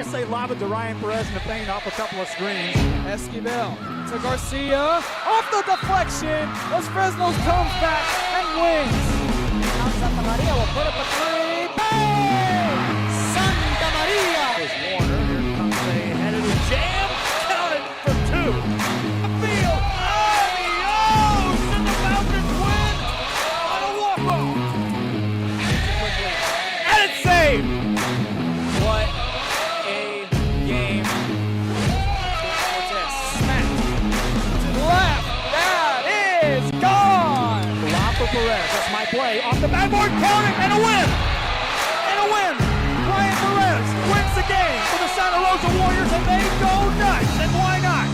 I say lob it to Ryan Perez in the paint off a couple of screens. Esquivel to Garcia. Off the deflection. Los Fresnos comes back and wins. Now Santa Maria will put up a three. Bang! Santa Maria! There's Warner. Here comes a headed jam. Counted for two. Field. Adios! And the Falcons win on a walk-off. And it's saved. What a game. Smacked to the left. That is gone. Lob for Perez. That's my play. Off the backboard, counting, and a win. And a win. Ryan Perez wins the game for the Santa Rosa Warriors, and they go nuts. And why not?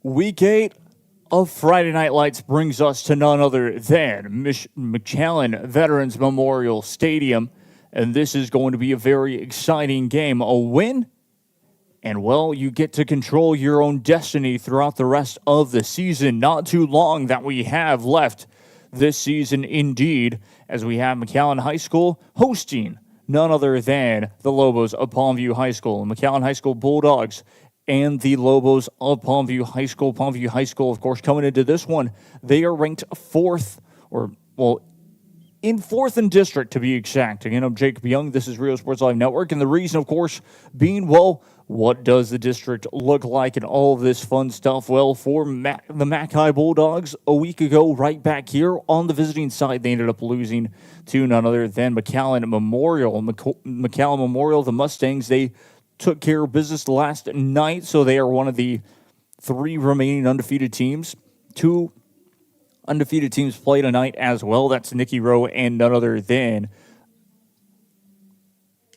Week 8 of Friday Night Lights brings us to none other than McAllen Veterans Memorial Stadium, and this is going to be a very exciting game. A win, and well, you get to control your own destiny throughout the rest of the season. Not too long that we have left this season indeed, as we have McAllen High School hosting none other than the Lobos of Palmview High School. McAllen High School Bulldogs and the Lobos of Palmview High School. Palmview High School, of course, coming into this one, they are ranked in fourth in district, to be exact. Again, I'm Jacob Young. This is Rio Sports Live Network. And the reason, of course, being, well, what does the district look like and all of this fun stuff? Well, for the Mac High Bulldogs, a week ago, right back here on the visiting side, they ended up losing to none other than McAllen Memorial. McAllen Memorial, the Mustangs, they took care of business last night, so they are one of the 3 remaining undefeated teams. 2 undefeated teams play tonight as well. That's Nicky Rowe and none other than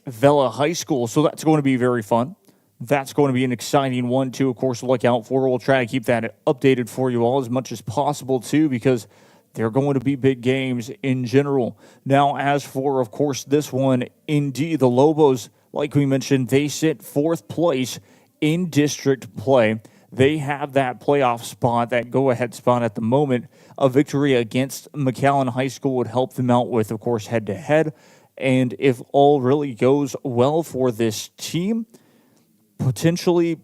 Vela High School, so that's going to be very fun. That's going to be an exciting one, too, of course, to look out for. We'll try to keep that updated for you all as much as possible, too, because they're going to be big games in general. Now, as for, of course, this one, indeed, the Lobos, like we mentioned, they sit 4th place in district play. They have that playoff spot, that go-ahead spot at the moment. A victory against McAllen High School would help them out with, of course, head-to-head. And if all really goes well for this team, potentially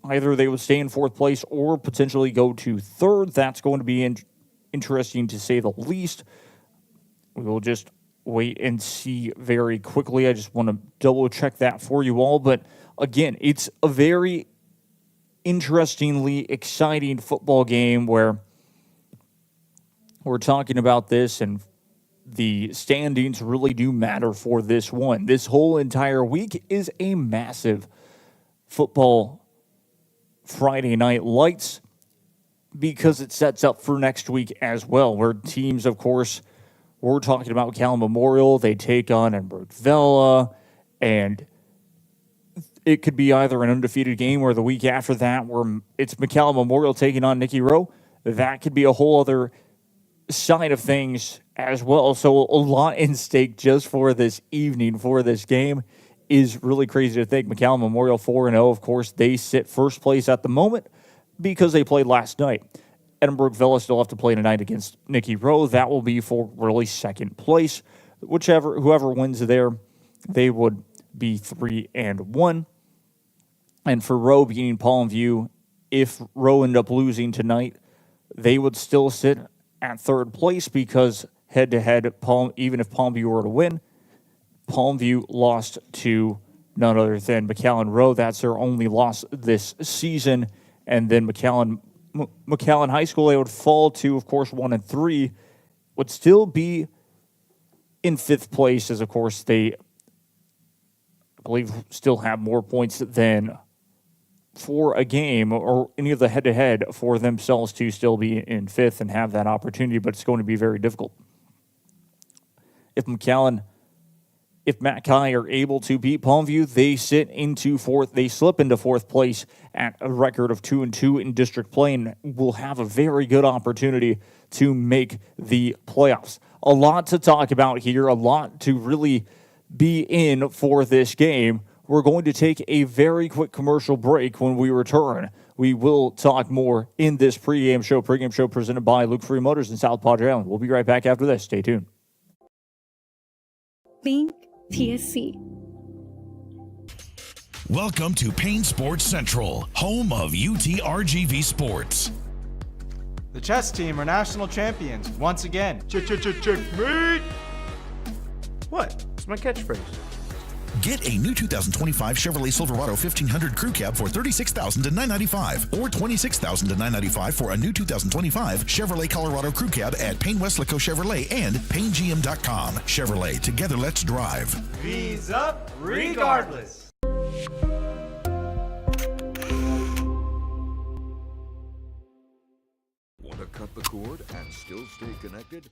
either they would stay in 4th place or potentially go to 3rd. That's going to be interesting to say the least. We will just wait and see very quickly. I just want to double check that for you all. But again, it's a very interestingly exciting football game where we're talking about this, and the standings really do matter for this one. This whole entire week is a massive football Friday Night Lights because it sets up for next week as well, where teams, of course, we're talking about McAllen Memorial. They take on Vela, and it could be either an undefeated game or the week after that where it's McAllen Memorial taking on Nicky Rowe. That could be a whole other side of things as well. So a lot in stake just for this evening, for this game, is really crazy to think. McAllen Memorial 4-0, of course, they sit 1st place at the moment because they played last night. Edinburgh Villa still have to play tonight against Nicky Rowe. That will be for really 2nd place. Whoever wins there, they would be 3-1. And for Rowe beating Palmview, if Rowe ended up losing tonight, they would still sit at 3rd place because head-to-head, even if Palmview were to win, Palmview lost to none other than McAllen Rowe. That's their only loss this season. And then McAllen High School, they would fall to, of course, 1-3, would still be in 5th place, as, of course, they, I believe, still have more points than for a game or any of the head-to-head for themselves to still be in 5th and have that opportunity, but it's going to be very difficult. If Mac High are able to beat Palmview, they slip into 4th place at a record of 2-2 in district play and will have a very good opportunity to make the playoffs. A lot to talk about here, a lot to really be in for this game. We're going to take a very quick commercial break. When we return, we will talk more in this pregame show presented by Luke Free Motors in South Padre Island. We'll be right back after this. Stay tuned. Think TSC. Welcome to Payne Sports Central, home of UTRGV Sports. The chess team are national champions once again. Checkmate! What? It's my catchphrase. Get a new 2025 Chevrolet Silverado 1500 Crew Cab for $36,000 to $995 or $26,000 to $995 for a new 2025 Chevrolet Colorado Crew Cab at Payne Westlaco Chevrolet and PayneGM.com. Chevrolet, together let's drive. V's up regardless. Want to cut the cord and still stay connected?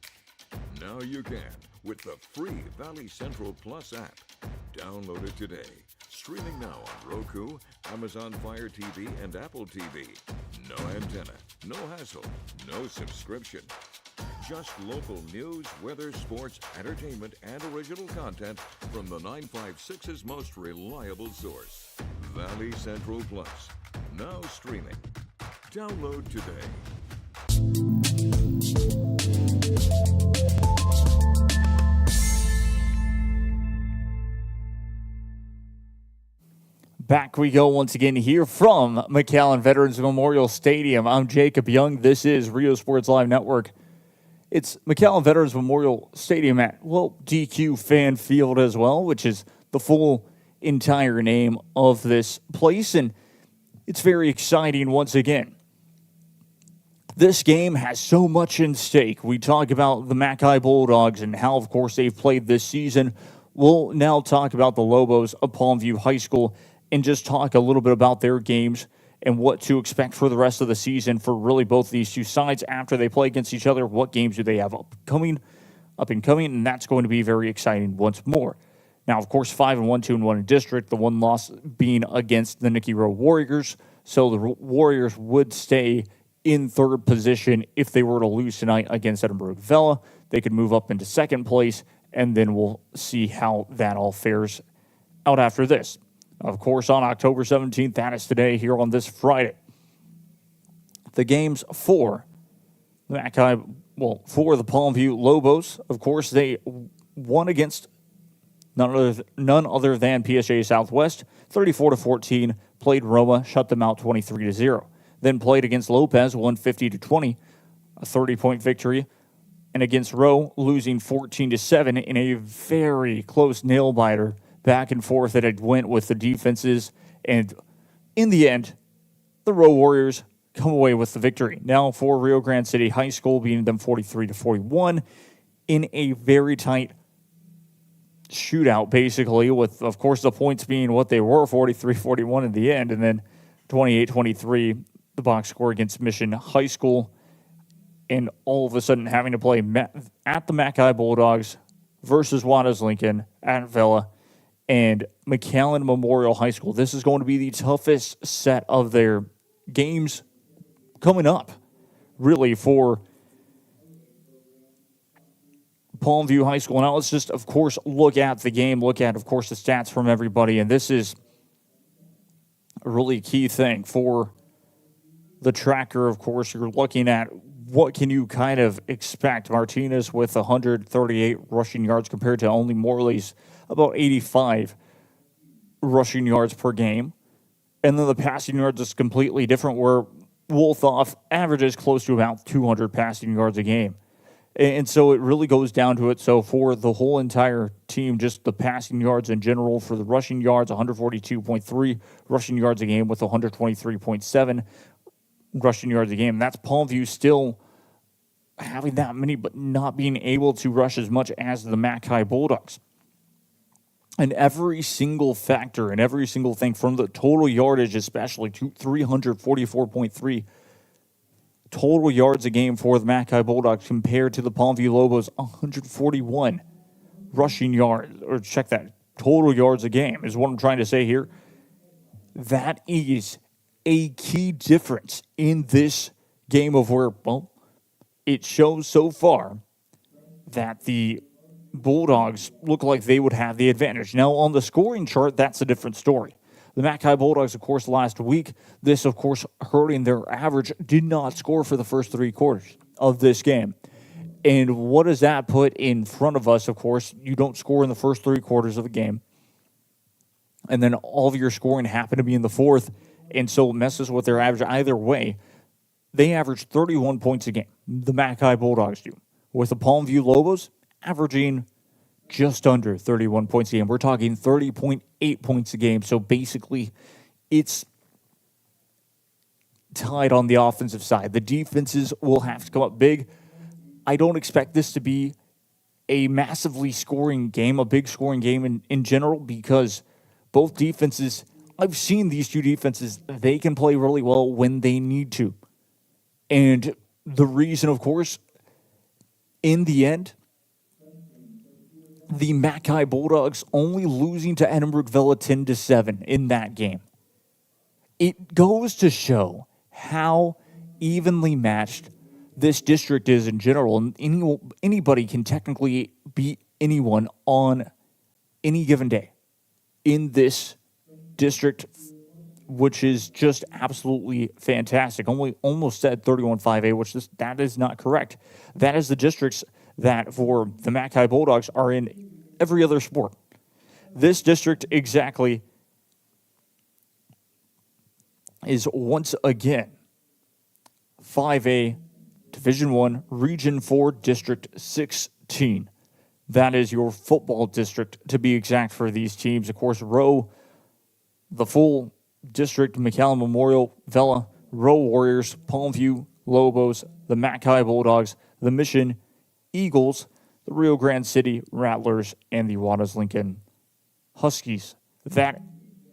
Now you can with the free Valley Central Plus app. Download it today. Streaming now on Roku, Amazon Fire TV, and Apple TV. No antenna, no hassle, no subscription. Just local news, weather, sports, entertainment, and original content from the 956's most reliable source. Valley Central Plus. Now streaming. Download today. Back we go once again here from McAllen Veterans Memorial Stadium. I'm Jacob Young. This is Rio Sports Live Network. It's McAllen Veterans Memorial Stadium at, well, DQ Fan Field as well, which is the full entire name of this place. And it's very exciting once again. This game has so much in stake. We talk about the Mackay Bulldogs and how, of course, they've played this season. We'll now talk about the Lobos of Palmview High School and just talk a little bit about their games and what to expect for the rest of the season for really both these two sides after they play against each other. What games do they have up and coming, and that's going to be very exciting once more. Now, of course, 5-1, 2-1 in district, the one loss being against the Nicky Rowe Warriors. So the Warriors would stay in third position if they were to lose tonight against Edinburgh Vela. They could move up into second place, and then we'll see how that all fares out after this. Of course, on October 17th, that is today, here on this Friday. The games for the Palmview Lobos, of course, they won against none other than PSA Southwest, 34-14, played Roma, shut them out 23-0. Then played against Lopez, won 50-20, a 30-point victory. And against Rowe, losing 14-7 in a very close nail-biter back and forth that it went with the defenses. And in the end, the Rowe Warriors come away with the victory. Now for Rio Grande City High School, beating them 43-41 in a very tight shootout, basically, with, of course, the points being what they were, 43-41 in the end, and then 28-23, the box score against Mission High School, and all of a sudden having to play at the Mackay Bulldogs versus Waters Lincoln at Vela and McAllen Memorial High School. This is going to be the toughest set of their games coming up, really, for Palmview High School. Now let's just, of course, look at the game, look at, of course, the stats from everybody, and this is a really key thing for the tracker. Of course, you're looking at what can you kind of expect. Martinez with 138 rushing yards compared to only Morley's about 85 rushing yards per game. And then the passing yards is completely different, where Wolfoff averages close to about 200 passing yards a game. And so it really goes down to it. So for the whole entire team, just the passing yards in general, for the rushing yards, 142.3 rushing yards a game with 123.7 rushing yards a game. That's Palmview still having that many, but not being able to rush as much as the Mackay Bulldogs. And every single factor and every single thing, from the total yardage especially, to 344.3 total yards a game for the Mackay Bulldogs compared to the Palmview Lobos, 141 rushing yards, or check that, total yards a game is what I'm trying to say here. That is a key difference in this game of where, well, it shows so far that the Bulldogs look like they would have the advantage. Now, on the scoring chart, that's a different story. The Mackay Bulldogs, of course, last week, this, of course, hurting their average, did not score for the first three quarters of this game. And what does that put in front of us? Of course, you don't score in the first 3 quarters of the game. And then all of your scoring happened to be in the fourth. And so it messes with their average. Either way, they average 31 points a game. The Mackay Bulldogs do. With the Palmview Lobos averaging just under 31 points a game. We're talking 30.8 points a game. So basically, it's tied on the offensive side. The defenses will have to come up big. I don't expect this to be a massively scoring game, a big scoring game in general, because both defenses, I've seen these two defenses, they can play really well when they need to. And the reason, of course, in the end, the Mackay Bulldogs only losing to Edinburgh Villa 10-7 in that game. It goes to show how evenly matched this district is in general. And anybody can technically beat anyone on any given day in this district, which is just absolutely fantastic. Almost said 31-5A, which that is not correct. That is the districts that for the Mackay Bulldogs are in every other sport. This district exactly is once again 5A, Division 1, Region 4, District 16. That is your football district, to be exact, for these teams. Of course, Rowe, the full district, McAllen Memorial, Vela, Rowe Warriors, Palmview Lobos, the Mackay Bulldogs, the Mission Eagles, the Rio Grande City Rattlers, and the Waters Lincoln Huskies.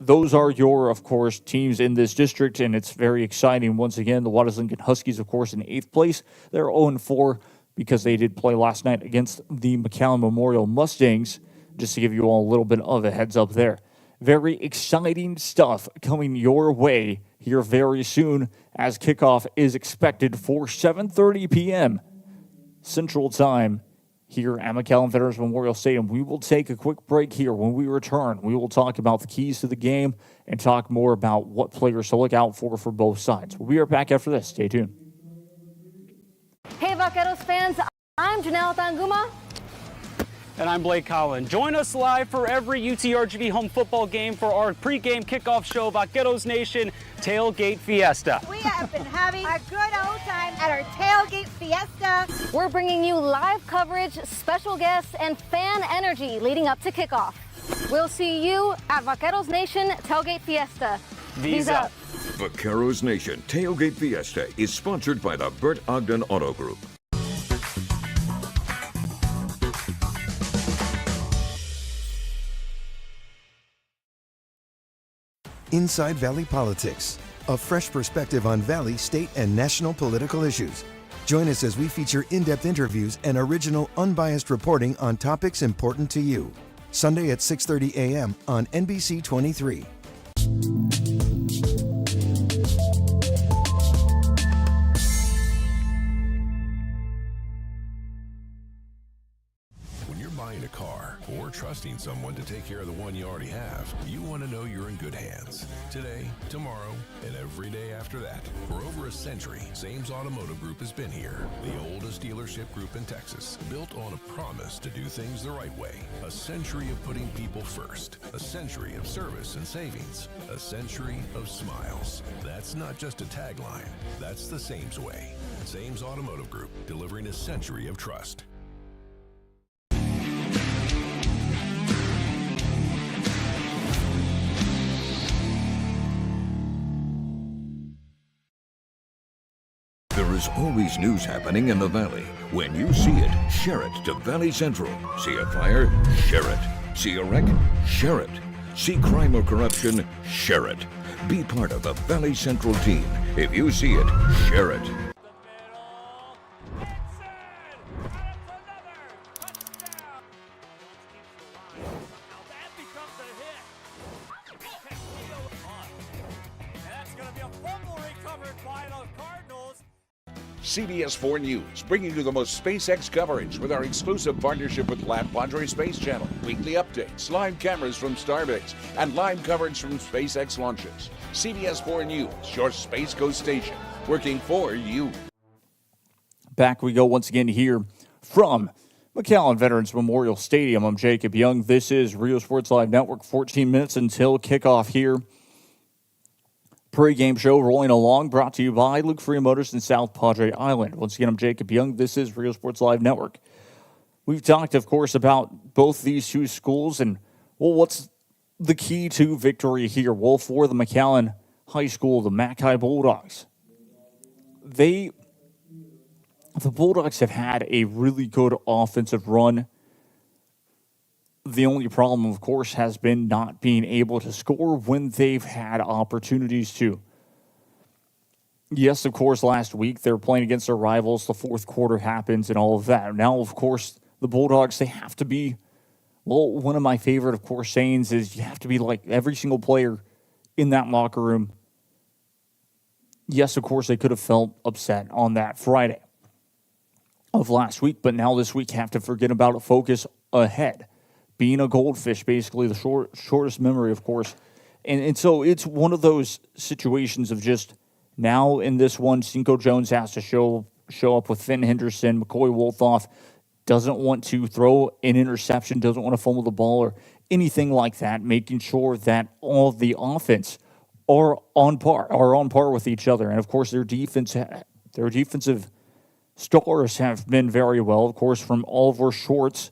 Those are your, of course, teams in this district, and it's very exciting. Once again, the Waters Lincoln Huskies, of course, in 8th place. They're 0-4 because they did play last night against the McAllen Memorial Mustangs, just to give you all a little bit of a heads up there. Very exciting stuff coming your way here very soon, as kickoff is expected for 7:30 p.m. Central Time here at McAllen Veterans Memorial Stadium. We will take a quick break here. When we return, we will talk about the keys to the game and talk more about what players to look out for both sides. We'll be right back after this. Stay tuned. Hey, Vaqueros fans, I'm Janelle Tanguma. And I'm Blake Collin. Join us live for every UTRGV home football game for our pregame kickoff show, Vaqueros Nation Tailgate Fiesta. We have been having a good old time at our Tailgate Fiesta. We're bringing you live coverage, special guests, and fan energy leading up to kickoff. We'll see you at Vaqueros Nation Tailgate Fiesta. V's up. Vaqueros Nation Tailgate Fiesta is sponsored by the Bert Ogden Auto Group. Inside Valley Politics, a fresh perspective on Valley, state, and national political issues. Join us as we feature in-depth interviews and original, unbiased reporting on topics important to you. Sunday at 6:30 a.m. on NBC 23. When you're buying a car or trusting someone to take care of the one you already have, you want to know you're in good hands. Today, tomorrow, and every day after that. For over a century, Sames Automotive Group has been here. The oldest dealership group in Texas, built on a promise to do things the right way. A century of putting people first. A century of service and savings. A century of smiles. That's not just a tagline. That's the Sames way. Sames Automotive Group, delivering a century of trust. There is always news happening in the Valley. When you see it, share it to Valley Central. See a fire? Share it. See a wreck? Share it. See crime or corruption? Share it. Be part of the Valley Central team. If you see it, share it. CBS 4 News, bringing you the most SpaceX coverage with our exclusive partnership with La Padre Space Channel, weekly updates, live cameras from Starbase, and live coverage from SpaceX launches. CBS 4 News, your Space Coast station, working for you. Back we go once again here From McAllen Veterans Memorial Stadium, I'm Jacob Young. This is Rio Sports Live Network. 14 minutes until kickoff here. Pre-game show rolling along, brought to you by Luke Freeh Motors in South Padre Island. Once again, I'm Jacob Young. This is Rio Sports Live Network. We've talked, of course, about both these two schools and, well, what's the key to victory here? Well, for the McAllen High School, the Mackay Bulldogs, the Bulldogs have had a really good offensive run. The only problem, of course, has been not being able to score when they've had opportunities to. Yes, of course, last week they were playing against their rivals. The fourth quarter happens and all of that. Now, of course, the Bulldogs, they have to be, well, one of my favorite, of course, sayings is you have to be like every single player in that locker room. Yes, of course, they could have felt upset on that Friday of last week, but now this week have to forget about it, focus ahead. Being a goldfish, basically the shortest memory, of course. And so it's one of those situations of just now in this one, Cinco Jones has to show up with Finn Henderson. McCoy Wolthoff doesn't want to throw an interception, doesn't want to fumble the ball or anything like that, making sure that all of the offense are on par with each other. And, of course, their defensive stars have been very well, of course, from Oliver Schwartz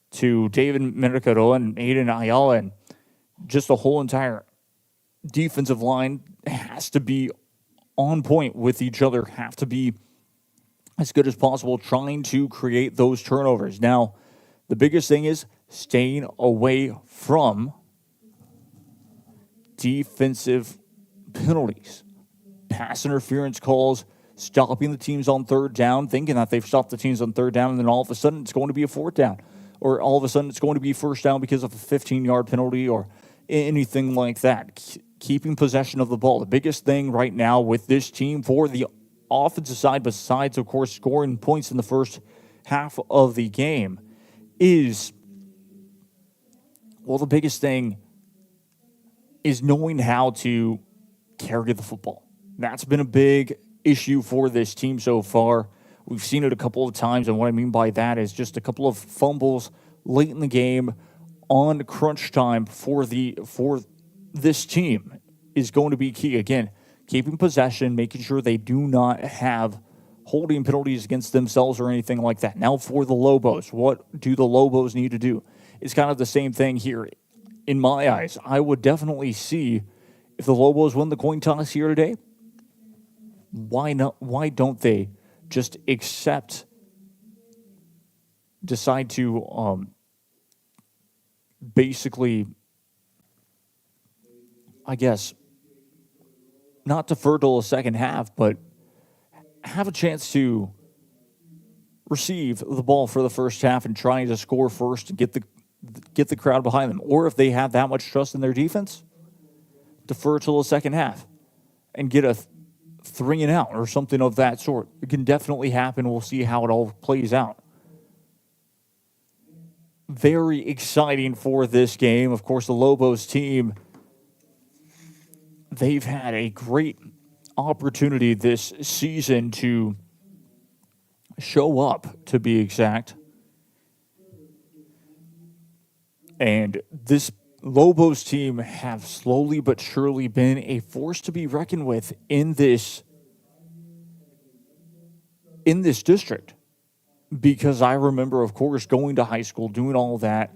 to David Mercado and Aiden Ayala, and just the whole entire defensive line has to be on point with each other, have to be as good as possible, trying to create those turnovers. Now, the biggest thing is staying away from defensive penalties, pass interference calls, stopping the teams on third down, thinking that they've stopped the teams on third down, and then all of a sudden it's going to be a fourth down. Or all of a sudden it's going to be first down because of a 15-yard penalty or anything like that. Keeping possession of the ball. The biggest thing right now with this team for the offensive side, besides, of course, scoring points in the first half of the game, is, well, the biggest thing is knowing how to carry the football. That's been a big issue for this team so far. We've seen it a couple of times, and what I mean by that is just a couple of fumbles late in the game on crunch time for this team is going to be key. Again, keeping possession, making sure they do not have holding penalties against themselves or anything like that. Now for the Lobos, what do the Lobos need to do? It's kind of the same thing here. In my eyes, I would definitely see if the Lobos win the coin toss here today, why not? Why don't they just decide to basically, I guess, not defer till the second half, but have a chance to receive the ball for the first half and trying to score first and get the crowd behind them. Or if they have that much trust in their defense, defer till the second half and get a 3-and-out or something of that sort. It can definitely happen. We'll see how it all plays out. Very exciting for this game. Of course, the Lobos team, they've had a great opportunity this season to show up, to be exact. And this Lobos team have slowly but surely been a force to be reckoned with in this district. Because I remember, of course, going to high school, doing all that,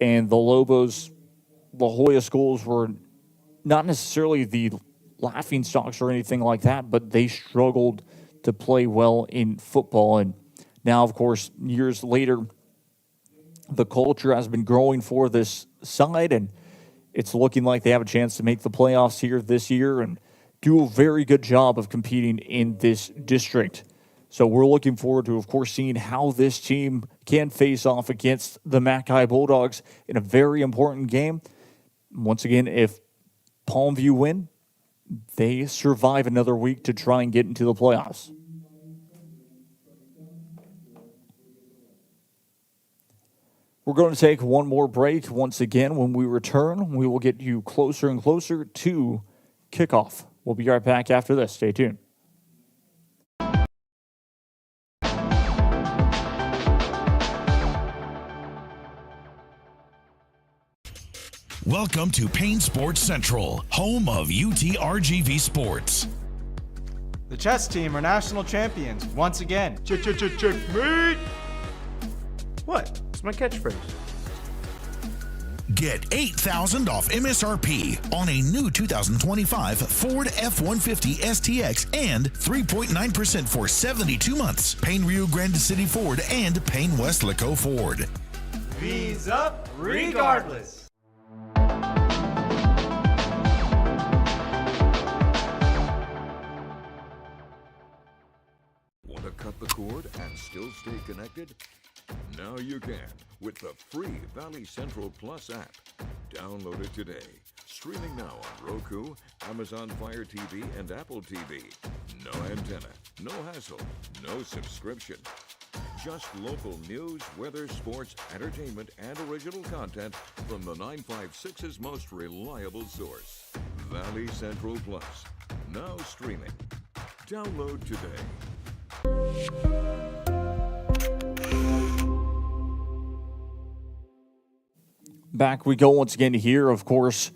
and the Lobos, La Jolla schools were not necessarily the laughing stocks or anything like that, but they struggled to play well in football. And now, of course, years later, the culture has been growing for this side, and it's looking like they have a chance to make the playoffs here this year and do a very good job of competing in this district. So we're looking forward to, of course, seeing how this team can face off against the Mackay Bulldogs in a very important game. Once again, if Palmview win, they survive another week to try and get into the playoffs. We're going to take one more break. Once again, when we return, we will get you closer and closer to kickoff. We'll be right back after this. Stay tuned. Welcome to Payne Sports Central, home of UTRGV Sports. The chess team are national champions once again. Checkmate! What? It's my catchphrase. Get $8,000 off MSRP on a new 2025 Ford F-150 STX and 3.9% for 72 months. Payne Rio Grande City Ford and Payne West Laco Ford. V's up regardless. Want to cut the cord and still stay connected? Now you can with the free Valley Central Plus app. Download it today. Streaming now on Roku, Amazon Fire TV, and Apple TV. No antenna, no hassle, no subscription. Just local news, weather, sports, entertainment, and original content from the 956's most reliable source. Valley Central Plus. Now streaming. Download today. Back we go once again here, of course.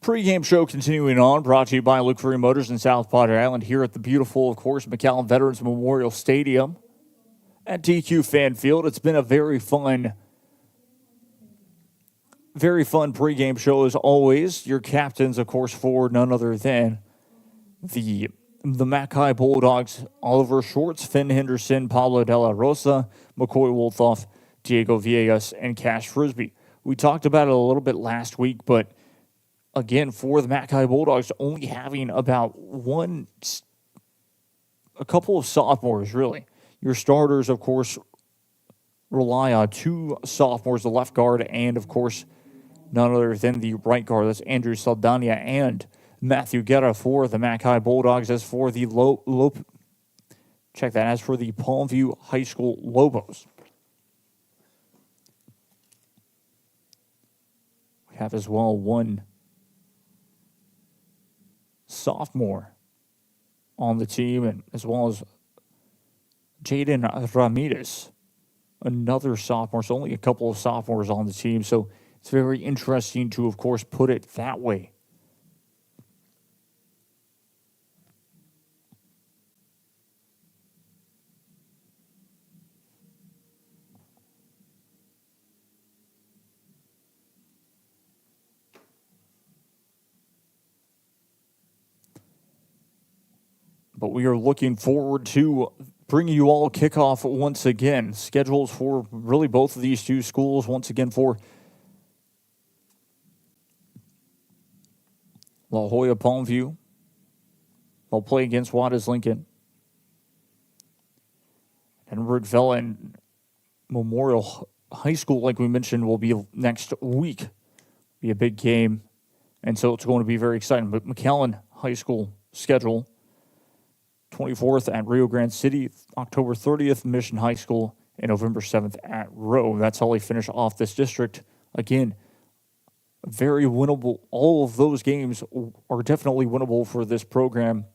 Pre-game show continuing on, brought to you by Luke Free Motors in South Padre Island here at the beautiful, of course, McAllen Veterans Memorial Stadium at DQ Fan Field. It's been a very fun pre-game show as always. Your captains, of course, for none other than the Mackay Bulldogs, Oliver Schwartz, Finn Henderson, Pablo De La Rosa, McCoy Wolthoff, Diego Villegas, and Cash Frisbee. We talked about it a little bit last week, but again, for the Mackay Bulldogs, only having about a couple of sophomores, really. Your starters, of course, rely on two sophomores, the left guard, and, of course, none other than the right guard. That's Andrew Saldana and Matthew Guerra for the Mackay Bulldogs. As for the as for the Palmview High School Lobos, we have as well one sophomore on the team, and as well as Jaden Ramirez, another sophomore. So only a couple of sophomores on the team. So it's very interesting to, of course, put it that way. But we are looking forward to bringing you all kickoff once again. Schedules for really both of these two schools once again for La Jolla Palmview. They'll play against Juarez Lincoln. And Rockville and Memorial High School, like we mentioned, will be next week. Be a big game. And so it's going to be very exciting. But McAllen High School schedule: 24th at Rio Grande City, October 30th, Mission High School, and November 7th at Rowe. That's how they finish off this district. Again, very winnable. All of those games are definitely winnable for this program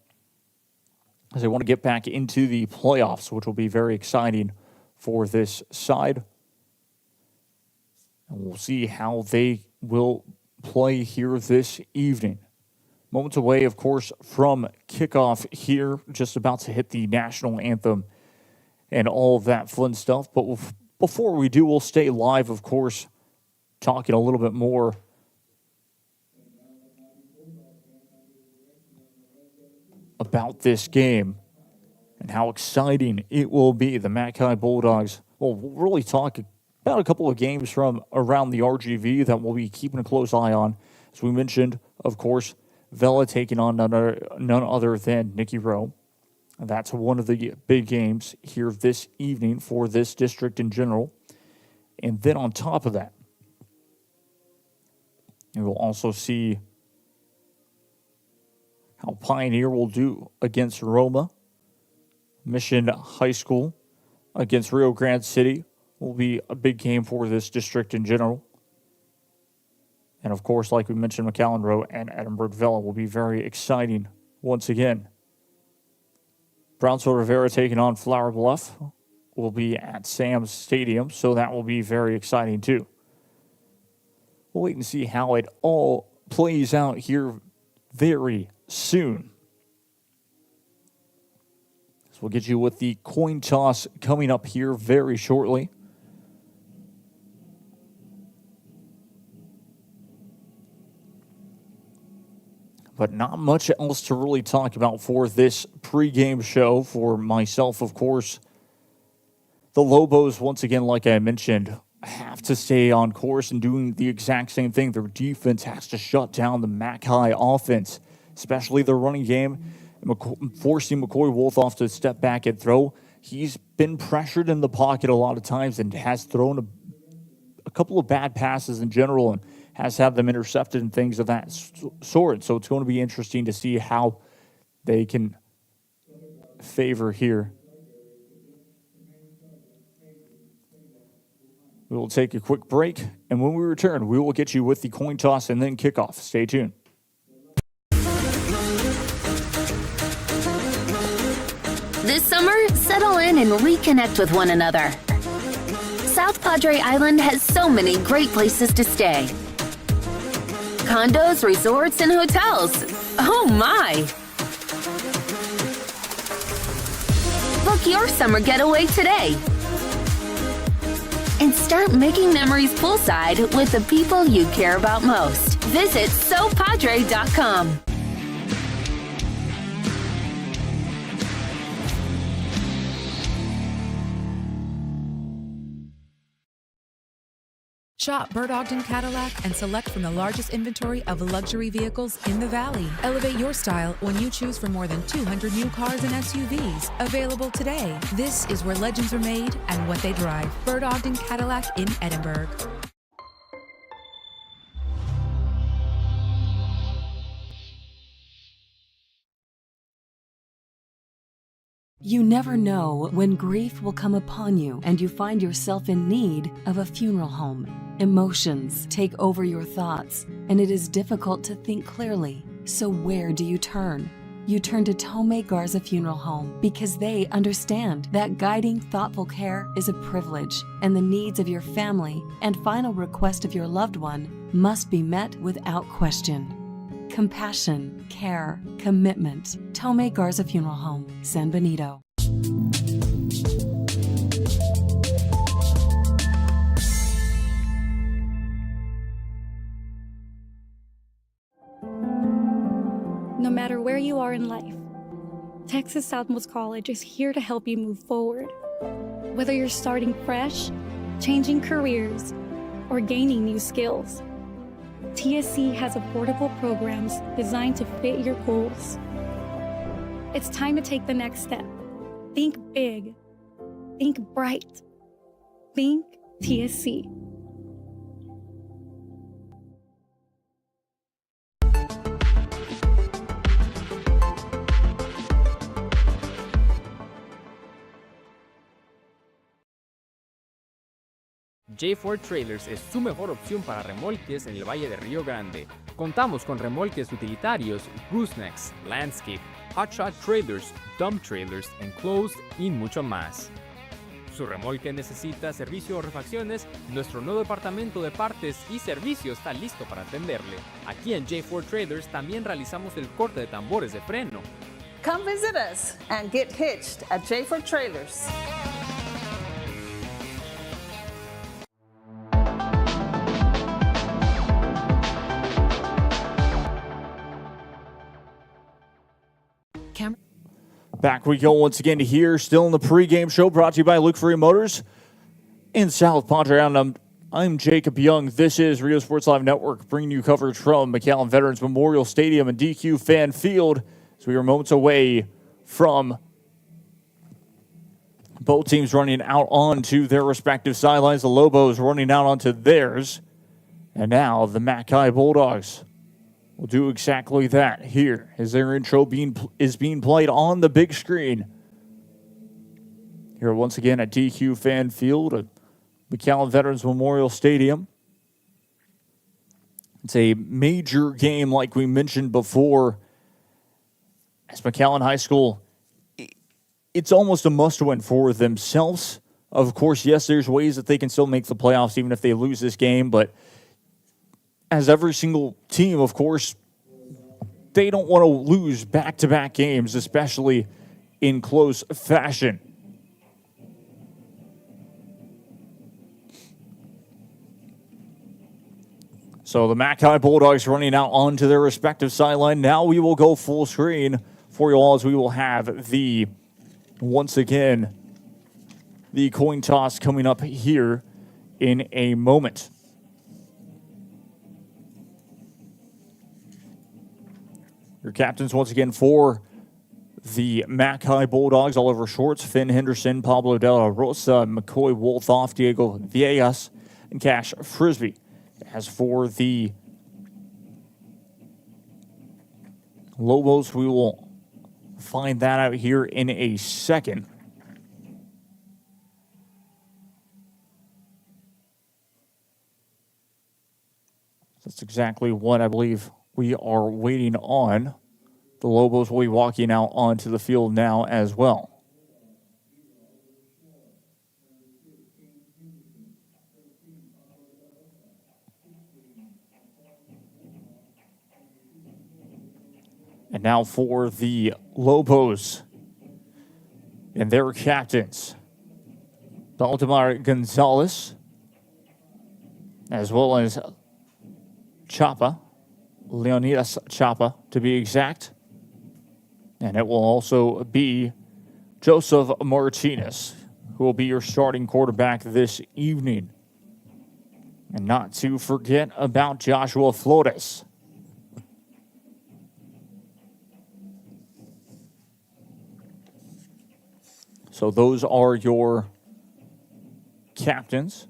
as they want to get back into the playoffs, which will be very exciting for this side. And we'll see how they will play here this evening. Moments away, of course, from kickoff here, just about to hit the national anthem and all of that fun stuff. But before we do, we'll stay live, of course, talking a little bit more about this game and how exciting it will be. The Mackay Bulldogs, well, we'll really talk about a couple of games from around the RGV that we'll be keeping a close eye on. As we mentioned, of course, Vela taking on none other than Nicky Rowe. That's one of the big games here this evening for this district in general. And then on top of that, we will also see how Pioneer will do against Roma. Mission High School against Rio Grande City will be a big game for this district in general. And, of course, like we mentioned, McAllen Rowe and Edinburgh Villa will be very exciting once again. Brownsville Rivera taking on Flower Bluff will be at Sam's Stadium, so that will be very exciting too. we'll wait and see how it all plays out here very soon. So we'll get you with the coin toss coming up here very shortly. But not much else to really talk about for this pregame show. For myself, of course, the Lobos, once again, like I mentioned, have to stay on course and doing the exact same thing. Their defense has to shut down the Mac High offense, especially the running game, forcing McCoy Wolthoff to step back and throw. He's been pressured in the pocket a lot of times and has thrown a couple of bad passes in general and has had them intercepted and things of that sort. So it's going to be interesting to see how they can favor here. We will take a quick break, and when we return, we will get you with the coin toss and then kickoff. Stay tuned. This summer, settle in and reconnect with one another. South Padre Island has so many great places to stay. Condos, resorts, and hotels. Oh my! Book your summer getaway today. And start making memories poolside with the people you care about most. Visit SoPadre.com. Shop Bert Ogden Cadillac and select from the largest inventory of luxury vehicles in the Valley. Elevate your style when you choose from more than 200 new cars and SUVs available today. This is where legends are made and what they drive. Bert Ogden Cadillac in Edinburgh. You never know when grief will come upon you and you find yourself in need of a funeral home. Emotions take over your thoughts, and it is difficult to think clearly. So where do you turn? You turn to Tomei Garza Funeral Home because they understand that guiding thoughtful care is a privilege, and the needs of your family and final request of your loved one must be met without question. Compassion, care, commitment. Tomei Garza Funeral Home, San Benito. No matter where you are in life, Texas Southmost College is here to help you move forward. Whether you're starting fresh, changing careers, or gaining new skills, TSC has affordable programs designed to fit your goals. It's time to take the next step. Think big. Think bright. Think TSC. J4 Trailers es su mejor opción para remolques en el Valle de Río Grande. Contamos con remolques utilitarios, goosenecks, landscape, hotshot trailers, dump trailers, enclosed y mucho más. Su remolque necesita servicio o refacciones, nuestro nuevo departamento de partes y servicio está listo para atenderle. Aquí en J4 Trailers también realizamos el corte de tambores de freno. Come visit us and get hitched at J4 Trailers. Back we go once again here, still in the pregame show, brought to you by Luke Freer Motors in South Padre Island. I'm Jacob Young. This is Rio Sports Live Network, bringing you coverage from McAllen Veterans Memorial Stadium and DQ Fan Field as we are moments away from both teams running out onto their respective sidelines. The Lobos running out onto theirs. And now the Mackay Bulldogs will do exactly that here as their intro is being played on the big screen. Here once again at DQ Fan Field at McAllen Veterans Memorial Stadium. It's a major game like we mentioned before. As McAllen High School, it's almost a must-win for themselves. Of course, yes, there's ways that they can still make the playoffs even if they lose this game, but as every single team, of course, they don't want to lose back-to-back games, especially in close fashion. So the McAllen Bulldogs running out onto their respective sideline. Now we will go full screen for you all as we will have once again, the coin toss coming up here in a moment. Your captains once again for the McAllen Bulldogs: Oliver Schwartz, Finn Henderson, Pablo De La Rosa, McCoy Wolthoff, Diego Villegas, and Cash Frisbee. As for the Lobos, we will find that out here in a second. That's exactly what I believe we are waiting on. The Lobos will be walking out onto the field now as well. And now for the Lobos and their captains, Baltimore Gonzalez, as well as Chapa, Leonidas Chapa to be exact. And it will also be Joseph Martinez, who will be your starting quarterback this evening. And not to forget about Joshua Flores. So those are your captains.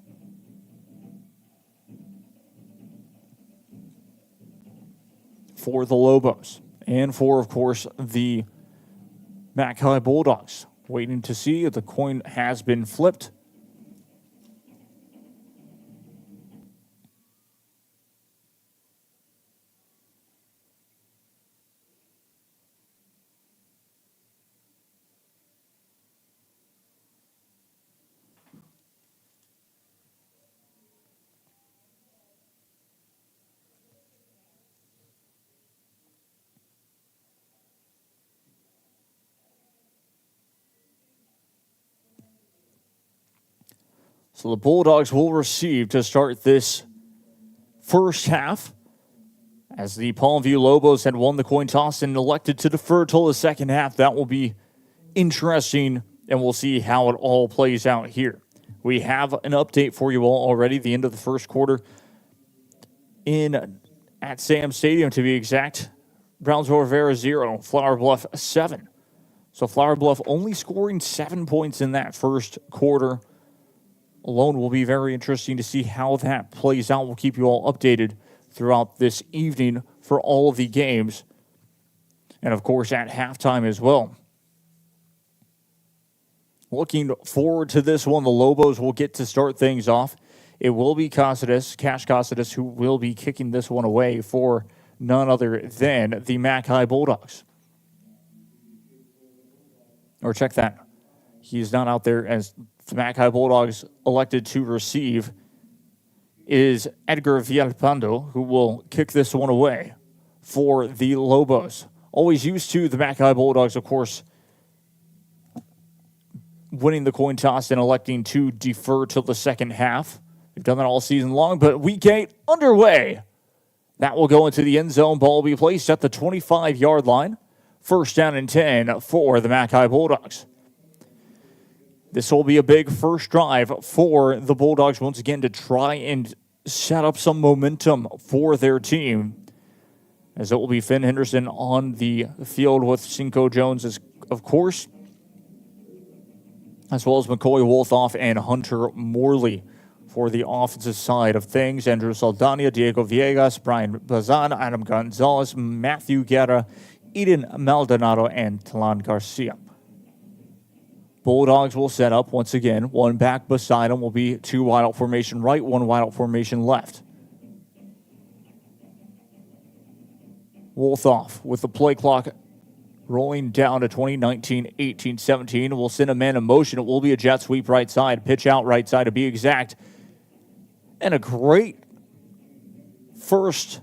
For the Lobos. And for, of course, the McAllen Bulldogs. Waiting to see if the coin has been flipped. So the Bulldogs will receive to start this first half, as the Palmview Lobos had won the coin toss and elected to defer till the second half. That will be interesting, and we'll see how it all plays out here. We have an update for you all already. The end of the first quarter at Sam Stadium, to be exact. Brownsville Rivera 0, Flower Bluff 7. So Flower Bluff only scoring 7 points in that first quarter alone. Will be very interesting to see how that plays out. We'll keep you all updated throughout this evening for all of the games. And, of course, at halftime as well. Looking forward to this one. The Lobos will get to start things off. It will be Cash Cassidas, who will be kicking this one away for none other than the McAllen Bulldogs. Or check that. He's not out there, as the McAllen Bulldogs elected to receive is Edgar Villalpando, who will kick this one away for the Lobos. Always used to the McAllen Bulldogs, of course, winning the coin toss and electing to defer till the second half. They've done that all season long, but week 8 underway. That will go into the end zone. Ball will be placed at the 25-yard line. First down and 10 for the McAllen Bulldogs. This will be a big first drive for the Bulldogs once again to try and set up some momentum for their team, as it will be Finn Henderson on the field with Cinco Jones, of course, as well as McCoy Wolthoff and Hunter Morley for the offensive side of things. Andrew Saldana, Diego Villegas, Brian Bazan, Adam Gonzalez, Matthew Guerra, Eden Maldonado, and Talan Garcia. Bulldogs will set up once again. One back beside them will be 2 wide out formation right, 1 wide out formation left. Wolthoff with the play clock rolling down to 20, 19, 18, 17. We'll send a man in motion. It will be a jet sweep right side, pitch out right side to be exact. And a great first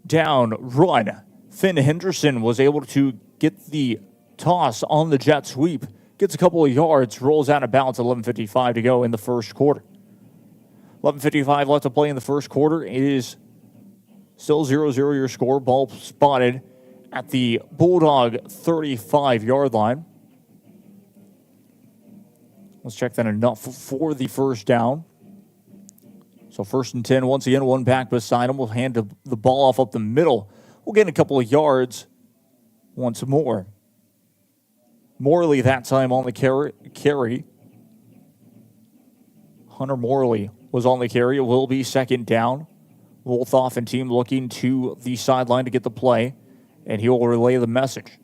down run. Finn Henderson was able to get the toss on the jet sweep, gets a couple of yards, rolls out of bounds, 11:55 to go in the first quarter. 11:55 left to play in the first quarter. It is still 0-0 your score. Ball spotted at the Bulldog 35-yard line. Let's check that enough for the first down. So 1st and 10, once again, one back beside him. We'll hand the ball off up the middle. We'll get a couple of yards once more. Morley that time on the carry. Hunter Morley was on the carry. It will be second down. Wolthoff and team looking to the sideline to get the play, and he will relay the message.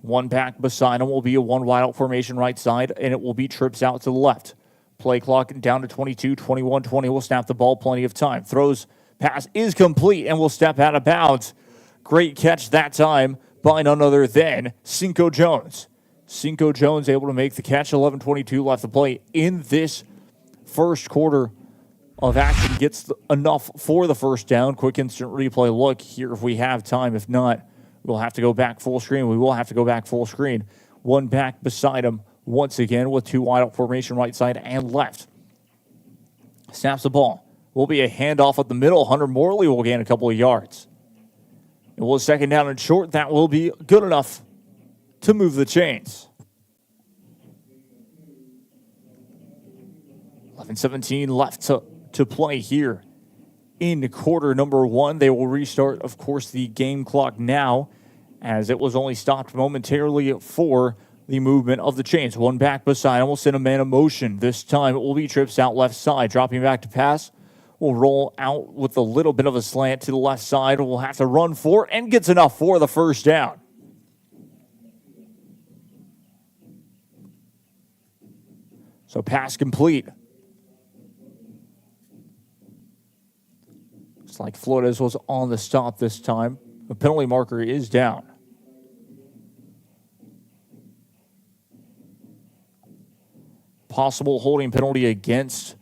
One back beside him will be a one wide out formation right side, and it will be trips out to the left. Play clock down to 22, 21, 20. Will snap the ball, plenty of time. Throws, pass is complete, and will step out of bounds. Great catch that time by none other than Cinco Jones. Cinco Jones able to make the catch. 11:22 left to play in this first quarter of action. Gets enough for the first down. Quick instant replay look here if we have time. If not, we'll have to go back full screen. We will have to go back full screen. One back beside him once again with two wide out formation right side and left. Snaps the ball. Will be a handoff up the middle. Hunter Morley will gain a couple of yards. It was second down and short. That will be good enough to move the chains. 11:17 left to play here in quarter number one. They will restart, of course, the game clock now, as it was only stopped momentarily for the movement of the chains. One back beside him will send a man in motion. This time it will be trips out left side. Dropping back to pass. Will roll out with a little bit of a slant to the left side. Will have to run for it and gets enough for the first down. So pass complete. It's like Flores was on the stop this time. The penalty marker is down. Possible holding penalty against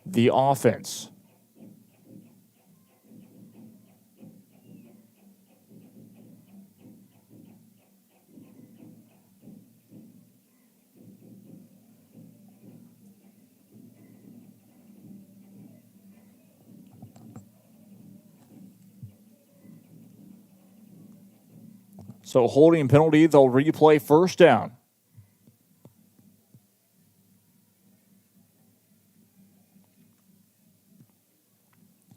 the offense. So holding penalty, they'll replay first down.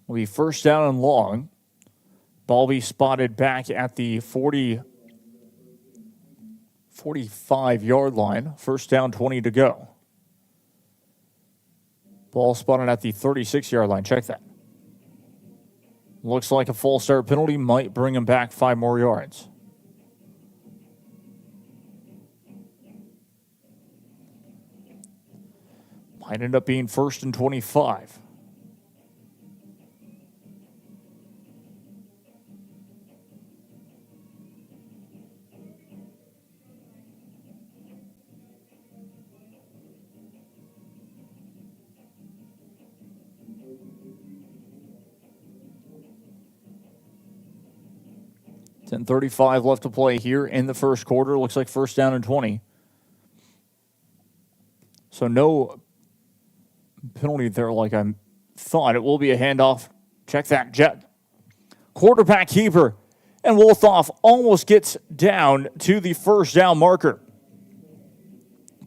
Will be first down and long. Ball be spotted back at the 45-yard line. First down, 20 to go. Ball spotted at the 36-yard line. Check that. Looks like a false start penalty might bring him back 5 more yards. Might end up being 1st and 25. .35 left to play here in the first quarter. Looks like first down and 20. So no penalty there like I thought. It will be a handoff. Check that. Jet. Quarterback keeper. And Wolthoff almost gets down to the first down marker.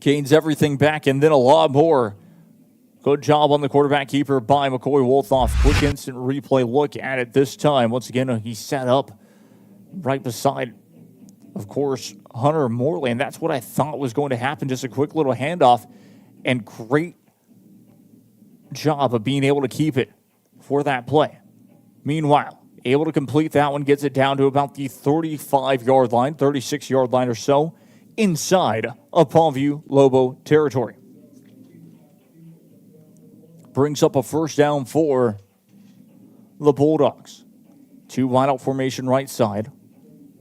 Gains everything back and then a lot more. Good job on the quarterback keeper by McCoy Wolthoff. Quick instant replay look at it this time. Once again, he set up right beside, of course, Hunter Morley. And that's what I thought was going to happen. Just a quick little handoff. And great job of being able to keep it for that play. Meanwhile, able to complete that one, gets it down to about the 35-yard line, 36-yard line or so, inside of Palmview Lobo territory. Brings up a first down for the Bulldogs. 2 wide out formation right side.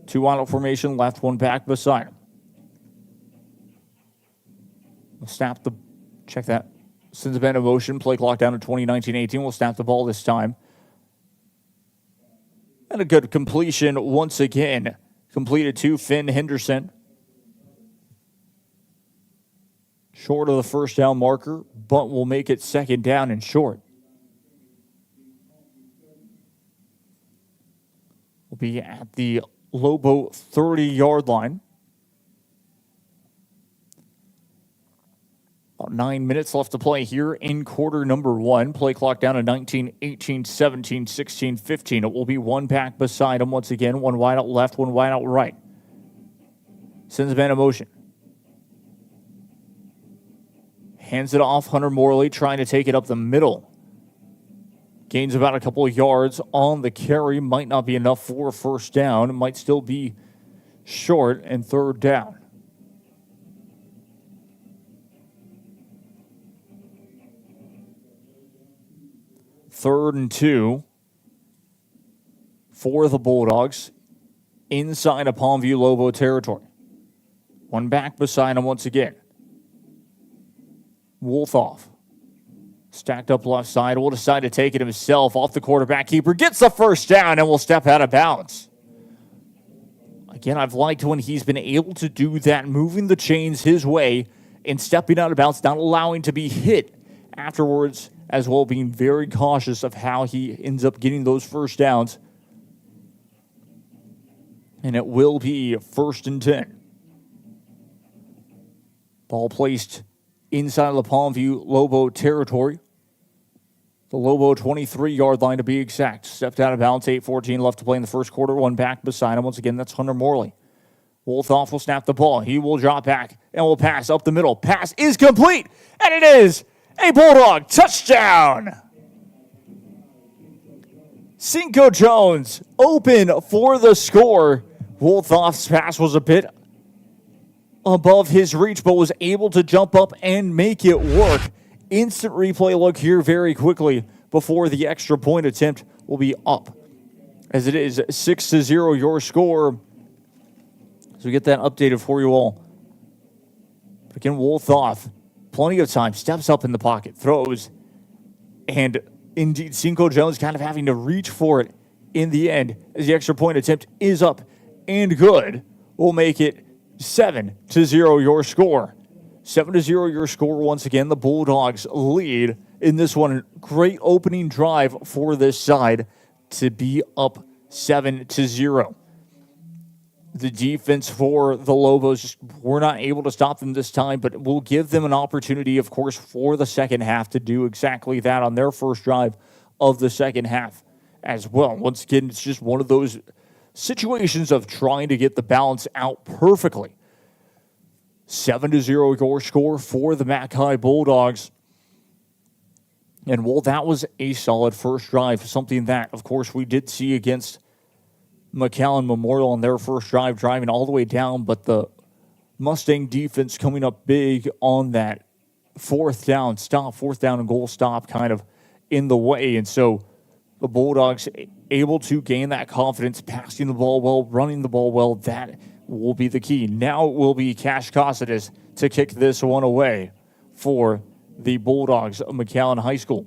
2 wide out formation left, 1 back beside him. We'll snap the, check that. Sends a man in motion. Play clock down to 20, 19, 18. We'll snap the ball this time. And a good completion once again. Completed to Finn Henderson. Short of the first down marker, but will make it second down and short. Will be at the Lobo 30-yard line. About 9 minutes left to play here in quarter number one. Play clock down to 19, 18, 17, 16, 15. It will be one back beside him once again. One wide out left, one wide out right. Sends man in motion. Hands it off. Hunter Morley trying to take it up the middle. Gains about a couple of yards on the carry. Might not be enough for a first down. It might still be short and third down. Third and 2 for the Bulldogs inside of Palmview Lobo territory. One back beside him once again. Wolfoff stacked up left side. Will decide to take it himself off the quarterback keeper. Gets the first down and will step out of bounds. Again, I've liked when he's been able to do that, moving the chains his way and stepping out of bounds, not allowing to be hit afterwards, as well being very cautious of how he ends up getting those first downs. And it will be first and 10. Ball placed inside of the Palmview Lobo territory. The Lobo 23-yard line to be exact. Stepped out of bounds, 8:14 left to play in the first quarter. One back beside him. Once again, that's Hunter Morley. Wolfoff will snap the ball. He will drop back and will pass up the middle. Pass is complete, and it is a Bulldog touchdown. Cinco Jones open for the score. Wolfoff's pass was a bit above his reach, but was able to jump up and make it work. Instant replay look here very quickly before the extra point attempt will be up. As it is 6-0 your score. So we get that updated for you all. But again, Wolfoff, plenty of time, steps up in the pocket, throws, and indeed Cinco Jones kind of having to reach for it in the end as the extra point attempt is up and good. We'll make it 7-0 your score. 7-0 your score once again. The Bulldogs lead in this one. Great opening drive for this side to be up 7-0. The defense for the Lobos, we're not able to stop them this time, but we'll give them an opportunity, of course, for the second half to do exactly that on their first drive of the second half as well. Once again, it's just one of those situations of trying to get the balance out perfectly. 7-0 your score for the Mac High Bulldogs. And, well, that was a solid first drive, something that, of course, we did see against McAllen Memorial on their first drive, driving all the way down, but the Mustang defense coming up big on that fourth down and goal stop kind of in the way. And so the Bulldogs able to gain that confidence, passing the ball well, running the ball well. That will be the key. Now it will be Cash Cossidis to kick this one away for the Bulldogs of McAllen High School.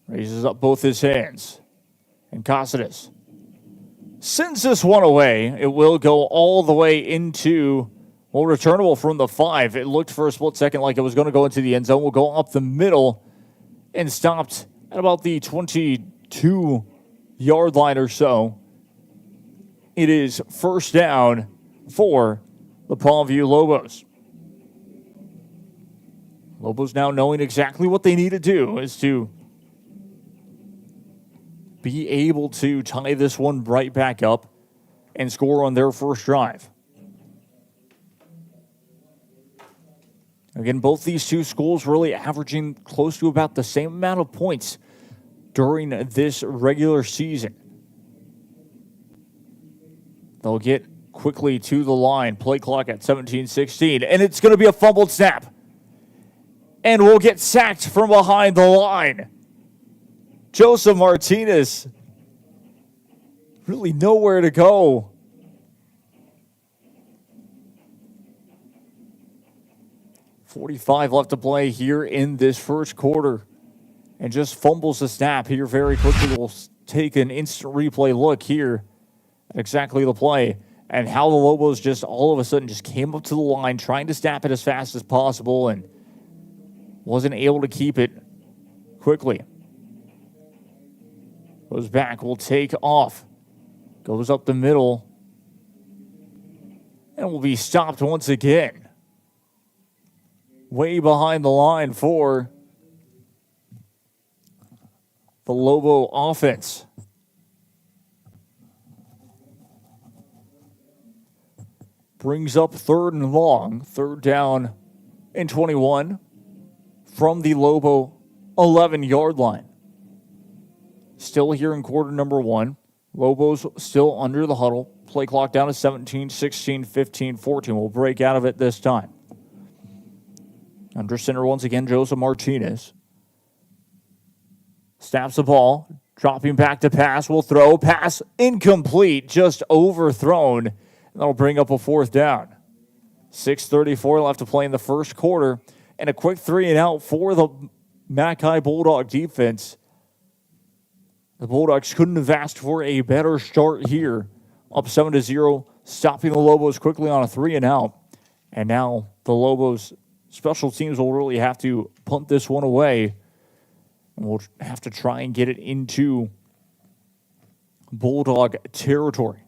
Raises up both his hands. And Cossidis sends this one away. It will go all the way into, well, returnable from the 5. It looked for a split second like it was going to go into the end zone. Will go up the middle and stopped at about the 22-yard line or so. It is first down for the Palmview Lobos. Lobos now knowing exactly what they need to do is to be able to tie this one right back up and score on their first drive. Again, both these two schools really averaging close to about the same amount of points during this regular season. They'll get quickly to the line. Play clock at 17:16, and it's going to be a fumbled snap. And we'll get sacked from behind the line. Joseph Martinez, really nowhere to go. 45 left to play here in this first quarter. And just fumbles the snap here very quickly. We'll take an instant replay look here at exactly the play and how the Lobos just all of a sudden just came up to the line trying to snap it as fast as possible and wasn't able to keep it quickly. Goes back, will take off. Goes up the middle. And will be stopped once again. Way behind the line for the Lobo offense. Brings up 3rd and long. 3rd down and 21 from the Lobo 11-yard line. Still here in quarter number 1. Lobos still under the huddle. Play clock down to 17, 16, 15, 14. We'll break out of it this time. Under center once again, Joseph Martinez. Snaps the ball. Dropping back to pass. Will throw. Pass incomplete. Just overthrown. And that'll bring up a 4th down. 6:34 left to play in the first quarter. And a quick 3 and out for the Mackay Bulldog defense. The Bulldogs couldn't have asked for a better start here. Up 7-0, stopping the Lobos quickly on a 3 and out. And now the Lobos special teams will really have to punt this one away. And we'll have to try and get it into Bulldog territory.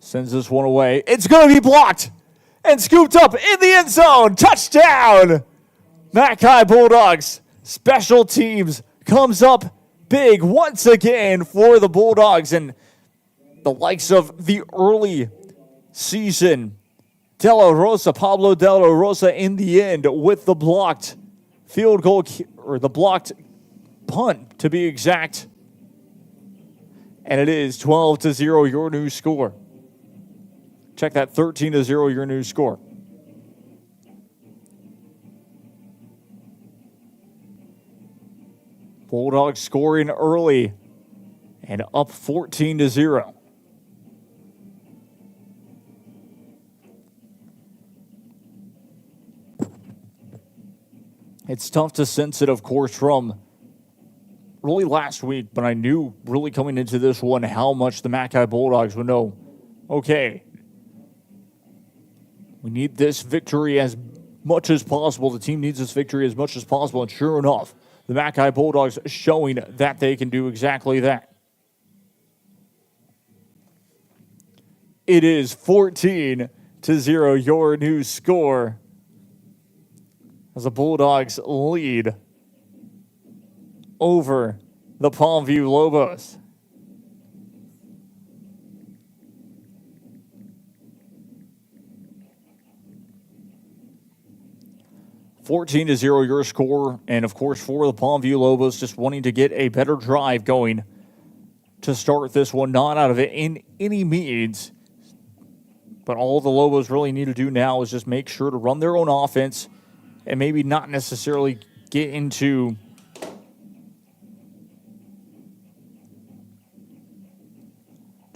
Sends this one away. It's going to be blocked and scooped up in the end zone. Touchdown! Mackay Bulldogs. Special teams comes up big once again for the Bulldogs. And the likes of the early season Pablo De La Rosa in the end with the blocked field goal, or the blocked punt to be exact. And it is 12-0, your new score. Check that, 13-0, your new score. Bulldogs scoring early and up 14-0. It's tough to sense it, of course, from really last week, but I knew really coming into this one how much the Mackay Bulldogs would know, okay, we need this victory as much as possible. The team needs this victory as much as possible. And sure enough, the Mackay Bulldogs showing that they can do exactly that. It is 14-0, your new score, as the Bulldogs lead over the Palmview Lobos. $14-0 your score, and of course for the Palmview Lobos, just wanting to get a better drive going to start this one. Not out of it in any means, but all the Lobos really need to do now is just make sure to run their own offense and maybe not necessarily get into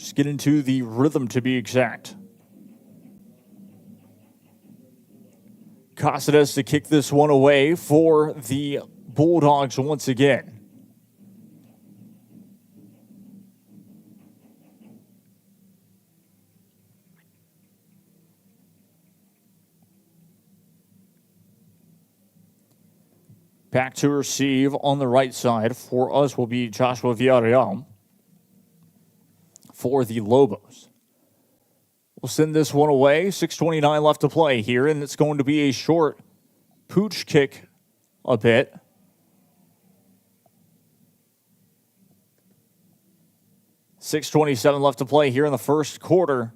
the rhythm, to be exact. Caceres to kick this one away for the Bulldogs once again. Back to receive on the right side for us will be Joshua Villarreal for the Lobos. We'll send this one away. 6:29 left to play here, and it's going to be a short pooch kick a bit. $6:27 left to play here in the first quarter.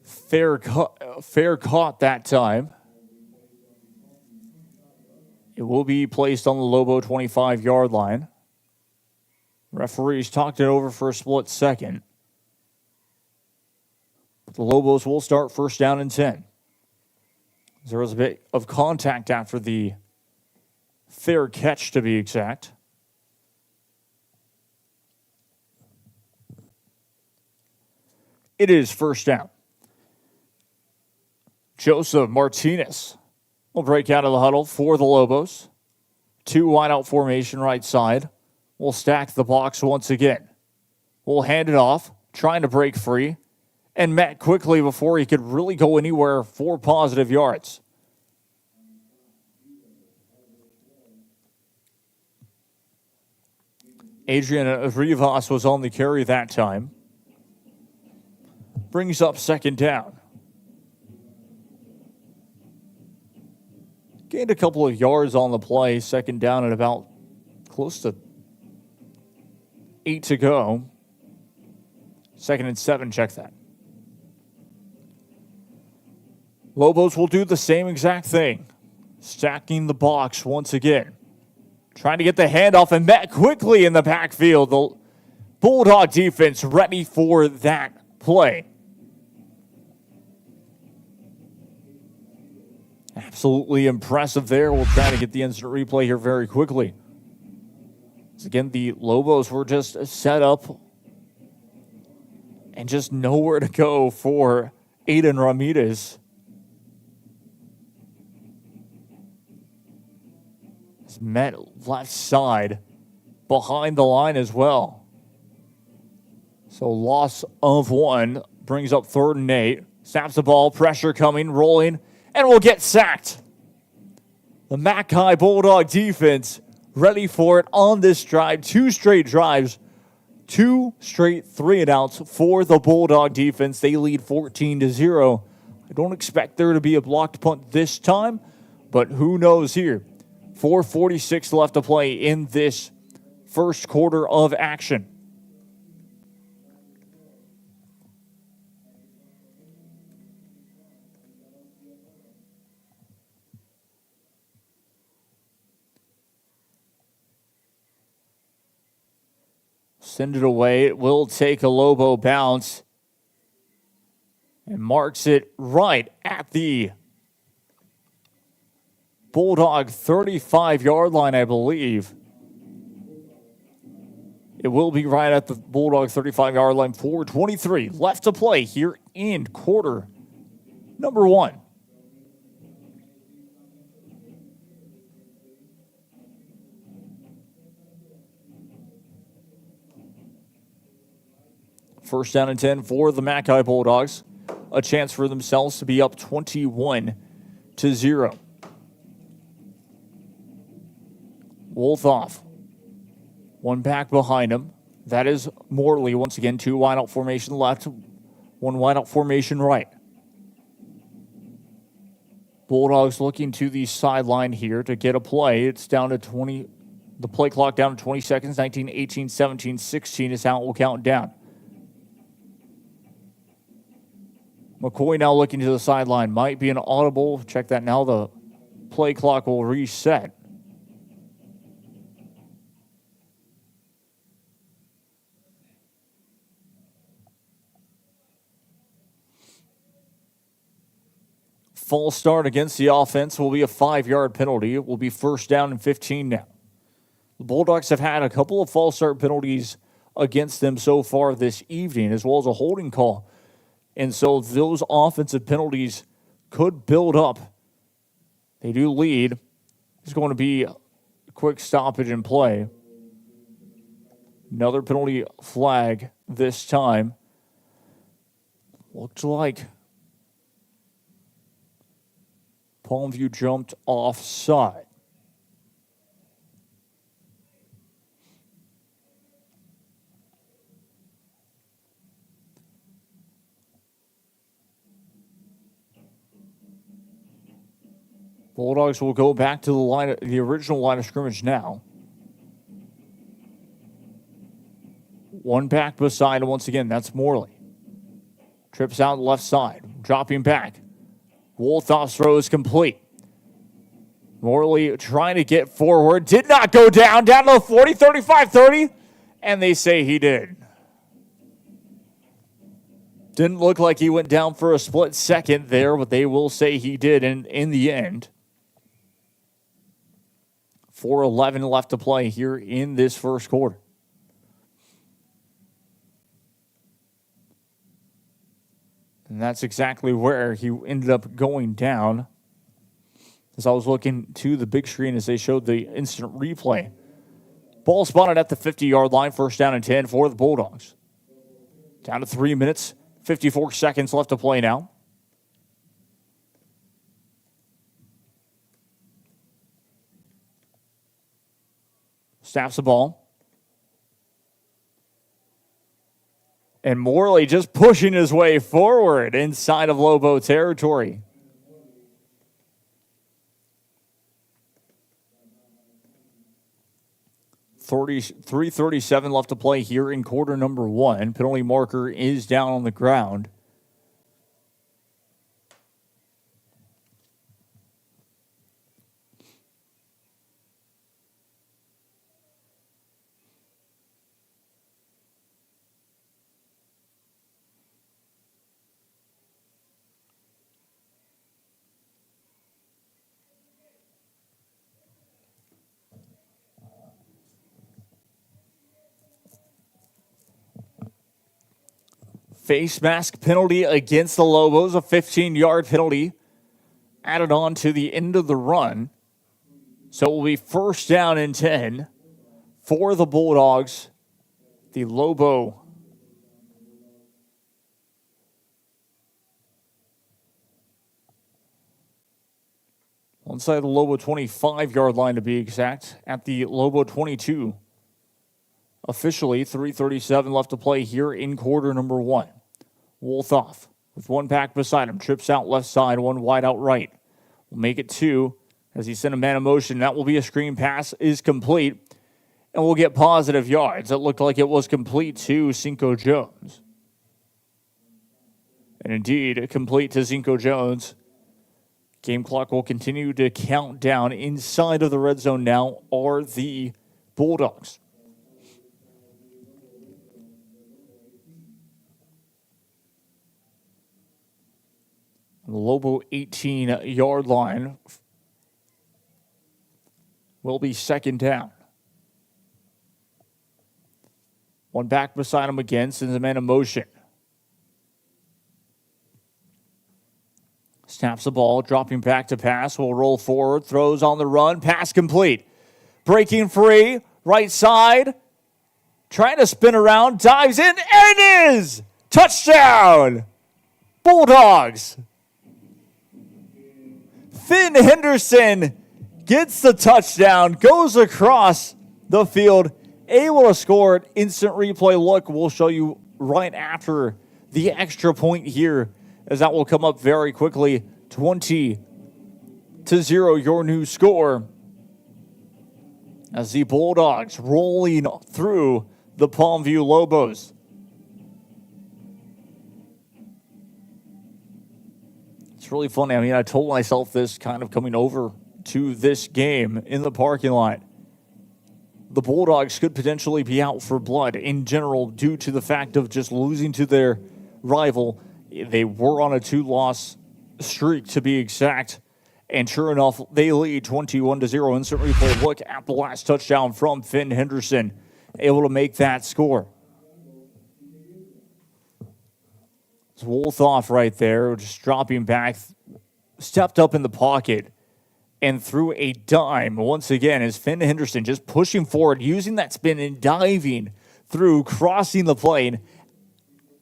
Fair caught that time. It will be placed on the Lobo 25-yard line. Referees talked it over for a split second. The Lobos will start first down and 10. There was a bit of contact after the fair catch, to be exact. It is first down. Joseph Martinez will break out of the huddle for the Lobos. 2 wide out formation right side. We'll stack the box once again. We'll hand it off, trying to break free, and met quickly before he could really go anywhere for positive yards. Adrian Rivas was on the carry that time. Brings up second down. Gained a couple of yards on the play. Second down at about close to 8 to go. 2nd and 7, check that. Lobos will do the same exact thing. Stacking the box once again. Trying to get the handoff and met quickly in the backfield. The Bulldog defense ready for that play. Absolutely impressive there. We'll try to get the instant replay here very quickly. Again, the Lobos were just set up and just nowhere to go for Aiden Ramirez. It's met left side behind the line as well. So loss of 1 brings up 3rd and 8. Snaps the ball, pressure coming, rolling, and will get sacked. The Mackay Bulldog defense ready for it on this drive. 2 straight drives, 2 straight 3-and-outs for the Bulldog defense. They lead 14-0. I don't expect there to be a blocked punt this time, but who knows here. 4:46 left to play in this first quarter of action. Send it away. It will take a Lobo bounce and marks it right at the Bulldog 35-yard line, I believe. It will be right at the Bulldog 35-yard line. 4:23 left to play here in quarter number 1. First down and 10 for the Mackay Bulldogs. A chance for themselves to be up 21-0. Wolf off. 1 back behind him. That is Morley. Once again, 2 wideout formation left. 1 wideout formation right. Bulldogs looking to the sideline here to get a play. It's down to 20. The play clock down to 20 seconds. 19, 18, 17, 16 is how it will count down. McCoy now looking to the sideline. Might be an audible. Check that now. The play clock will reset. False start against the offense will be a 5-yard penalty. It will be first down and 15 now. The Bulldogs have had a couple of false start penalties against them so far this evening, as well as a holding call. And so those offensive penalties could build up. They do lead. It's going to be a quick stoppage in play. Another penalty flag this time. Looked like Palmview jumped offside. Bulldogs will go back to the original line of scrimmage now. 1 back beside him once again. That's Morley. Trips out left side. Dropping back. Wolthoff's throw is complete. Morley trying to get forward. Did not go down. Down to the 40, 35, 30. And they say he did. Didn't look like he went down for a split second there, but they will say he did in the end. 4:11 left to play here in this first quarter. And that's exactly where he ended up going down. As I was looking to the big screen as they showed the instant replay. Ball spotted at the 50-yard line, first down and 10 for the Bulldogs. Down to 3 minutes, 54 seconds left to play now. Snaps the ball. And Morley just pushing his way forward inside of Lobo territory. .337 left to play here in quarter number 1. Penalty marker is down on the ground. Face mask penalty against the Lobos, a 15-yard penalty added on to the end of the run. So it will be first down and 10 for the Bulldogs. The Lobo inside the Lobo 25-yard line to be exact, at the Lobo 22. Officially, 3:37 left to play here in quarter number 1. Wolthoff with one back beside him. Trips out left side, one wide out right. Will make it 2 as he sent a man in motion. That will be a screen pass, is complete. And we'll get positive yards. It looked like it was complete to Cinco Jones. And indeed, complete to Cinco Jones. Game clock will continue to count down. Inside of the red zone now are the Bulldogs. The Lobo 18-yard line will be second down. One back beside him again, sends a man in motion. Snaps the ball, dropping back to pass, will roll forward, throws on the run, pass complete. Breaking free, right side, trying to spin around, dives in, and it is! Touchdown! Bulldogs! Finn Henderson gets the touchdown, goes across the field, able to score it. Instant replay look we'll show you right after the extra point here, as that will come up very quickly. 20-0, your new score. As the Bulldogs rolling through the Palmview Lobos. It's really funny. I mean, I told myself this kind of coming over to this game in the parking lot. The Bulldogs could potentially be out for blood in general due to the fact of just losing to their rival. They were on a 2-loss streak to be exact. And sure enough, they lead 21-0. Instant replay look at the last touchdown from Finn Henderson. Able to make that score. It's Wolthoff right there, just dropping back, stepped up in the pocket, and threw a dime. Once again, as Finn Henderson just pushing forward, using that spin and diving through, crossing the plane.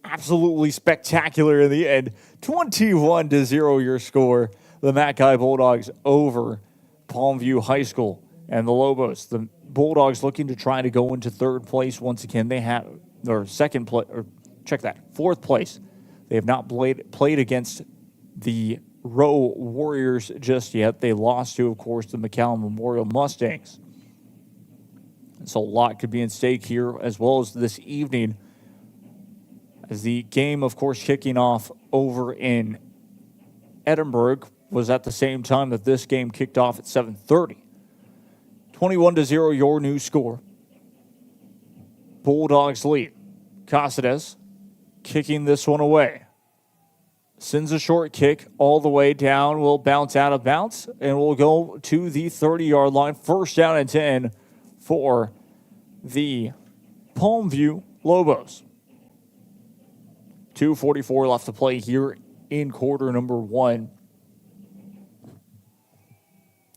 Absolutely spectacular in the end. 21-0 your score. The McAllen Bulldogs over Palmview High School and the Lobos. The Bulldogs looking to try to go into third place once again. They have, or second place, or check that, fourth place. They have not played against the Row Warriors just yet. They lost to, of course, the McAllen Memorial Mustangs. So a lot could be in stake here, as well as this evening, as the game, of course, kicking off over in Edinburgh was at the same time that this game kicked off at 7:30. 21-0, your new score. Bulldogs lead. Cáceres kicking this one away. Sends a short kick all the way down. Will bounce out of bounds and will go to the 30-yard line. First down and 10 for the Palmview Lobos. 2:44 left to play here in quarter number 1.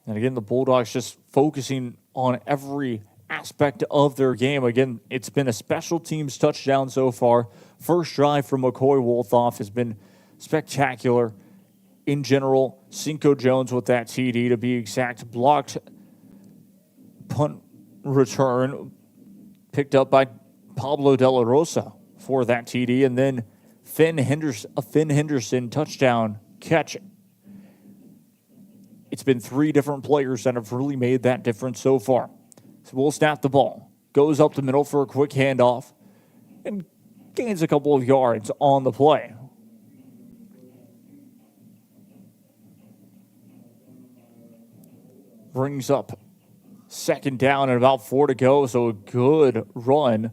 And again, the Bulldogs just focusing on every aspect of their game. Again, it's been a special teams touchdown so far. First drive from McCoy Wolthoff has been spectacular in general. Cinco Jones with that TD, to be exact. Blocked punt return picked up by Pablo De La Rosa for that TD. And then Finn Henderson touchdown catch. It's been 3 different players that have really made that difference so far. So we'll snap the ball. Goes up the middle for a quick handoff and gains a couple of yards on the play. Brings up second down and about 4 to go. So a good run,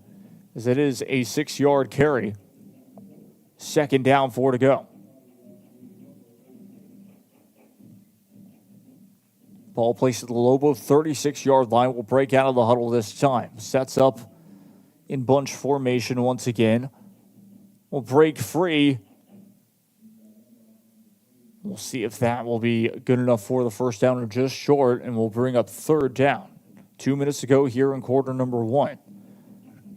as it is a 6-yard carry. Second down, 4 to go. Ball placed at the Lobo 36-yard line. Will break out of the huddle this time. Sets up in bunch formation once again. Will break free. We'll see if that will be good enough for the first down or just short, and we'll bring up third down. 2 minutes to go here in quarter number 1.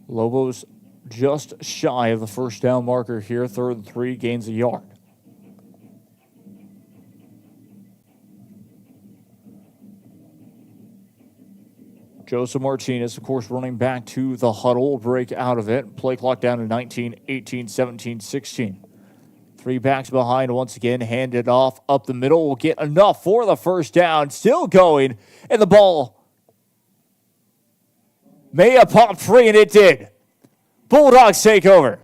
Lobos just shy of the first down marker here. 3rd and 3, gains a yard. Joseph Martinez, of course, running back to the huddle, will break out of it. Play clock down to 19, 18, 17, 16. 3 backs behind once again, handed off up the middle. Will get enough for the first down. Still going, and the ball may have popped free, and it did. Bulldogs take over.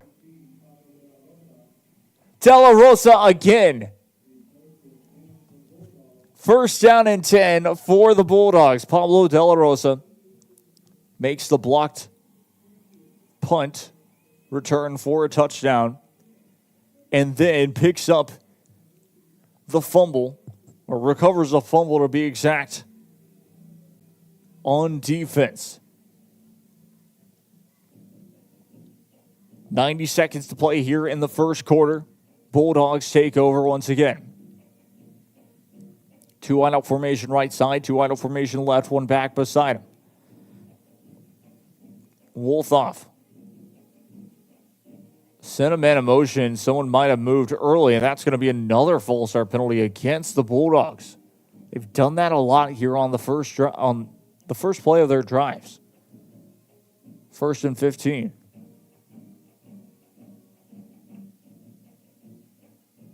De La Rosa again. First down and 10 for the Bulldogs. Pablo De La Rosa makes the blocked punt return for a touchdown, and then picks up the fumble, or recovers the fumble to be exact, on defense. 90 seconds to play here in the first quarter. Bulldogs take over once again. 2 wide out formation right side, 2 wide out formation left, 1 back beside him. Wolthoff. Sent a man in motion. Someone might have moved early, and that's going to be another false start penalty against the Bulldogs. They've done that a lot here on the first play of their drives. 1st and 15.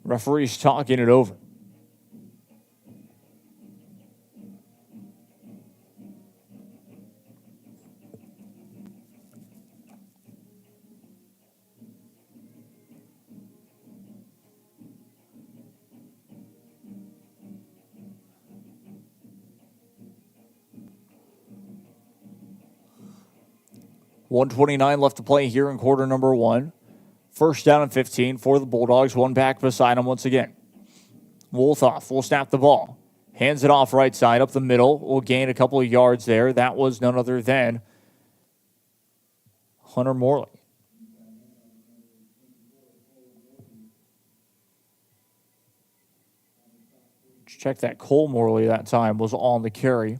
Referee's talking it over. .129 left to play here in quarter number 1. First down and 15 for the Bulldogs. 1 back beside him once again. Wolthoff will snap the ball. Hands it off right side up the middle. Will gain a couple of yards there. That was none other than Hunter Morley. Check that. Cole Morley that time was on the carry.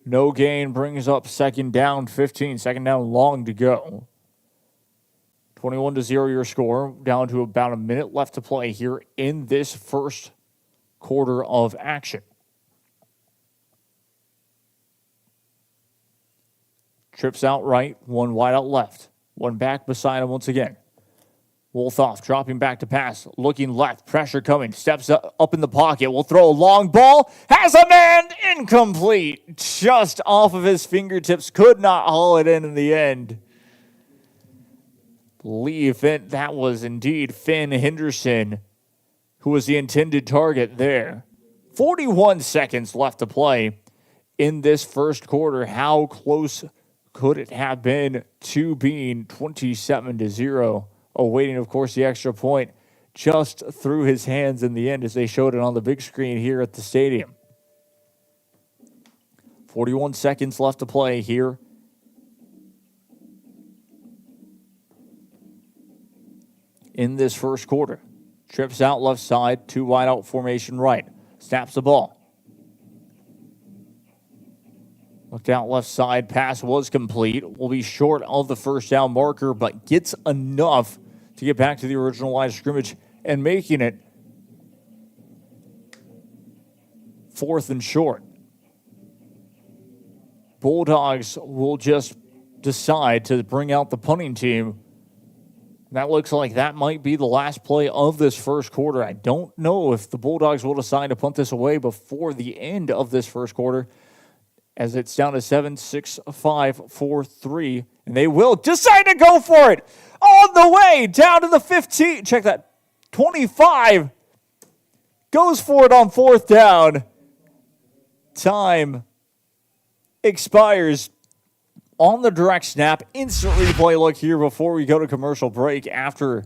No gain brings up second down 15. Second down long to go. 21-0 your score. Down to about a minute left to play here in this first quarter of action. Trips out right, 1 wide out left. 1 back beside him once again. Wolthoff dropping back to pass, looking left, pressure coming, steps up in the pocket, will throw a long ball, has a man, incomplete, just off of his fingertips, could not haul it in the end. Believe that was indeed Finn Henderson, who was the intended target there. 41 seconds left to play in this first quarter. How close could it have been to being 27-0? Awaiting, of course, the extra point just through his hands in the end as they showed it on the big screen here at the stadium. 41 seconds left to play here in this first quarter. Trips out left side, 2 wide out formation right. Snaps the ball. Looked out left side, pass was complete. Will be short of the first down marker, but gets enough to get back to the original line of scrimmage and making it 4th and short. Bulldogs will just decide to bring out the punting team. That looks like that might be the last play of this first quarter. I don't know if the Bulldogs will decide to punt this away before the end of this first quarter, as it's down to 7, 6, 5, 4, 3, and they will decide to go for it on the way down to the 15. Check that. 25 goes for it on 4th down. Time expires on the direct snap. Instant replay look here before we go to commercial break. After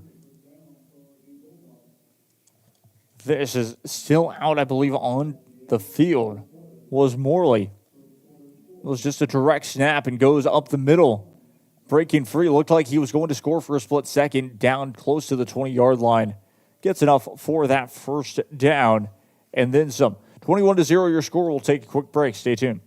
this is still out, I believe, on the field was Morley. It was just a direct snap and goes up the middle. Breaking free. Looked like he was going to score for a split second, down close to the 20-yard line. Gets enough for that first down and then some. 21-0 your score. We'll take a quick break. Stay tuned.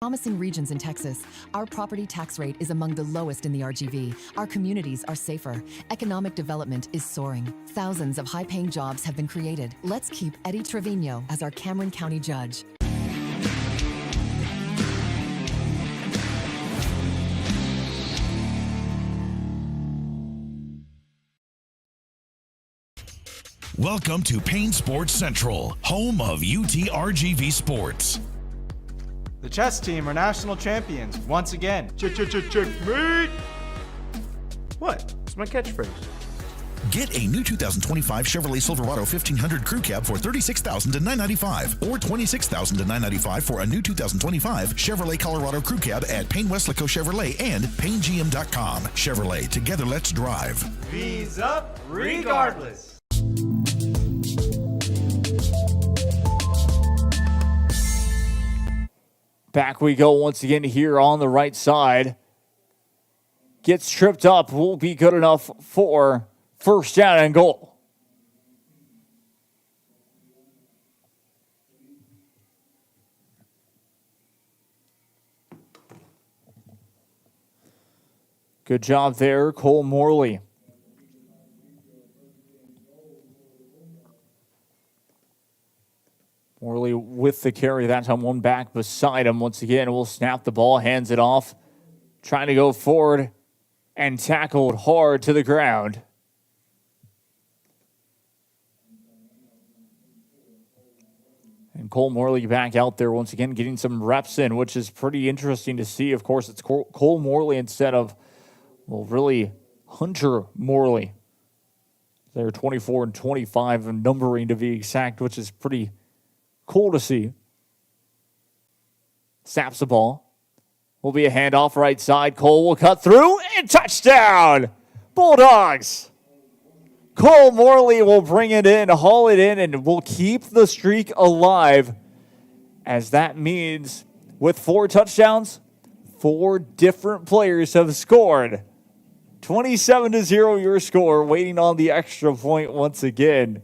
Promising regions in Texas, our property tax rate is among the lowest in the RGV. Our communities are safer. Economic development is soaring. Thousands of high-paying jobs have been created. Let's keep Eddie Trevino as our Cameron County judge. Welcome to Payne Sports Central, home of UTRGV Sports. The chess team are national champions once again. Checkmate! What? It's my catchphrase. Get a new 2025 Chevrolet Silverado 1500 Crew Cab for $36,000 to $995, or $26,000 to $995 for a new 2025 Chevrolet Colorado Crew Cab at Payne Westlaco Chevrolet and PayneGM.com. Chevrolet, together let's drive. V's up regardless. Back we go once again here on the right side. Gets tripped up. Will be good enough for first down and goal. Good job there, Cole Morley. Morley with the carry. That time one back beside him. Once again, will snap the ball, hands it off. Trying to go forward and tackled hard to the ground. And Cole Morley back out there once again, getting some reps in, which is pretty interesting to see. Of course, it's Cole Morley instead of, well, really Hunter Morley. They're 24 and 25 in numbering to be exact, which is pretty cool to see. Snaps the ball. Will be a handoff right side. Cole will cut through and touchdown. Bulldogs. Cole Morley will bring it in, haul it in, and will keep the streak alive, as that means with 4 touchdowns, 4 different players have scored. 27-0 your score, waiting on the extra point once again.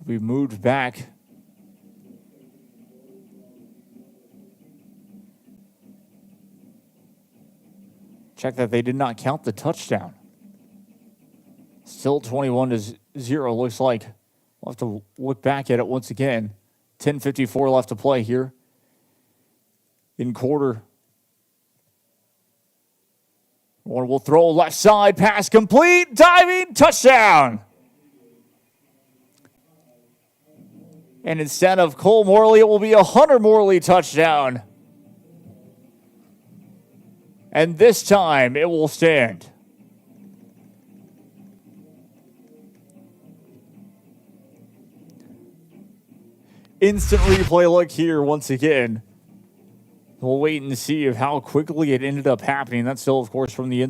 We moved back. Check that they did not count the touchdown. Still 21-0. Looks like we'll have to look back at it once again. 10:54 left to play here in quarter. One will throw left side, pass complete, diving, touchdown. And instead of Cole Morley, it will be a Hunter Morley touchdown. And this time, it will stand. Instant replay look here once again. We'll wait and see how quickly it ended up happening. That's still, of course, from the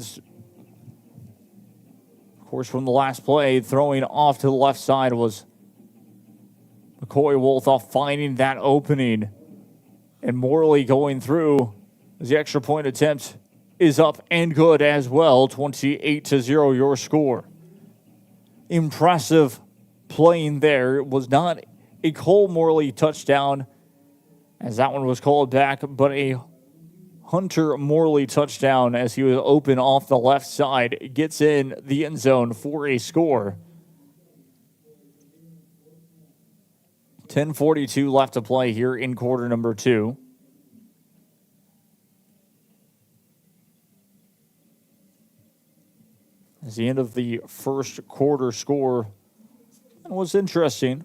Of course, from the last play, throwing off to the left side was McCoy Wolthoff finding that opening. And Morley going through as the extra point attempt is up and good as well. 28-0 your score. Impressive playing there. It was not a Cole Morley touchdown, as that one was called back, but a Hunter Morley touchdown as he was open off the left side. Gets in the end zone for a score. 10:42 left to play here in quarter number 2. As the end of the first quarter score was interesting.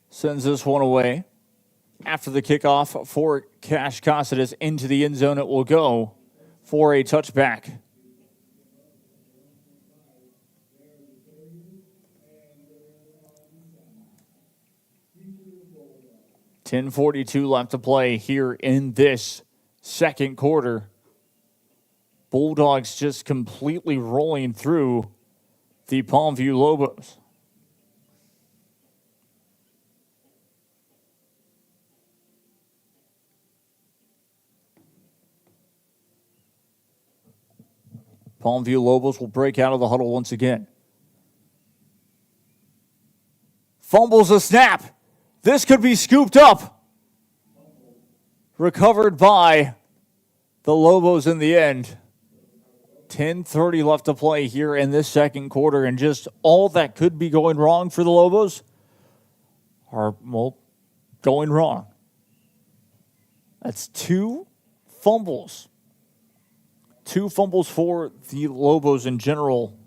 Sends this one away. After the kickoff for Cash Cassidy into the end zone, it will go for a touchback. $10:42 left to play here in this second quarter. Bulldogs just completely rolling through the Palmview Lobos. Palmview Lobos will break out of the huddle once again. Fumbles a snap. This could be scooped up. Recovered by the Lobos in the end. 10:30 left to play here in this second quarter, and just all that could be going wrong for the Lobos are, well, going wrong. That's 2 fumbles. 2 fumbles for the Lobos in general.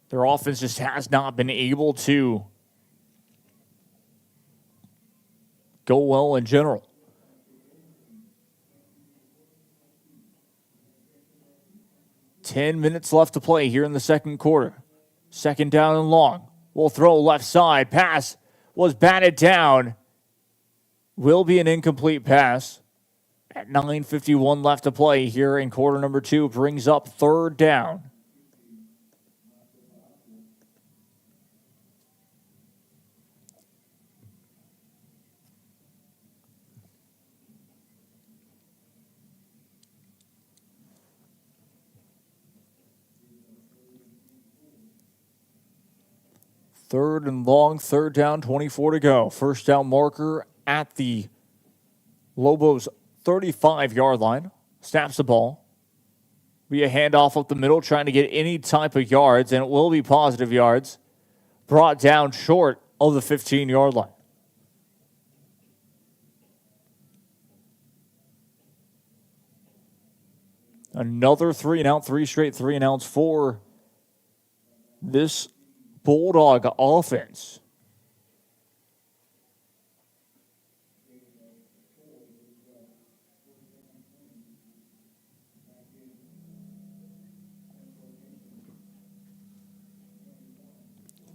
Their offense just has not been able to go well in general. Ten minutes left to play here in the second quarter. Second down and long. Will throw left side. Pass was batted down. Will be an incomplete pass. At 9:51 left to play here in quarter number 2, brings up third down. Third and long, third down, 24 to go. First down marker at the Lobos 35-yard line. Snaps the ball. Be a handoff up the middle, trying to get any type of yards, and it will be positive yards. Brought down short of the 15-yard line. Another 3-and-out, 3 straight 3-and-outs for this Bulldog offense.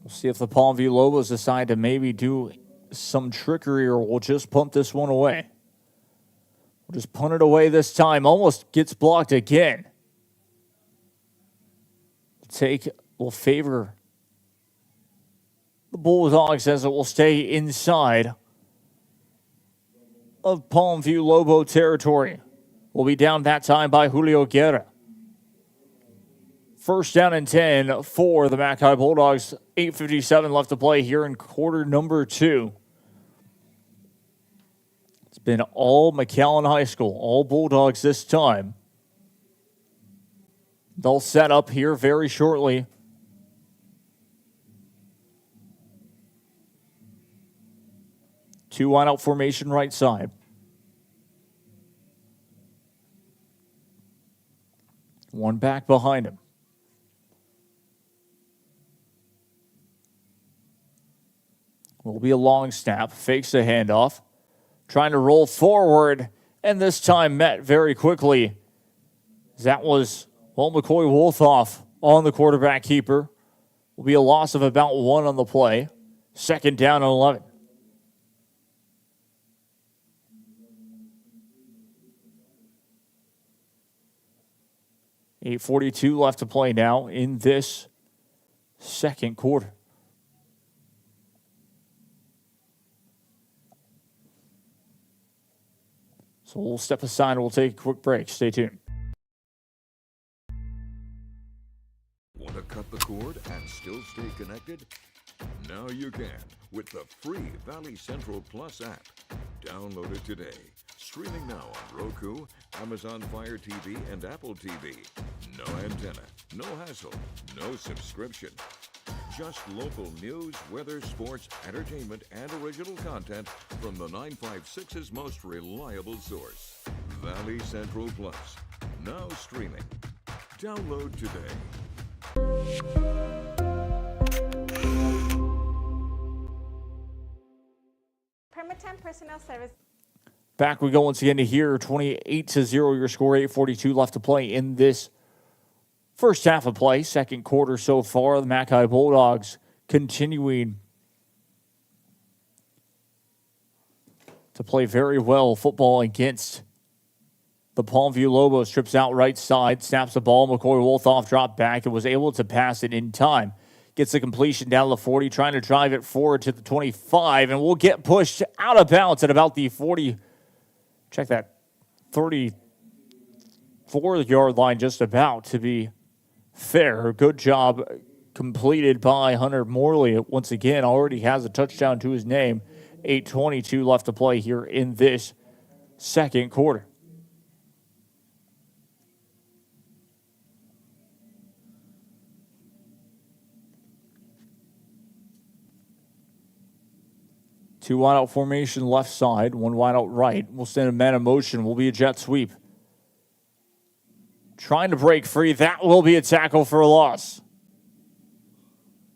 We'll see if the Palmview Lobos decide to maybe do some trickery, or we'll just punt this one away. We'll just punt it away this time. Almost gets blocked again. Take will favor the Bulldogs as it will stay inside of Palmview Lobo territory. Will be down that time by Julio Guerra. First down and 10 for the Mackay Bulldogs. 8:57 left to play here in quarter number 2. It's been all McAllen High School, all Bulldogs this time. They'll set up here very shortly Two wide out formation right side. One back behind him. Will be a long snap. Fakes a handoff. Trying to roll forward. And this time met very quickly. That was, McCoy Wolthoff on the quarterback keeper. Will be a loss of about 1 on the play. Second down and 11. $8:42 left to play now in this second quarter. So we'll step aside and we'll take a quick break. Stay tuned. Want to cut the cord and still stay connected? Now you can with the free Valley Central Plus app. Download it today. Streaming now on Roku, Amazon Fire TV, and Apple TV. No antenna, no hassle, no subscription. Just local news, weather, sports, entertainment, and original content from the 956's most reliable source. Valley Central Plus. Now streaming. Download today. Permitan Personnel Service. Back we go once again to here. 28-0 your score. 8:42 left to play in this first half of play. Second quarter so far. The Mackay Bulldogs continuing to play very well football against the Palmview Lobos. Trips out right side. Snaps the ball. McCoy Wolthoff dropped back and was able to pass it in time. Gets the completion down to the 40. Trying to drive it forward to the 25. And will get pushed out of bounds at about the 40. Check that. 34-yard line just about to be fair. Good job completed by Hunter Morley. Once again, already has a touchdown to his name. 8:22 left to play here in this second quarter. Two wide out formation left side, one wide out right. We'll send a man in motion. Will be a jet sweep. Trying to break free. That will be a tackle for a loss.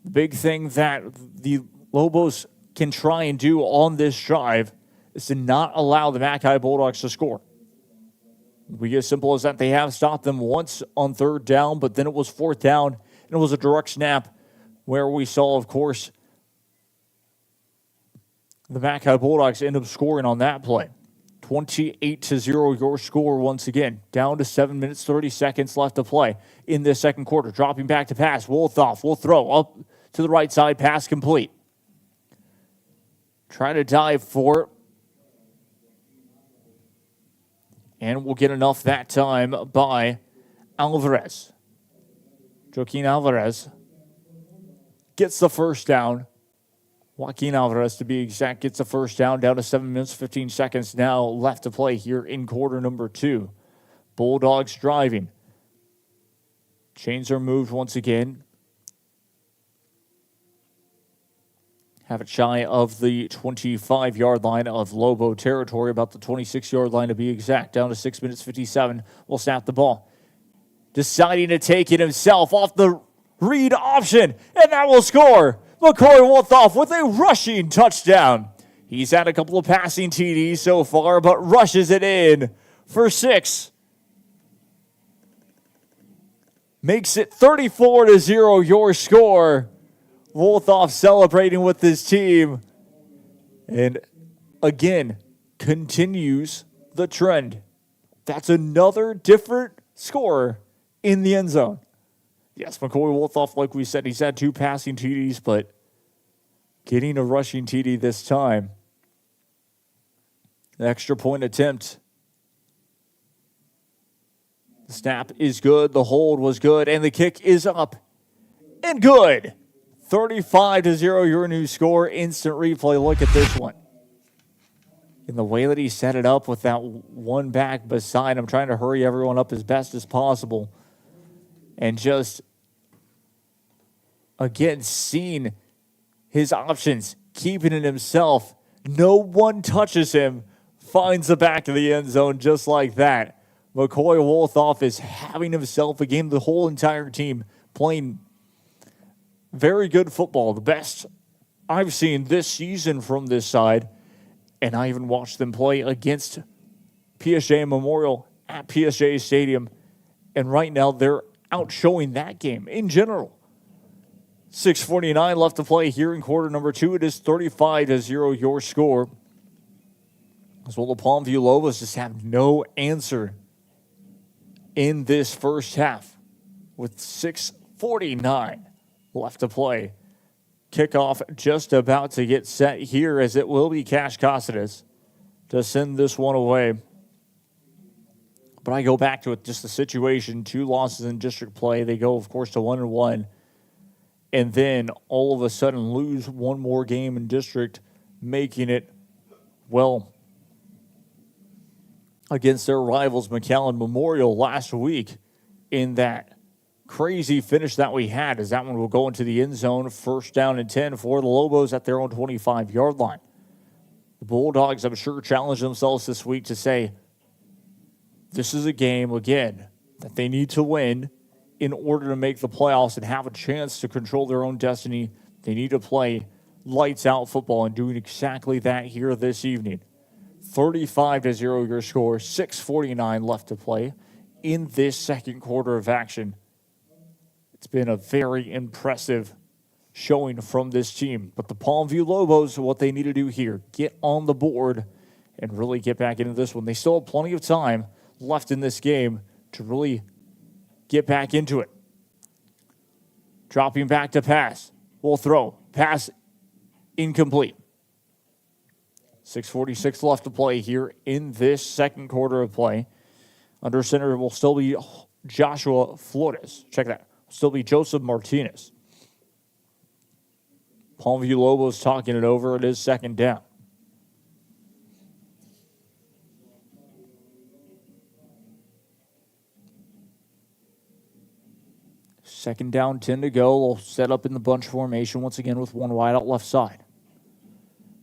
The big thing that the Lobos can try and do on this drive is to not allow the Mackay Bulldogs to score. It'll be as simple as that. They have stopped them once on third down, but then it was fourth down, and it was a direct snap where we saw, of course, the Mackay Bulldogs end up scoring on that play. 28-0 your score once again. Down to 7 minutes, 30 seconds left to play in this second quarter. Dropping back to pass. Wolthoff will throw up to the right side. Pass complete. Trying to dive for it. And we'll get enough that time by Alvarez. Joaquin Alvarez gets the first down. Joaquin Alvarez, to be exact, gets the first down. Down to 7 minutes, 15 seconds now left to play here in quarter number 2. Bulldogs driving. Chains are moved once again. Have it shy of the 25-yard line of Lobo territory, about the 26-yard line to be exact. Down to 6 minutes, 57. We'll snap the ball. Deciding to take it himself off the read option, and that will score. McCoy Wolthoff with a rushing touchdown. He's had a couple of passing TDs so far, but rushes it in for 6. Makes it 34-0 your score. Wolthoff celebrating with his team. And again, continues the trend. That's another different score in the end zone. Yes, McCoy Wolthoff, like we said, he's had 2 passing TDs, but getting a rushing TD this time. The extra point attempt. The snap is good. The hold was good. And the kick is up and good. 35-0 your new score. Instant replay. Look at this one. In the way that he set it up with that one back beside him, trying to hurry everyone up as best as possible. And just, again, seeing his options, keeping it himself, No one touches him. Finds the back of the end zone just like that. McCoy Wolthoff is having himself a game. The whole entire team playing very good football. The best I've seen this season from this side. And I even watched them play against PSJ Memorial at PSJ Stadium. And right now they're outshowing that game in general. 6:49 left to play here in quarter number 2. It is 35-0 your score. As well, the Palmview Lobos just have no answer in this first half with 6:49 left to play. Kickoff just about to get set here as it will be Cash Costas to send this one away. But I go back to it, just the situation, 2 losses in district play. They go, of course, to 1-1. And then all of a sudden lose one more game in district, making it, well, against their rivals, McAllen Memorial, last week in that crazy finish that we had, as that one will go into the end zone. First down and 10 for the Lobos at their own 25-yard line. The Bulldogs, I'm sure, challenged themselves this week to say, this is a game, again, that they need to win in order to make the playoffs and have a chance to control their own destiny. They need to play lights-out football, and doing exactly that here this evening. 35-0 your score, 6:49 left to play in this second quarter of action. It's been a very impressive showing from this team. But the Palmview Lobos, what they need to do here, get on the board and really get back into this one. They still have plenty of time left in this game to really get back into it. Dropping back to pass. Will throw. Pass incomplete. 6:46 left to play here in this second quarter of play. Under center will still be Joshua Flores. Check that. Will still be Joseph Martinez. Palmview Lobos talking it over. It is second down. Second down, 10 to go. They'll set up in the bunch formation once again with one wide out left side.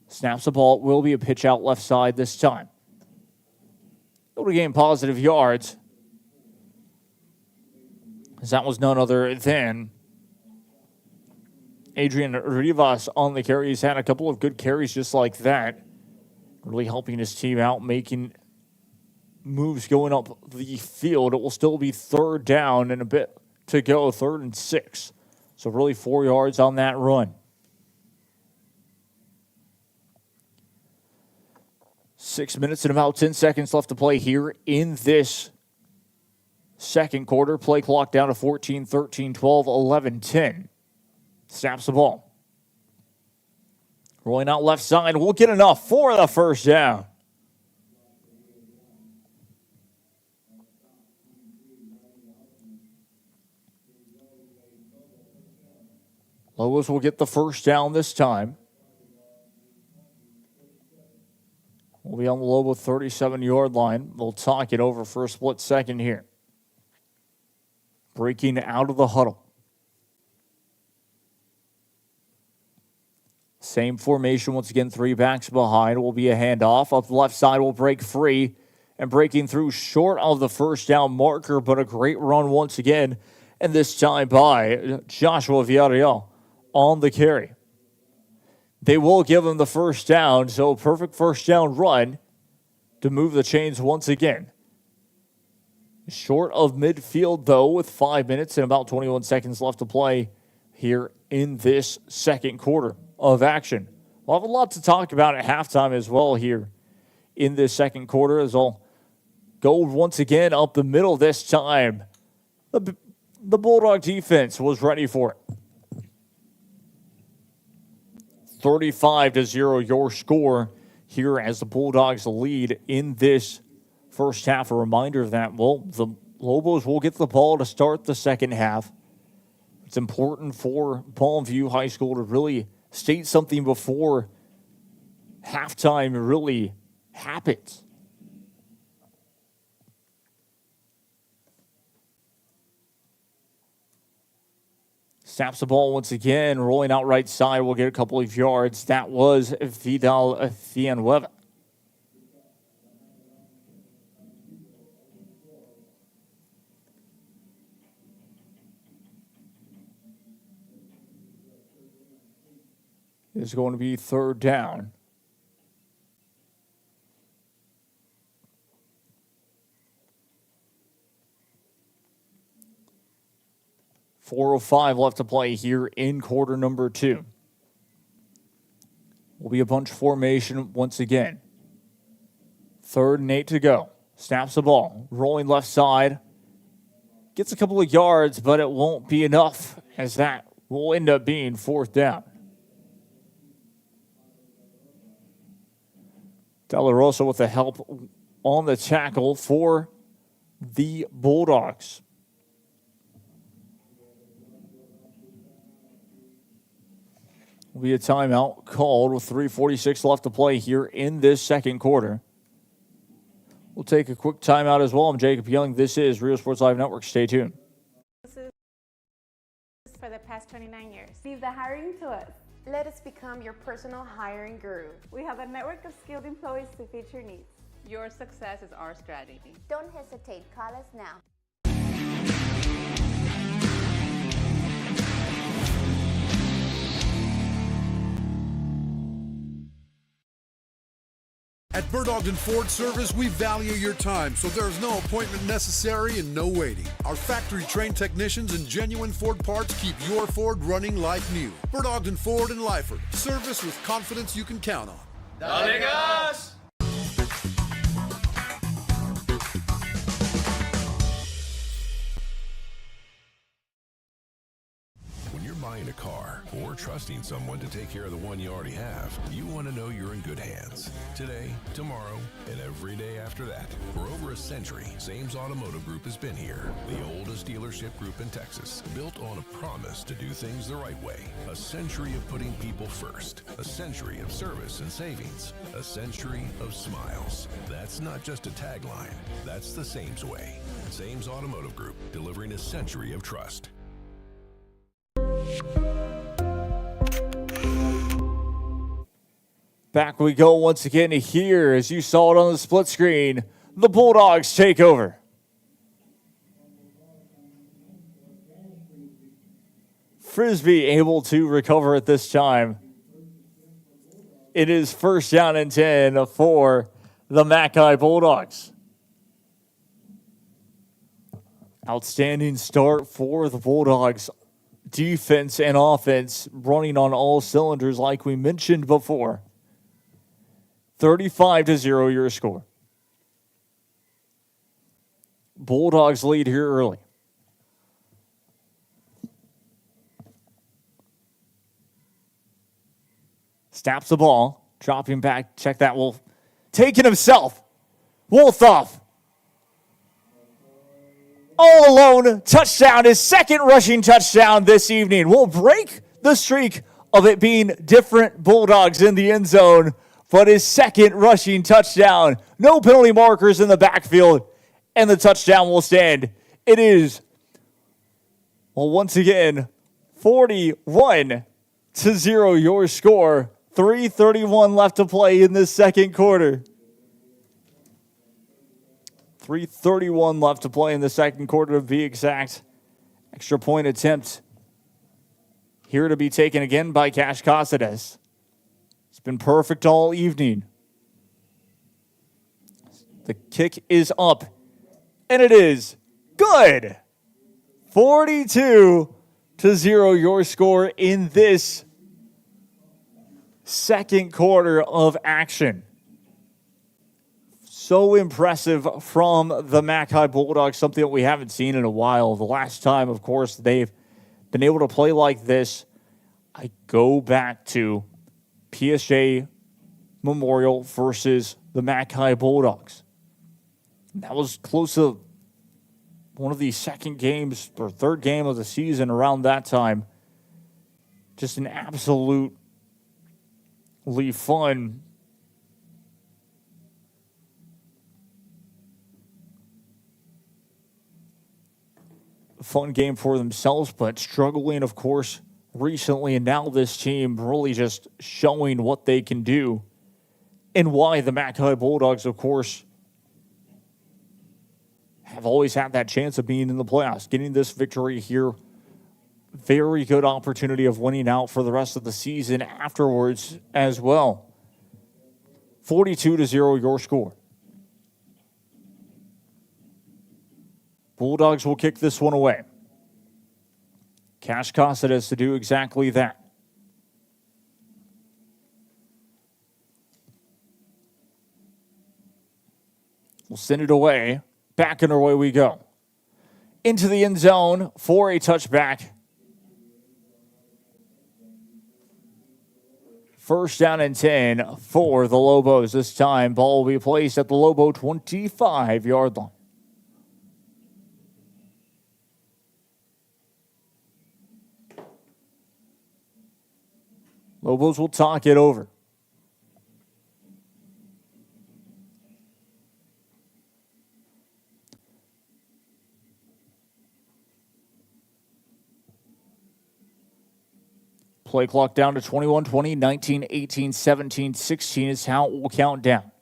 Snaps the ball. It will be a pitch out left side this time. Able to gain positive yards, as that was none other than Adrian Rivas on the carry. He's had a couple of good carries just like that, really helping his team out, making moves going up the field. It will still be third down and a bit to go, 3rd and 6. So really 4 yards on that run. 6 minutes and about 10 seconds left to play here in this second quarter. Play clock down to 14, 13, 12, 11, 10. Snaps the ball. Rolling out left side. We'll get enough for the first down. Lobos will get the first down this time. We'll be on the Lobo 37-yard line. They'll talk it over for a split second here. Breaking out of the huddle. Same formation once again, 3 backs behind. Will be a handoff. Up the left side will break free. And breaking through short of the first down marker, but a great run once again. And this time by Joshua Villarreal on the carry. They will give him the first down, so perfect first down run to move the chains once again. Short of midfield, though, with 5 minutes and about 21 seconds left to play here in this second quarter of action. We'll have a lot to talk about at halftime as well here in this second quarter, as I'll go once again up the middle this time. The Bulldog defense was ready for it. 35-0 your score here as the Bulldogs lead in this first half. A reminder of that, well, the Lobos will get the ball to start the second half. It's important for Palmview High School to really state something before halftime really happens. Snaps the ball once again, rolling out right side. Will get a couple of yards. That was Vidal Villanueva. It's going to be third down. .405 left to play here in quarter number 2. Will be a bunch formation once again. 3rd and 8 to go. Snaps the ball. Rolling left side. Gets a couple of yards, but it won't be enough, as that will end up being 4th down. De La Rosa with the help on the tackle for the Bulldogs. Will be a timeout called with 3:46 left to play here in this second quarter. We'll take a quick timeout as well. I'm Jacob Young. This is Real Sports Live Network. Stay tuned. For the past 29 years. Leave the hiring to us. Let us become your personal hiring guru. We have a network of skilled employees to fit your needs. Your success is our strategy. Don't hesitate. Call us now. At Bird Ogden Ford Service, we value your time, so there is no appointment necessary and no waiting. Our factory-trained technicians and genuine Ford parts keep your Ford running like new. Bird Ogden Ford in Lyford. Service with confidence you can count on. Dale gas! When you're buying a car or trusting someone to take care of the one you already have, you want to know you're in good hands. Today, tomorrow, and every day after that. For over a century, Sames Automotive Group has been here. The oldest dealership group in Texas, built on a promise to do things the right way. A century of putting people first. A century of service and savings. A century of smiles. That's not just a tagline. That's the Sames way. Sames Automotive Group, delivering a century of trust. Back we go once again here, as you saw it on the split screen. The Bulldogs take over. Frisbee able to recover at this time. It is 1st down and 10 for the Mackay Bulldogs. Outstanding start for the Bulldogs. Defense and offense running on all cylinders like we mentioned before. 35-0 your score. Bulldogs lead here early. Snaps the ball, dropping back. Check that, Wolf. Taking himself. Wolfoff. All alone, touchdown, his 2nd rushing touchdown this evening. Will break the streak of it being different Bulldogs in the end zone, but his 2nd rushing touchdown. No penalty markers in the backfield, and the touchdown will stand. It is, well, once again, 41-0 your score. 3:31 left to play in this second quarter. 3:31 left to play in the second quarter, to be exact. Extra point attempt here to be taken again by Cash Caceres. It's been perfect all evening. The kick is up, and it is good. 42-0 your score in this second quarter of action. So impressive from the Mackay Bulldogs, something that we haven't seen in a while. The last time, of course, they've been able to play like this, I go back to PSG Memorial versus the Mackay Bulldogs. That was close to one of the second games or third game of the season around that time. Just an absolutely fun fun game for themselves, but struggling, of course, recently. And now this team really just showing what they can do and why the McAllen Bulldogs, of course, have always had that chance of being in the playoffs. Getting this victory here, very good opportunity of winning out for the rest of the season afterwards as well. 42-0 your score. Bulldogs will kick this one away. Cash Caceres to do exactly that. We'll send it away. Back and away we go. Into the end zone for a touchback. First down and 10 for the Lobos. This time, ball will be placed at the Lobo 25-yard line. Lobos will talk it over. Play clock down to 21, 20, 19, 18, 17, 16 is how it will count down.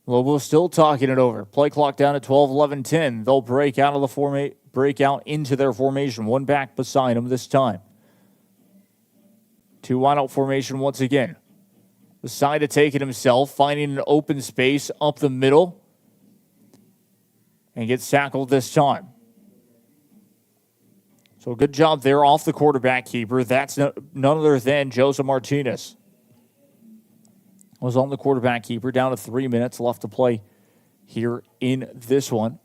Lobos still talking it over. Play clock down to 12, 11, 10. They'll break out of the break out into their formation. One back beside them this time. Two wide out formation once again. Decide to take it himself, finding an open space up the middle, and gets tackled this time. So good job there off the quarterback keeper. That's none other than Joseph Martinez. Was on the quarterback keeper. Down to 3 minutes left to play here in this one.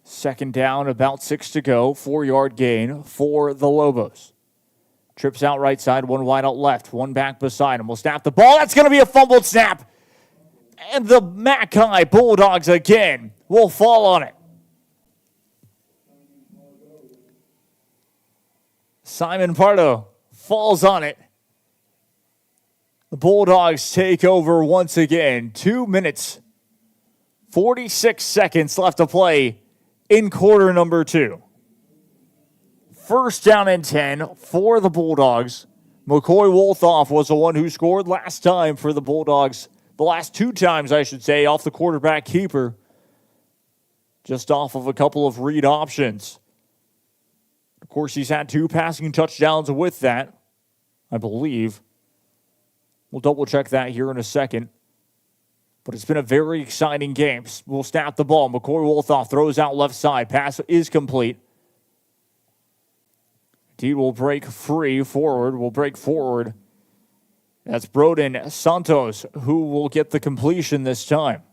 Second down, about 6 to go. 4-yard gain for the Lobos. Trips out right side, one wide out left, one back beside him. Will snap the ball. That's going to be a fumbled snap. And the McAllen Bulldogs again will fall on it. Simon Pardo falls on it. The Bulldogs take over once again. 2 minutes, 46 seconds left to play in quarter number 2. First down and 10 for the Bulldogs. McCoy Wolthoff was the one who scored last time for the Bulldogs. The last 2 times, I should say, off the quarterback keeper. Just off of a couple of read options. Of course, he's had 2 passing touchdowns with that, I believe. We'll double check that here in a second. But it's been a very exciting game. We'll snap the ball. McCoy Wolthoff throws out left side. Pass is complete. Indeed, will break free forward. Will break forward. That's Broden Santos who will get the completion this time.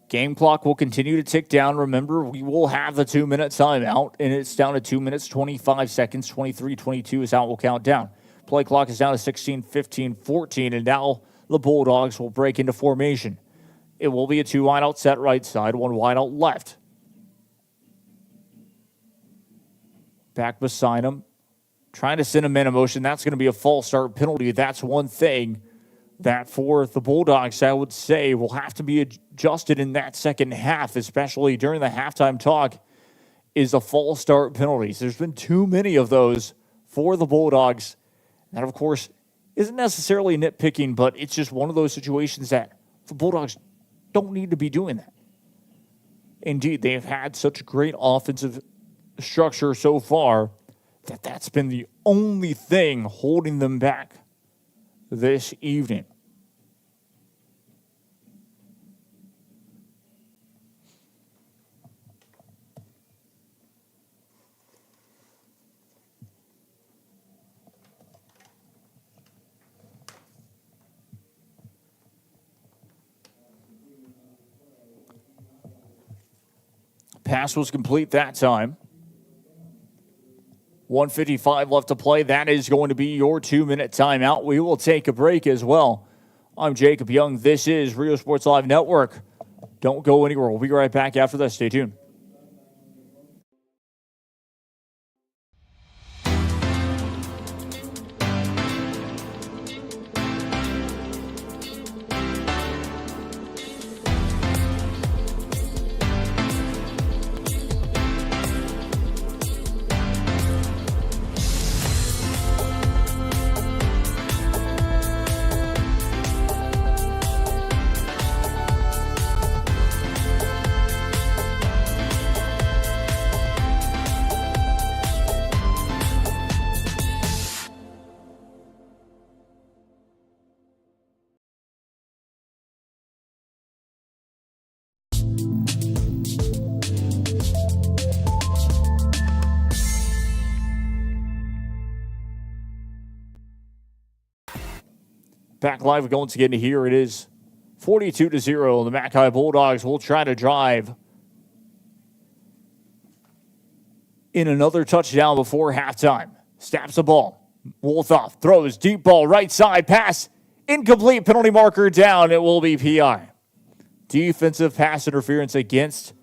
Game clock will continue to tick down. Remember, we will have the 2-minute timeout, and it's down to 2 minutes, 25 seconds. 23-22 is how it will count down. Play clock is down to 16, 15, 14, and now the Bulldogs will break into formation. It will be a 2 wide out set right side, 1 wide out left. Back beside him, trying to send him in motion. That's going to be a false start penalty. That's one thing that for the Bulldogs, I would say, will have to be adjusted in that second half, especially during the halftime talk, is the false start penalties. There's been too many of those for the Bulldogs. That, of course, isn't necessarily nitpicking, but it's just one of those situations that the Bulldogs don't need to be doing that. Indeed, they have had such great offensive structure so far that that's been the only thing holding them back this evening. Pass was complete that time. 1:55 left to play. That is going to be your 2-minute timeout. We will take a break as well. I'm Jacob Young. This is Rio Sports Live Network. Don't go anywhere. We'll be right back after this. Stay tuned. Back live going to get into here. It is 42-0. The McAllen Bulldogs will try to drive in another touchdown before halftime. Snaps the ball. Wolthoff throws deep ball right side. Pass incomplete. Penalty marker down. It will be PI. Defensive pass interference against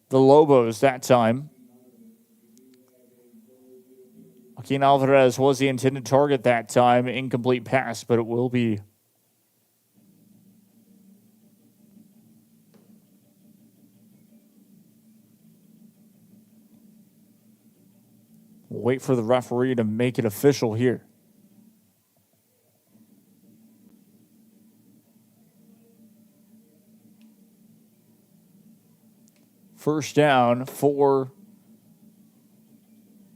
the Lobos that time. Joaquin Alvarez was the intended target that time. Incomplete pass, but it will be wait for the referee to make it official here. First down for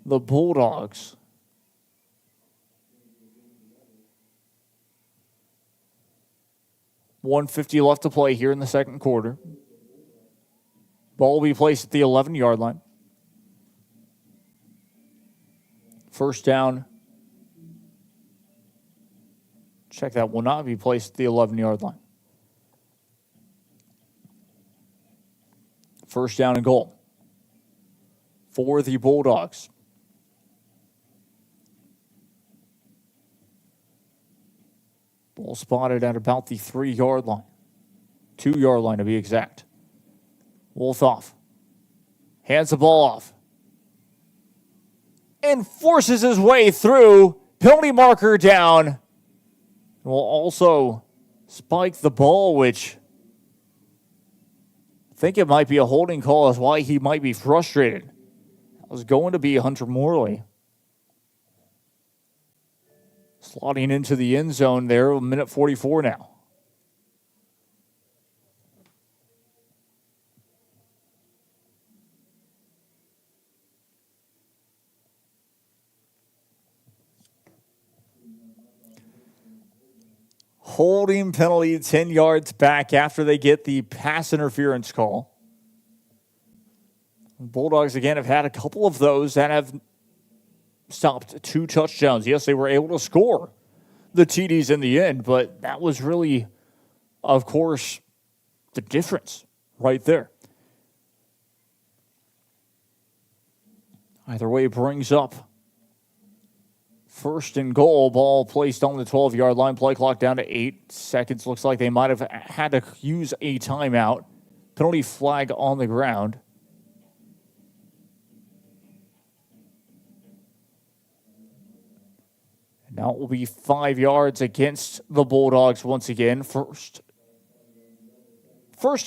the Bulldogs. $150 left to play here in the second quarter. Ball will be placed at the 11-yard line. First down. Check that, will not be placed at the 11-yard line. First down and goal for the Bulldogs. Ball spotted at about the 3-yard line. 2-yard line to be exact. Wolthoff hands the ball off and forces his way through. Penalty marker down. Will also spike the ball, which I think it might be a holding call. That's why he might be frustrated. That was going to be Hunter Morley. Slotting into the end zone there, a minute 44 now. Holding penalty 10 yards back after they get the pass interference call. Bulldogs, again, have had a couple of those that have stopped 2 touchdowns. Yes, they were able to score the TDs in the end, but that was really, of course, the difference right there. Either way, brings up first and goal. Ball placed on the 12-yard line. Play clock down to 8 seconds. Looks like they might have had to use a timeout. Penalty flag on the ground. Now it will be 5 yards against the Bulldogs once again. First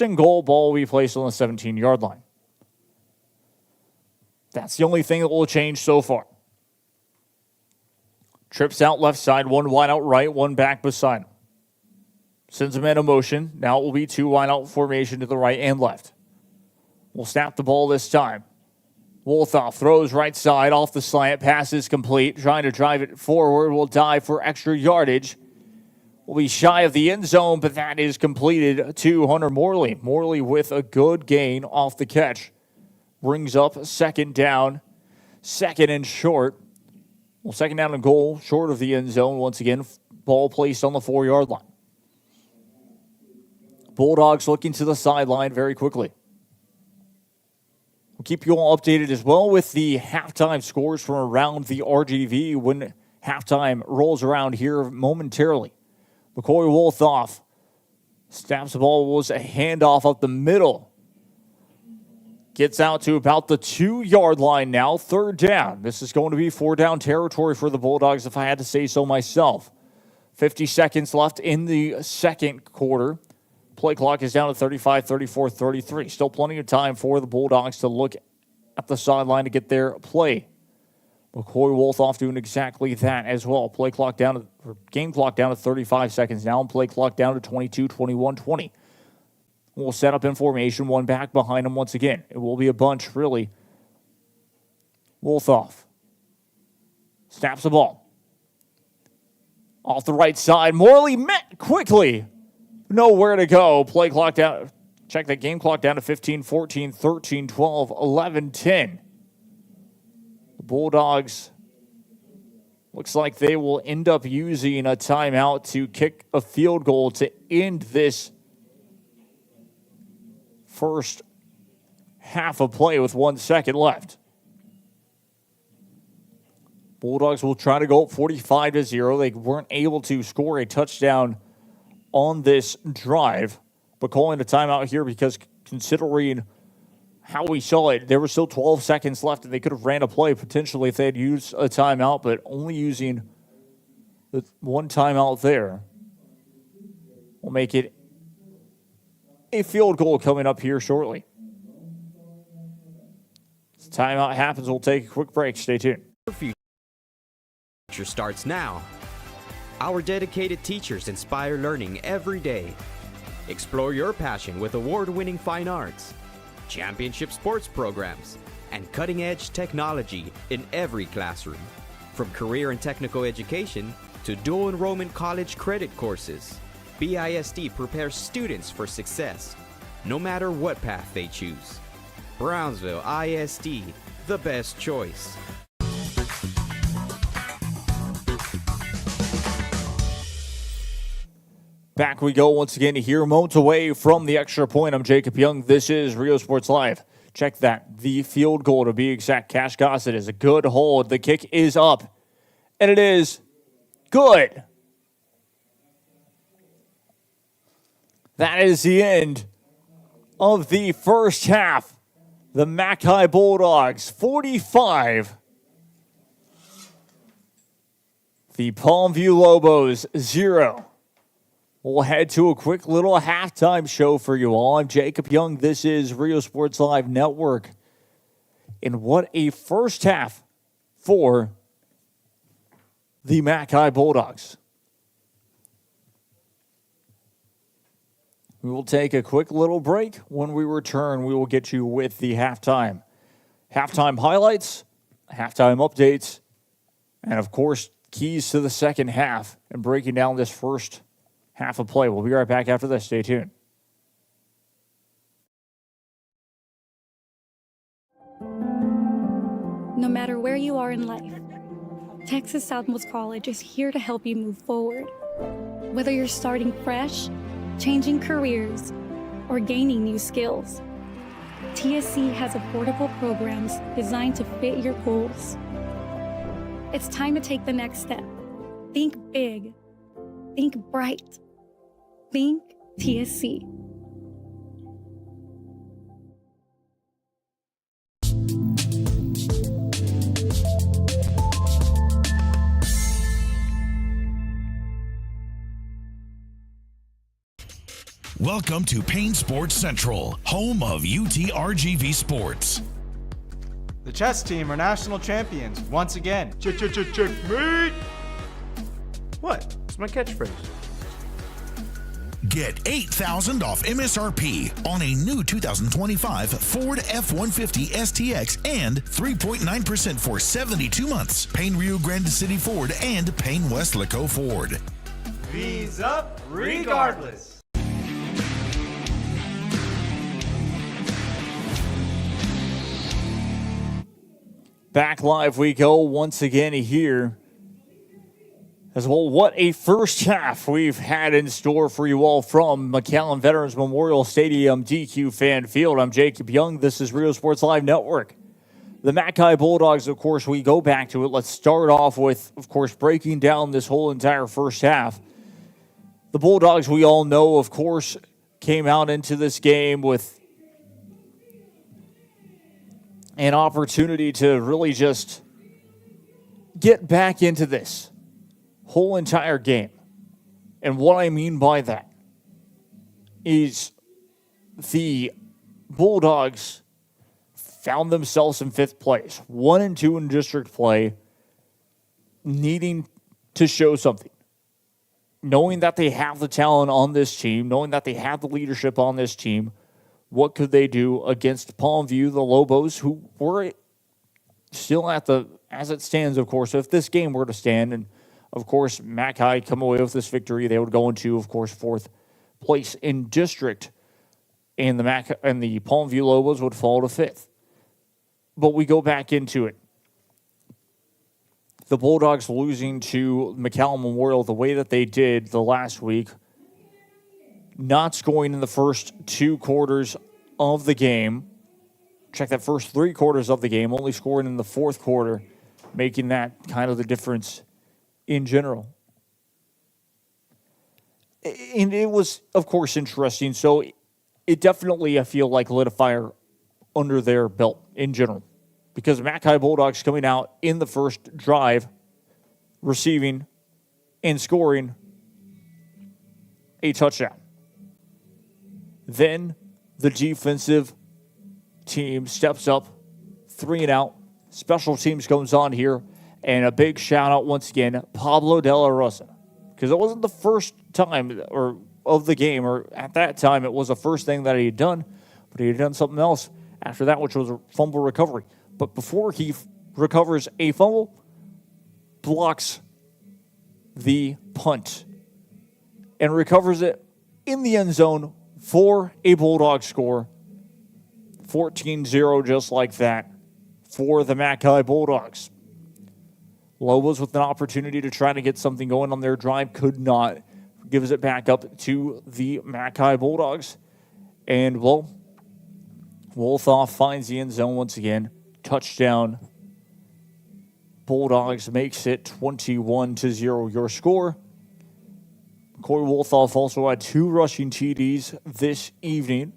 and goal, ball will be placed on the 17-yard line. That's the only thing that will change so far. Trips out left side, 1 wide out right, 1 back beside him. Sends him in motion. Now it will be 2 wide out formation to the right and left. We'll snap the ball this time. Wolthoff throws right side off the slant. Pass is complete. Trying to drive it forward. Will dive for extra yardage. Will be shy of the end zone, but that is completed to Hunter Morley. Morley with a good gain off the catch. Brings up second down. Second and short. Well, second down and goal short of the end zone. Once again, ball placed on the 4-yard line. Bulldogs looking to the sideline very quickly. We'll keep you all updated as well with the halftime scores from around the RGV when halftime rolls around here momentarily. McCoy Wolthoff snaps the ball. Was a handoff up the middle. Gets out to about the 2-yard line now. Third down. This is going to be 4-down territory for the Bulldogs, if I had to say so myself. 50 seconds left in the second quarter. Play clock is down to 35, 34, 33. Still plenty of time for the Bulldogs to look at the sideline to get their play. McCoy Wolthoff doing exactly that as well. Play clock down to, or game clock down to 35 seconds now, and play clock down to 22, 21, 20. We'll set up in formation, 1 back behind him once again. It will be a bunch, really. Wolthoff snaps the ball. Off the right side, Morley met quickly. Nowhere to go. Play clock down. Check that game clock down to 15, 14, 13, 12, 11, 10. The Bulldogs Looks like they will end up using a timeout to kick a field goal to end this first half of play with 1 second left. Bulldogs will try to go up 45-0. They weren't able to score a touchdown on this drive, but calling a timeout here because considering how we saw it, there was still 12 seconds left and they could have ran a play potentially if they had used a timeout, but only using the one timeout there will make it a field goal coming up here shortly. As the timeout happens, we'll take a quick break. Stay tuned. Future starts now. Our dedicated teachers inspire learning every day. Explore your passion with award-winning fine arts, championship sports programs, and cutting-edge technology in every classroom. From career and technical education to dual enrollment college credit courses, BISD prepares students for success, no matter what path they choose. Brownsville ISD, the best choice. Back we go once again here, moments away from the extra point. I'm Jacob Young. This is Rio Sports Live. Check that. The field goal, to be exact. Cash Gossett is a good hold. The kick is up, and it is good. That is the end of the first half. The Mackay Bulldogs 45. The Palmview Lobos 0. We'll head to a quick little halftime show for you all. I'm Jacob Young. This is Rio Sports Live Network. And what a first half for the Mackay Bulldogs. We will take a quick little break. When we return, we will get you with the halftime highlights, halftime updates, and of course, keys to the second half and breaking down this first half of play. We'll be right back after this. Stay tuned. No matter where you are in life, Texas Southmost College is here to help you move forward. Whether you're starting fresh, changing careers, or gaining new skills, TSC has affordable programs designed to fit your goals. It's time to take the next step. Think big. Think bright. Think TSC. Welcome to Payne Sports Central, home of UTRGV Sports. The chess team are national champions once again. Checkmate! What? It's my catchphrase. Get $8,000 off MSRP on a new 2025 Ford F-150 STX and 3.9% for 72 months. Payne Rio Grande City Ford and Payne West Laco Ford. V's up regardless. Back live we go once again here. As well, what a first half we've had in store for you all from McAllen Veterans Memorial Stadium, DQ Fan Field. I'm Jacob Young. This is Rio Sports Live Network. The Mackay Bulldogs, of course, we go back to it. Let's start off with, of course, breaking down this whole entire first half. The Bulldogs, we all know, of course, came out into this game with an opportunity to really just get back into this whole entire game. And what I mean by that is the Bulldogs found themselves in fifth place, 1-2 in district play, needing to show something. Knowing that they have the talent on this team, knowing that they have the leadership on this team, what could they do against Palmview, the Lobos, who were still at the, as it stands, of course, if this game were to stand, and of course, Mackay come away with this victory, they would go into, of course, fourth place in district, and the Palmview Lobos would fall to fifth. But we go back into it. the Bulldogs losing to McAllen Memorial the way that they did the last week, not scoring in the first 2 quarters of the game. Check that, first 3 quarters of the game, only scoring in the 4th quarter, making that kind of the difference in general. And it was, of course, interesting. So it definitely, I feel like, lit a fire under their belt in general. Because the Mackay Bulldogs coming out in the first drive, receiving and scoring a touchdown. Then the defensive team steps up, 3 and out. Special teams comes on here, and a big shout out once again, Pablo De La Rosa. Because it wasn't the first time of the game, or at that time, it was the first thing that he had done, but he had done something else after that, which was a fumble recovery. But before he recovers a fumble, blocks the punt and recovers it in the end zone for a Bulldog score. 14-0 just like that for the Mackay Bulldogs. Lobos with an opportunity to try to get something going on their drive, could not. Gives it back up to the Mackay Bulldogs. And, well, Wolthoff finds the end zone once again. Touchdown. Bulldogs makes it 21-0 your score. Corey Wolthoff also had 2 rushing TDs this evening,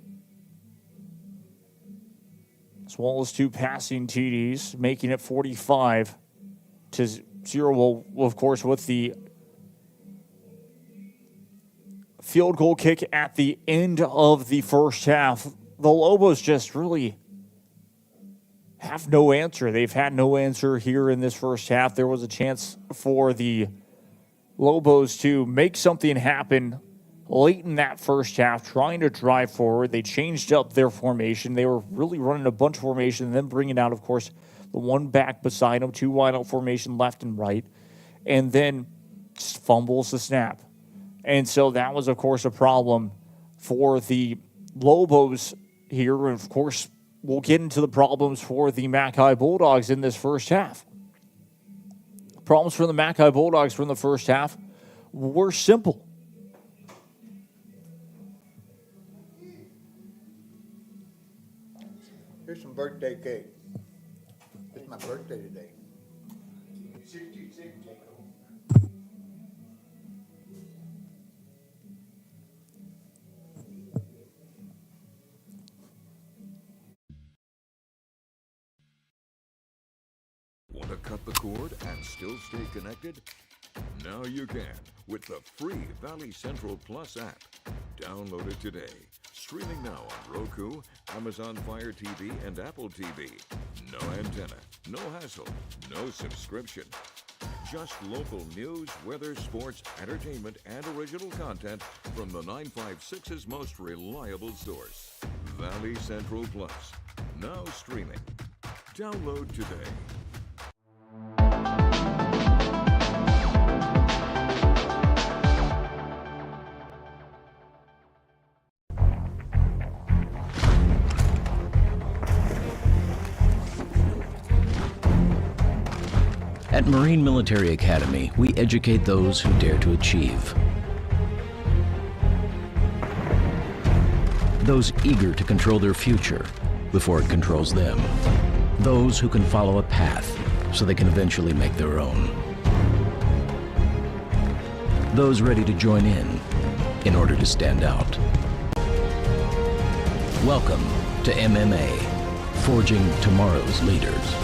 as well as 2 passing TDs, making it 45-0. Well, of course, with the field goal kick at the end of the first half, the Lobos just really have no answer. They've had no answer here in this first half. There was a chance for the Lobos to make something happen late in that first half, trying to drive forward. They changed up their formation. They were really running a bunch of formation and then bringing out, of course, the one back beside them, 2 wide out formation left and right, and then fumbles the snap. And so that was, of course, a problem for the Lobos here. And, of course, we'll get into the problems for the Mackay Bulldogs in this first half. Problems for the Mackay Bulldogs from the first half were simple. Here's some birthday cake. It's my birthday today. 66, Jacob. Want to cut the cord and still stay connected? Now you can with the free Valley Central Plus app. Download it today. Streaming now on Roku, Amazon Fire TV, and Apple TV. No antenna, no hassle, no subscription. Just local news, weather, sports, entertainment, and original content from the 956's most reliable source. Valley Central Plus. Now streaming. Download today. At Marine Military Academy, we educate those who dare to achieve. Those eager to control their future before it controls them. Those who can follow a path so they can eventually make their own. Those ready to join in order to stand out. Welcome to MMA, Forging Tomorrow's Leaders.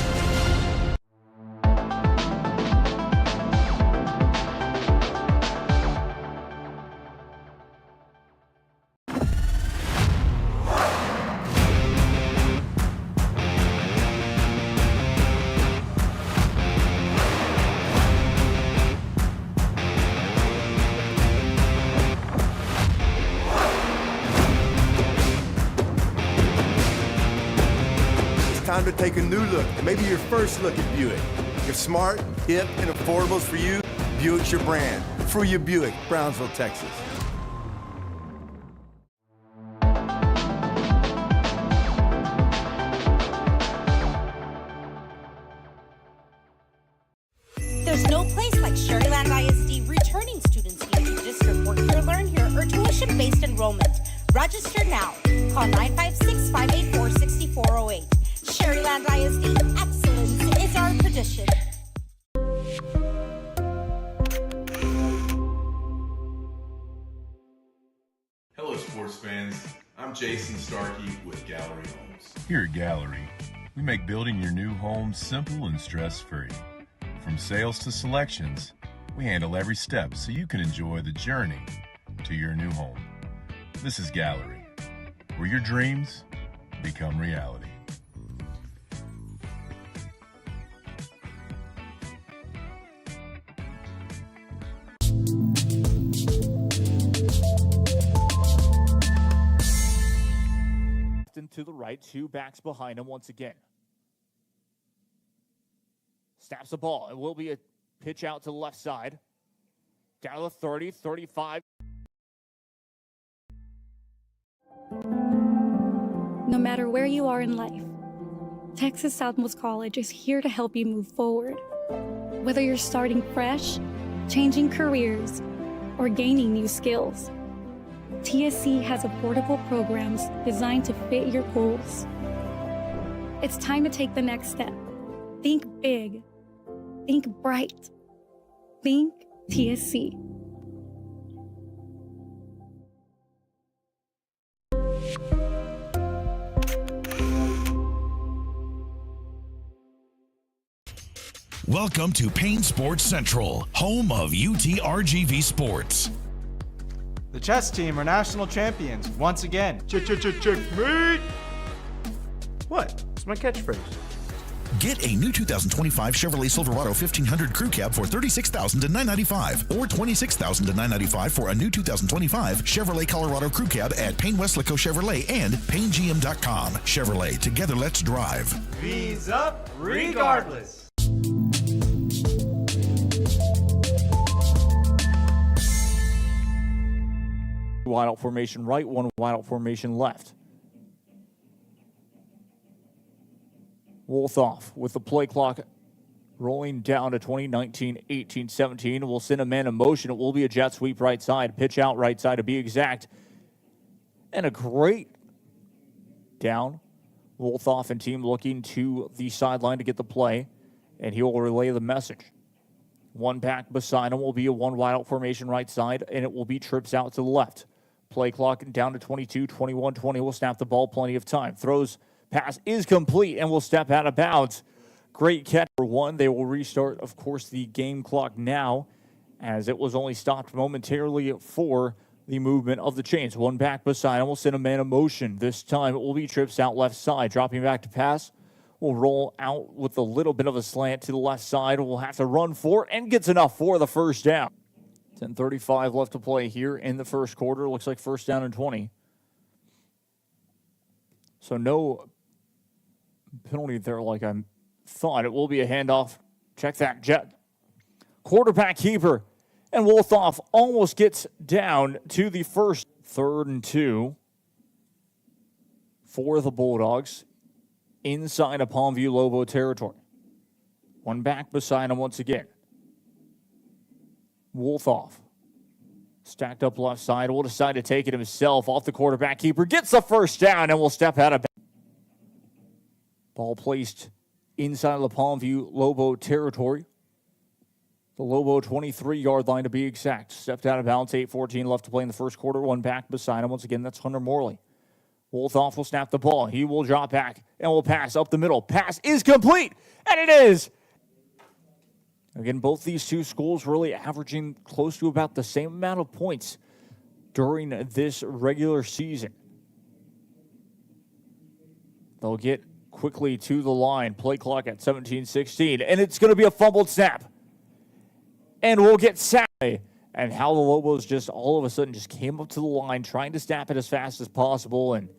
Time to take a new look, maybe your first look at Buick. If smart, hip, and affordables for you, Buick's your brand. For your Buick, Brownsville, Texas. There's no place like Sherryland ISD. Returning students need to just report here, learn here, or tuition-based enrollment. Register now. Call 956-584-6408. Sherryland ISD. Excellence is our tradition. Hello, sports fans. I'm Jason Starkey with Gallery Homes. Here at Gallery, we make building your new home simple and stress-free. From sales to selections, we handle every step so you can enjoy the journey to your new home. This is Gallery, where your dreams become reality. To the right, two backs behind him once again. Snaps the ball. It will be a pitch out to the left side. Down to the 30, 35. No matter where you are in life, Texas Southmost College is here to help you move forward. Whether you're starting fresh, changing careers, or gaining new skills, TSC has affordable programs designed to fit your goals. It's time to take the next step. Think big. Think bright. Think TSC. Welcome to Payne Sports Central, home of UTRGV Sports. The chess team are national champions once again. Checkmate! What? It's my catchphrase. Get a new 2025 Chevrolet Silverado 1500 Crew Cab for $36,000 to $995, or $26,000 to $995 for a new 2025 Chevrolet Colorado Crew Cab at Payne Westlaco Chevrolet and PayneGM.com. Chevrolet, together let's drive. V's up regardless. Wide out formation right, one wide out formation left. Wolthoff with the play clock rolling down to 20, 19, 18, 17. We'll send a man in motion. It will be a jet sweep right side, pitch out right side to be exact. And a great down. Wolthoff and team looking to the sideline to get the play, and he will relay the message. One back beside him will be a one wide out formation right side, and it will be trips out to the left. Play clock down to 22, 21, 20. Will snap the ball, plenty of time. Throws, pass is complete, and will step out of bounds. Great catch for one. They will restart, of course, the game clock now, as it was only stopped momentarily for the movement of the chains. One back beside him will send a man in motion. This time it will be trips out left side. Dropping back to pass. Will roll out with a little bit of a slant to the left side. Will have to run for it and gets enough for the first down. 10:35 left to play here in the first quarter. Looks like first down and 20. So no penalty there like I thought. It will be a handoff. Check that, jet. Quarterback keeper. And Wolthoff almost gets down to the first. 3rd and 2 for the Bulldogs inside of Palmview Lobo territory. One back beside him once again. Wolthoff stacked up left side. Will decide to take it himself off the quarterback keeper. Gets the first down and will step out of bounds. Ball placed inside of the Palmview Lobo territory. The Lobo 23-yard line to be exact. Stepped out of bounds. 8:14 left to play in the first quarter. One back beside him. Once again, that's Hunter Morley. Wolthoff will snap the ball. He will drop back and will pass up the middle. Pass is complete, and it is. Again, both these two schools really averaging close to about the same amount of points during this regular season. They'll get quickly to the line. Play clock at 17:16, and it's going to be a fumbled snap. And we'll get sacked. And how the Lobos just all of a sudden just came up to the line trying to snap it as fast as possible and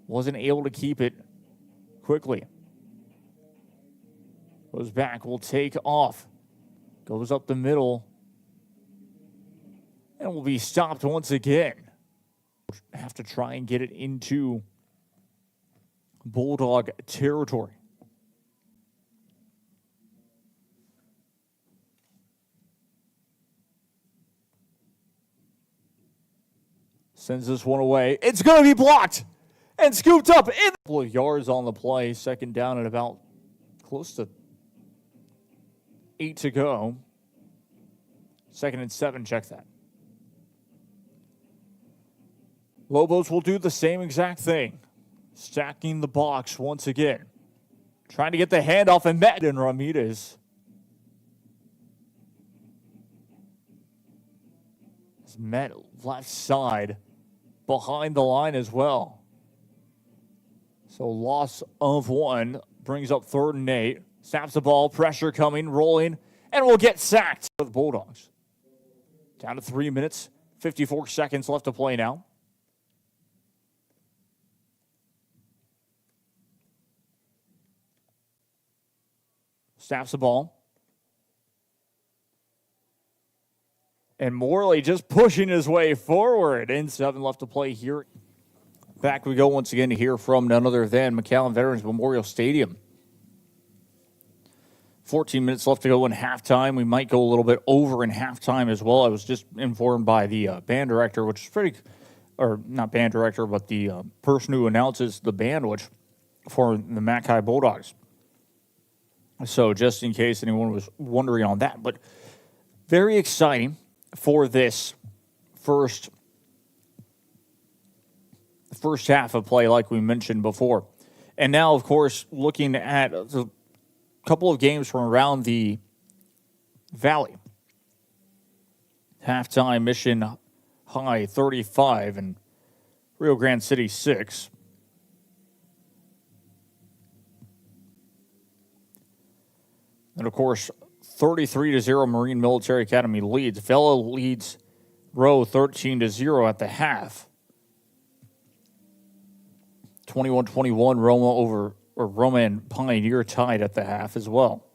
wasn't able to keep it quickly. Goes back, will take off. Goes up the middle. And will be stopped once again. Have to try and get it into Bulldog territory. Sends this one away. It's going to be blocked and scooped up in a couple of yards on the play. Second down at about close to 8 to go. 2nd and 7, check that. Lobos will do the same exact thing. Stacking the box once again. Trying to get the handoff and Matt and Ramirez. It's met left side behind the line as well. So loss of 1 brings up 3rd and 8. Snaps the ball, pressure coming, rolling, and will get sacked for the Bulldogs. Down to 3 minutes, 54 seconds left to play now. Snaps the ball. And Morley just pushing his way forward. And 7 left to play here. Back we go once again to hear from none other than McAllen Veterans Memorial Stadium. 14 minutes left to go in halftime. We might go a little bit over in halftime as well. I was just informed by the band director, which is pretty, or not band director, but the person who announces the band, which for the Mackay Bulldogs. So just in case anyone was wondering on that. But very exciting for this first half of play like we mentioned before. And now, of course, looking at a couple of games from around the Valley. Halftime, Mission High 35 and Rio Grande City 6. And, of course, 33-0 Marine Military Academy leads. Vela leads Rowe 13-0 at the half. 21-21 Roma and Pioneer tied at the half as well.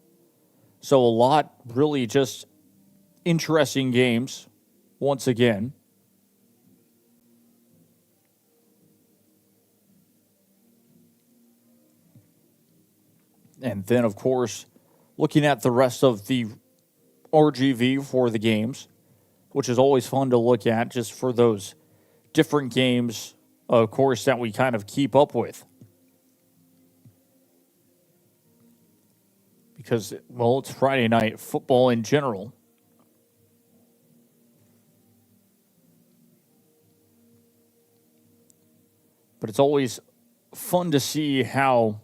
So a lot really just interesting games once again. And then, of course, looking at the rest of the RGV for the games, which is always fun to look at just for those different games, of course, that we kind of keep up with. Because, well, it's Friday night football in general. But it's always fun to see how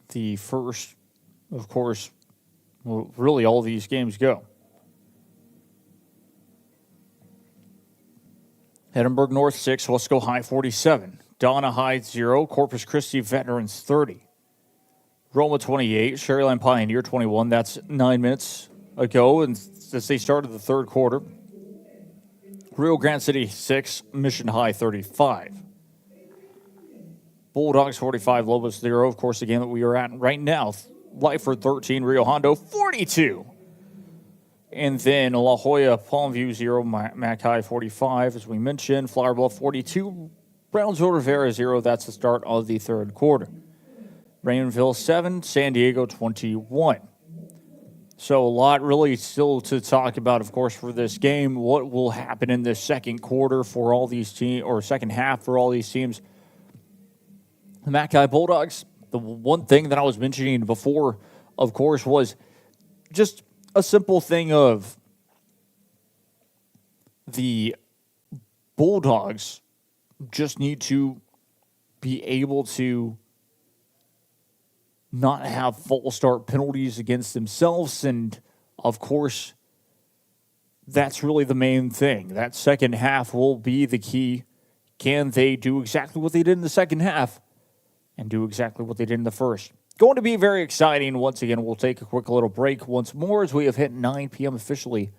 the first, of course, well, really all these games go. Edinburgh North 6, Wesco High 47. Donna High 0, Corpus Christi Veterans 30. Roma 28, Sherryland Pioneer 21. That's 9 minutes ago, and as they started the third quarter. Rio Grande City 6, Mission High 35. Bulldogs 45, Lobos 0. Of course, the game that we are at right now. Lyford 13, Rio Hondo 42. And then La Jolla, Palmview 0, Mackay 45, as we mentioned. Flower Bluff 42, Brownsville Rivera 0. That's the start of the third quarter. Rainville 7, San Diego 21. So a lot really still to talk about, of course, for this game. What will happen in the second quarter for all these teams, or second half for all these teams. The Mackay Bulldogs, the one thing that I was mentioning before, of course, was just a simple thing of the Bulldogs just need to be able to not have false start penalties against themselves. And, of course, that's really the main thing. That second half will be the key. Can they do exactly what they did in the second half and do exactly what they did in the first? Going to be very exciting. Once again, we'll take a quick little break once more as we have hit 9 p.m. officially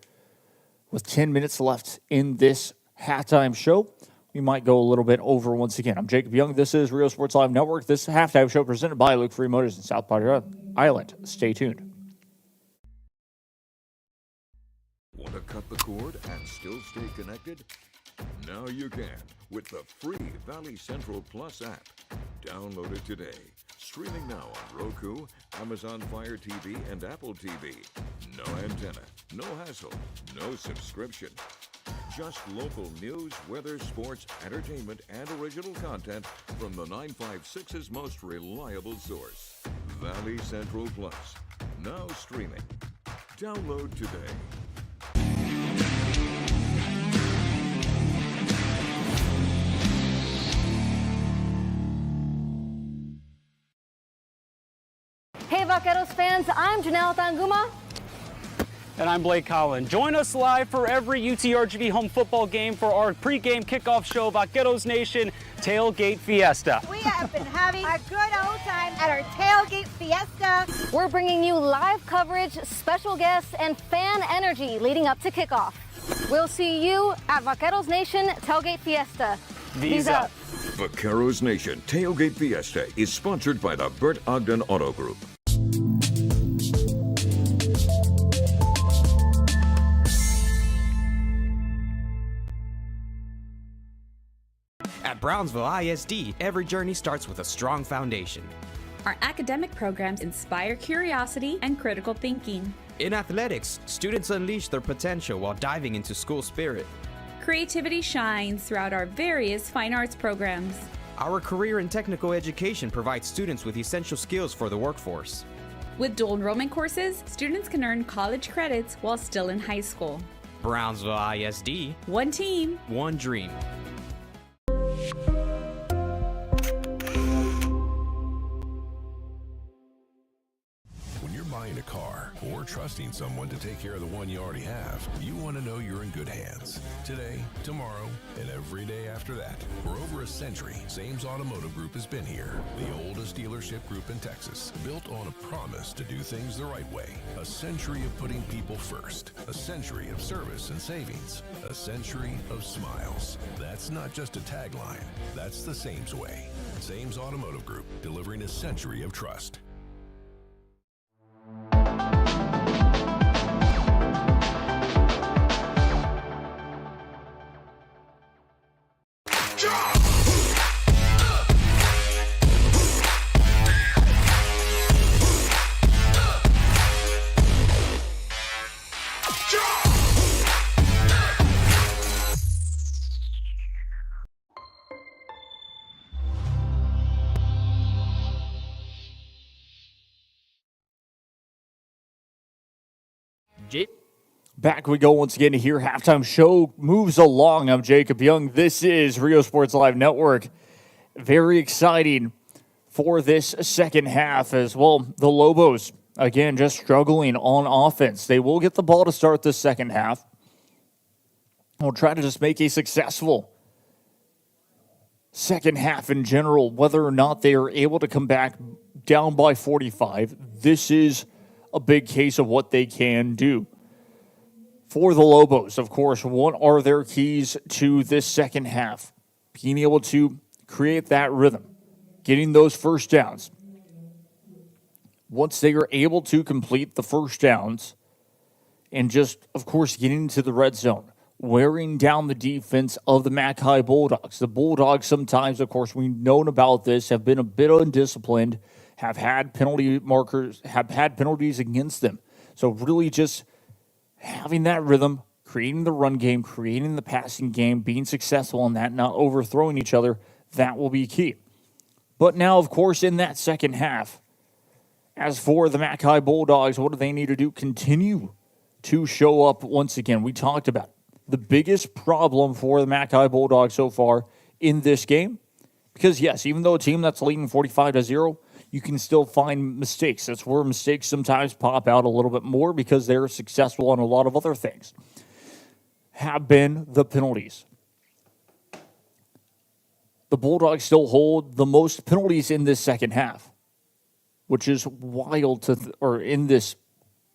with 10 minutes left in this halftime show. We might go a little bit over once again. I'm Jacob Young. This is Rio Sports Live Network. This halftime show presented by Luke Free Motors in South Padre Island. Stay tuned. Want to cut the cord and still stay connected? Now you can with the free Valley Central Plus app. Download it today. Streaming now on Roku, Amazon Fire TV, and Apple TV. No antenna, no hassle, no subscription. Just local news, weather, sports, entertainment, and original content from the 956's most reliable source, Valley Central Plus. Now streaming. Download today. Hey Vaqueros fans, I'm Janelle Tanguma. And I'm Blake Collin. Join us live for every UTRGV home football game for our pregame kickoff show, Vaqueros Nation Tailgate Fiesta. We have been having a good old time at our Tailgate Fiesta. We're bringing you live coverage, special guests, and fan energy leading up to kickoff. We'll see you at Vaqueros Nation Tailgate Fiesta. V's up. Vaqueros Nation Tailgate Fiesta is sponsored by the Bert Ogden Auto Group. At Brownsville ISD, every journey starts with a strong foundation. Our academic programs inspire curiosity and critical thinking. In athletics, students unleash their potential while diving into school spirit. Creativity shines throughout our various fine arts programs. Our career and technical education provides students with essential skills for the workforce. With dual enrollment courses, students can earn college credits while still in high school. Brownsville ISD. One team. One dream. When you're buying a car or trusting someone to take care of the one you already have, you want to know you're in good hands. Today, tomorrow, and every day after that. For over a century, Sames Automotive Group has been here. The oldest dealership group in Texas, built on a promise to do things the right way. A century of putting people first. A century of service and savings. A century of smiles. That's not just a tagline. That's the Sames way. Sames Automotive Group, delivering a century of trust. Back we go once again to hear halftime show moves along. I'm Jacob Young. This is Rio Sports Live Network. Very exciting for this second half as well. The Lobos, again, just struggling on offense. They will get the ball to start this second half. We'll try to just make a successful second half in general. Whether or not they are able to come back down by 45, this is a big case of what they can do. For the Lobos, of course, what are their keys to this second half? Being able to create that rhythm, getting those first downs. Once they are able to complete the first downs and just, of course, getting into the red zone, wearing down the defense of the Mackay Bulldogs. The Bulldogs sometimes, of course, we've known about this, have been a bit undisciplined, have had penalty markers, have had penalties against them. So really just having that rhythm, creating the run game, creating the passing game, being successful in that, not overthrowing each other, that will be key. But now, of course, in that second half, as for the Mackay Bulldogs, what do they need to do? Continue to show up once again. We talked about it. The biggest problem for the Mackay Bulldogs so far in this game, because yes, even though a team that's leading 45-0, you can still find mistakes. That's where mistakes sometimes pop out a little bit more because they're successful on a lot of other things. Have been the penalties. The Bulldogs still hold the most penalties in this second half, which is wild to, or in this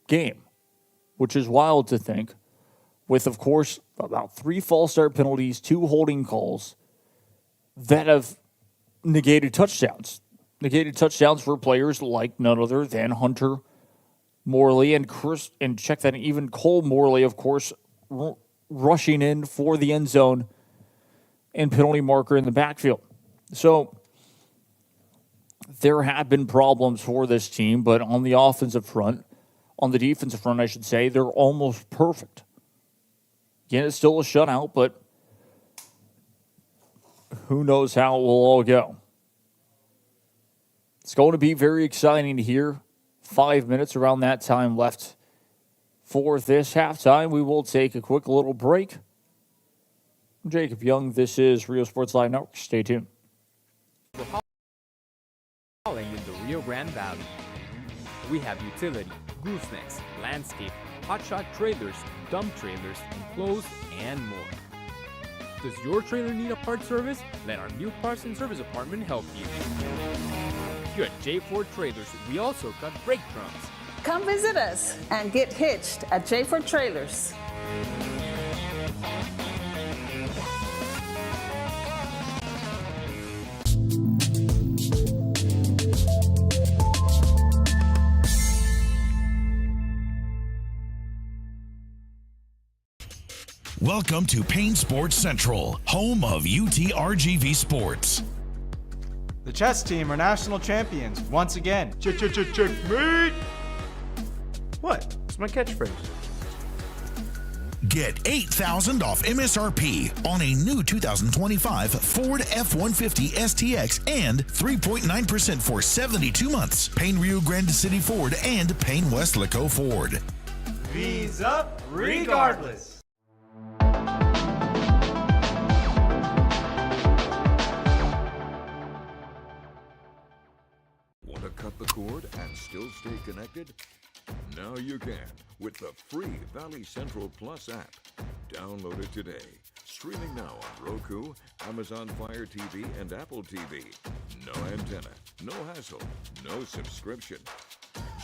game, which is wild to think, with, of course, about 3 false start penalties, 2 holding calls that have negated touchdowns. Negated touchdowns for players like none other than Hunter Morley and check that, even Cole Morley, of course, rushing in for the end zone and penalty marker in the backfield. So there have been problems for this team, but on the offensive front, on the defensive front, I should say. They're almost perfect. Again, it's still a shutout, but who knows how it will all go. It's going to be very exciting to hear. 5 minutes around that time left for this halftime. We will take a quick little break. I'm Jacob Young. This is Rio Sports Live Network. Stay tuned. In the Rio Grande Valley, we have utility, goosenecks, landscape, hotshot trailers, dump trailers, enclosed, and more. Does your trailer need a part service? Let our new parts and service department help you. Here at J Ford Trailers, we also cut brake drums. Come visit us and get hitched at J Ford Trailers. Welcome to Payne Sports Central, home of UTRGV Sports. The chess team are national champions once again. Checkmate! What? It's my catchphrase. Get $8,000 off MSRP on a new 2025 Ford F-150 STX and 3.9% for 72 months. Payne Rio Grande City Ford and Payne Weslaco Ford. V's up regardless. Want to cut the cord and still stay connected? Now you can with the free Valley Central Plus app. Download it today. Streaming now on Roku, Amazon Fire TV, and Apple TV. No antenna, no hassle, no subscription.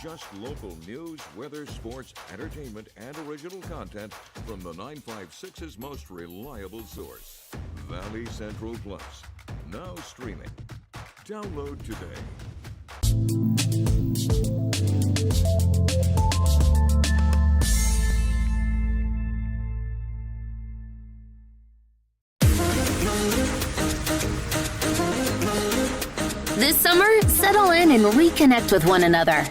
Just local news, weather, sports, entertainment, and original content from the 956's most reliable source. Valley Central Plus. Now streaming. Download today. This summer, settle in and reconnect with one another.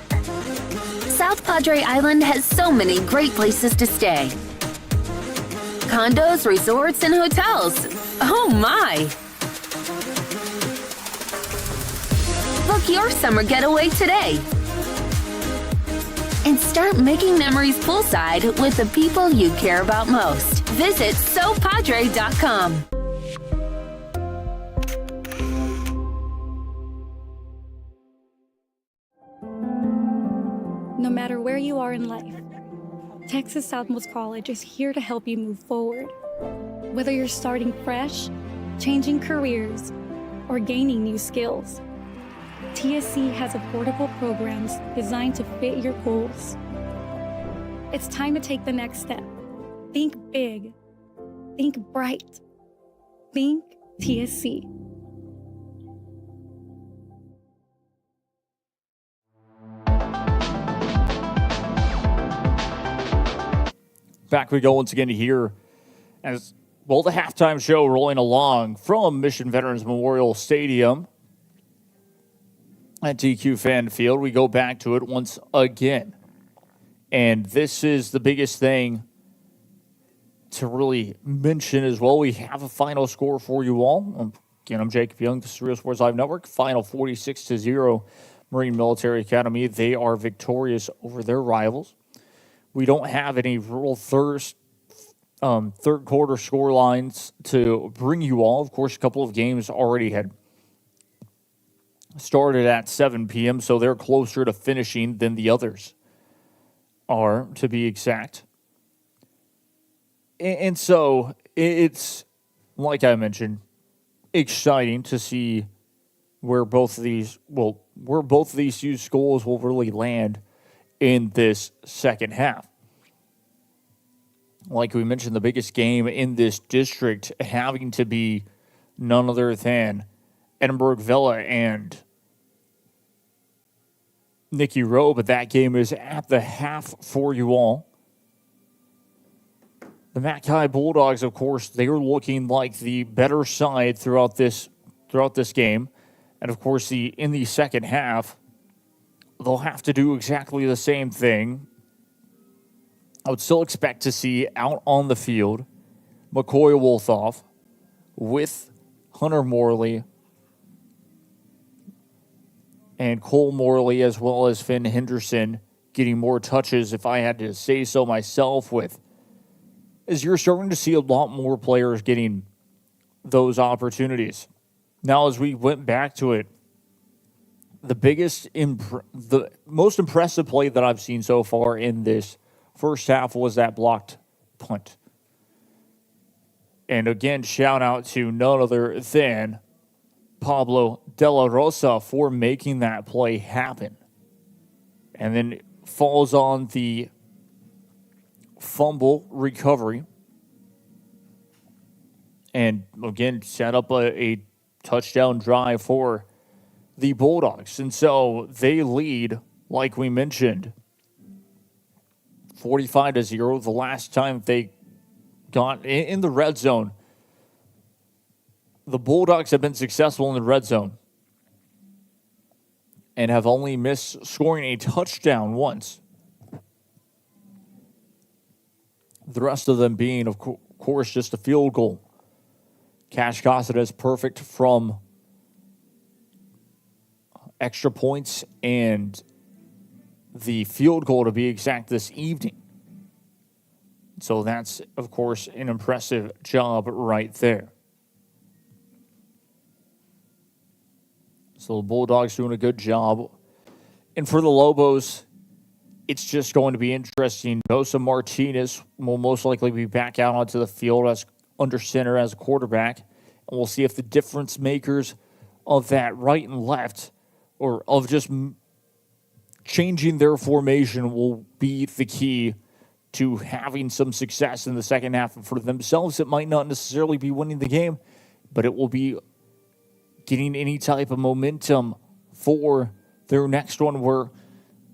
South Padre Island has so many great places to stay. Condos, resorts, and hotels. Oh my! Book your summer getaway today. And start making memories poolside with the people you care about most. Visit SoPadre.com. No matter where you are in life, Texas Southmost College is here to help you move forward. Whether you're starting fresh, changing careers, or gaining new skills, TSC has affordable programs designed to fit your goals. It's time to take the next step. Think big. Think bright. Think TSC. Back we go once again to hear as well the halftime show rolling along from Mission Veterans Memorial Stadium at TQ Fan Field. We go back to it once again. And this is the biggest thing to really mention as well. We have a final score for you all. Again, I'm Jacob Young. This is Real Sports Live Network. Final 46-0 Marine Military Academy. They are victorious over their rivals. We don't have any real third quarter score lines to bring you all. Of course, a couple of games already had started at 7 p.m., so they're closer to finishing than the others are, to be exact. And so it's, like I mentioned, exciting to see where both of these two schools will really land in this second half. Like we mentioned, the biggest game in this district having to be none other than Edinburgh Villa and Nicky Rowe, but that game is at the half for you all. The Mackay Bulldogs, of course, they are looking like the better side throughout this game. And, of course, in the second half, they'll have to do exactly the same thing I would still expect to see out on the field McCoy Wolthoff with Hunter Morley and Cole Morley, as well as Finn Henderson, getting more touches, if I had to say so myself, as you're starting to see a lot more players getting those opportunities. Now, as we went back to it, the most impressive play that I've seen so far in this first half was that blocked punt. And again, shout out to none other than Pablo De La Rosa for making that play happen. And then falls on the fumble recovery. And again, set up a touchdown drive for the Bulldogs. And so they lead, like we mentioned, 45-0. The last time they got in the red zone, the Bulldogs have been successful in the red zone and have only missed scoring a touchdown once. The rest of them being, of course, just a field goal. Cash Caceres perfect from extra points and the field goal, to be exact, this evening. So that's, of course, an impressive job right there. So the Bulldogs doing a good job. And for the Lobos, it's just going to be interesting. Bosa Martinez will most likely be back out onto the field as under center as a quarterback. And we'll see if the difference makers of that right and left, or of just changing their formation, will be the key to having some success in the second half. And for themselves, it might not necessarily be winning the game, but it will be getting any type of momentum for their next one, where,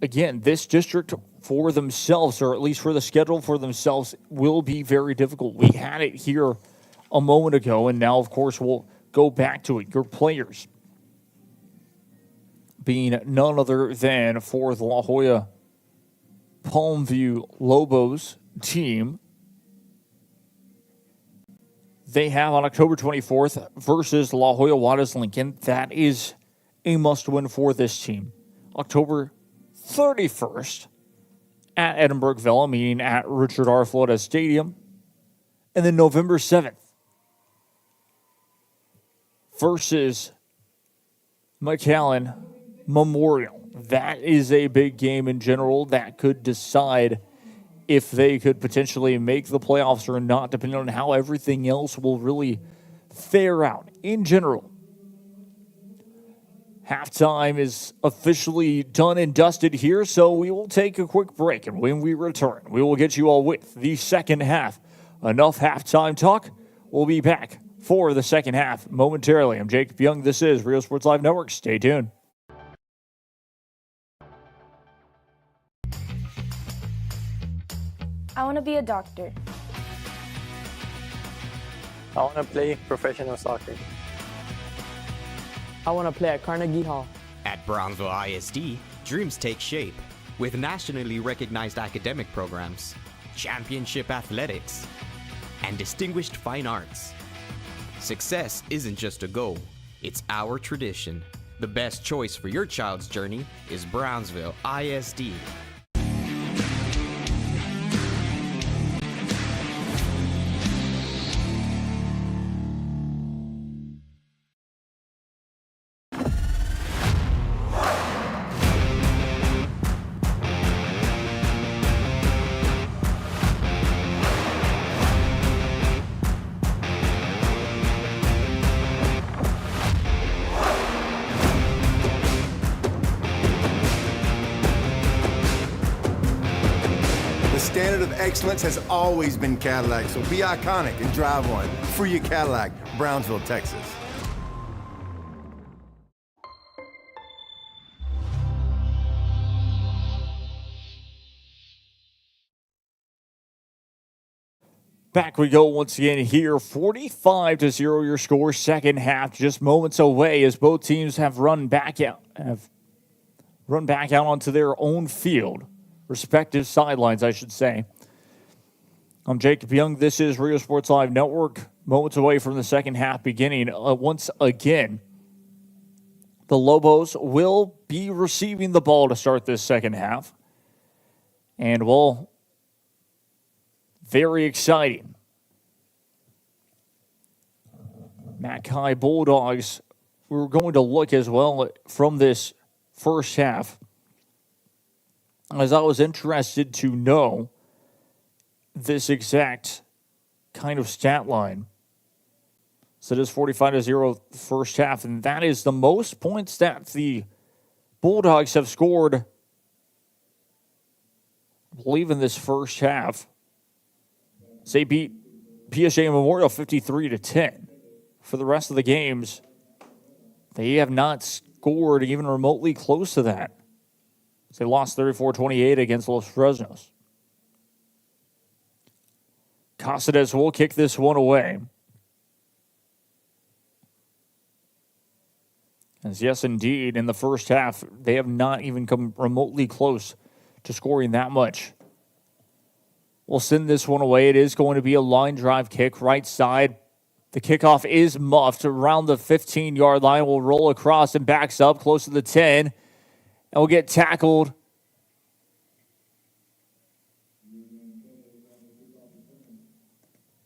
again, this district for themselves, or at least for the schedule for themselves, will be very difficult. We had it here a moment ago, and now, of course, we'll go back to it. Your players being none other than for the La Jolla Palmview Lobos team. They have on October 24th versus La Jolla Juarez Lincoln. That is a must-win for this team. October 31st at Edinburgh Villa, meaning at Richard R. Flores Stadium. And then November 7th versus McAllen Memorial. That is a big game in general that could decide if they could potentially make the playoffs or not, depending on how everything else will really fare out in general. Halftime is officially done and dusted here, so we will take a quick break. And when we return, we will get you all with the second half. Enough halftime talk. We'll be back for the second half momentarily. I'm Jacob Young. This is Rio Sports Live Network. Stay tuned. I want to be a doctor. I want to play professional soccer. I want to play at Carnegie Hall. At Brownsville ISD, dreams take shape with nationally recognized academic programs, championship athletics, and distinguished fine arts. Success isn't just a goal, it's our tradition. The best choice for your child's journey is Brownsville ISD. Excellence has always been Cadillac, so be iconic and drive one. Free your Cadillac, Brownsville, Texas. Back we go once again here, 45-0 your score, second half, just moments away as both teams have run back out onto their own field, respective sidelines, I should say. I'm Jacob Young. This is Rio Sports Live Network. Moments away from the second half beginning. Once again, the Lobos will be receiving the ball to start this second half. And, well, very exciting. McAllen Bulldogs, we're going to look as well from this first half, as I was interested to know this exact kind of stat line. So it is 45-0 first half, and that is the most points that the Bulldogs have scored, I believe, in this first half. They beat PSA Memorial 53-10. For the rest of the games, they have not scored even remotely close to that. They lost 34-28 against Los Fresnos. Caceres will kick this one away. As yes, indeed, in the first half, they have not even come remotely close to scoring that much. We'll send this one away. It is going to be a line drive kick, right side. The kickoff is muffed around the 15-yard line. Will roll across and backs up close to the 10. And will get tackled.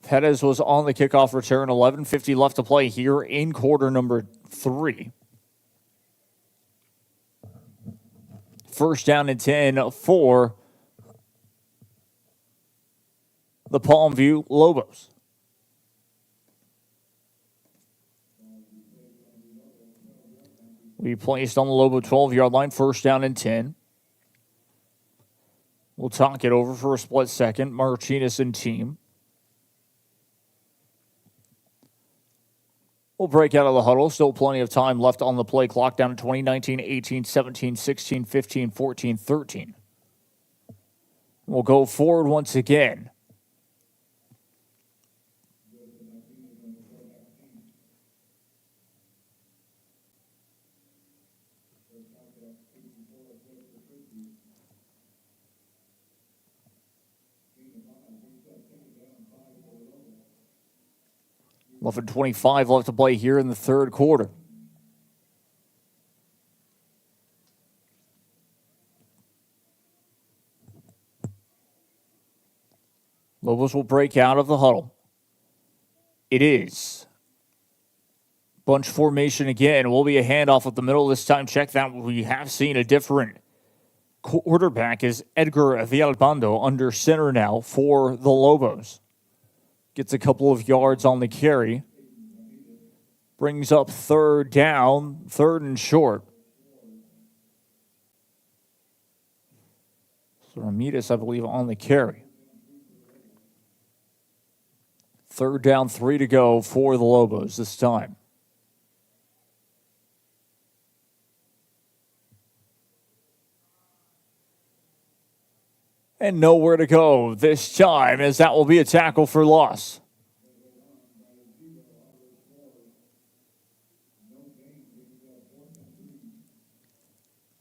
Pettis was on the kickoff return. 11:50 left to play here in quarter number 3. First down and 10 for the Palmview Lobos. We placed on the Lobo 12-yard line, first down and 10. We'll talk it over for a split second. Martinez and team. We'll break out of the huddle. Still plenty of time left on the play clock. Down to 20, 19, 18, 17, 16, 15, 14, 13. We'll go forward once again. Left at 25 left to play here in the third quarter. Lobos will break out of the huddle. It is bunch formation again. Will be a handoff at the middle this time. Check that. We have seen a different quarterback is Edgar Villalpando under center now for the Lobos. Gets a couple of yards on the carry. Brings up third down, third and short. So Ramirez, I believe, on the carry. Third down, 3 to go for the Lobos this time. And nowhere to go this time, as that will be a tackle for loss.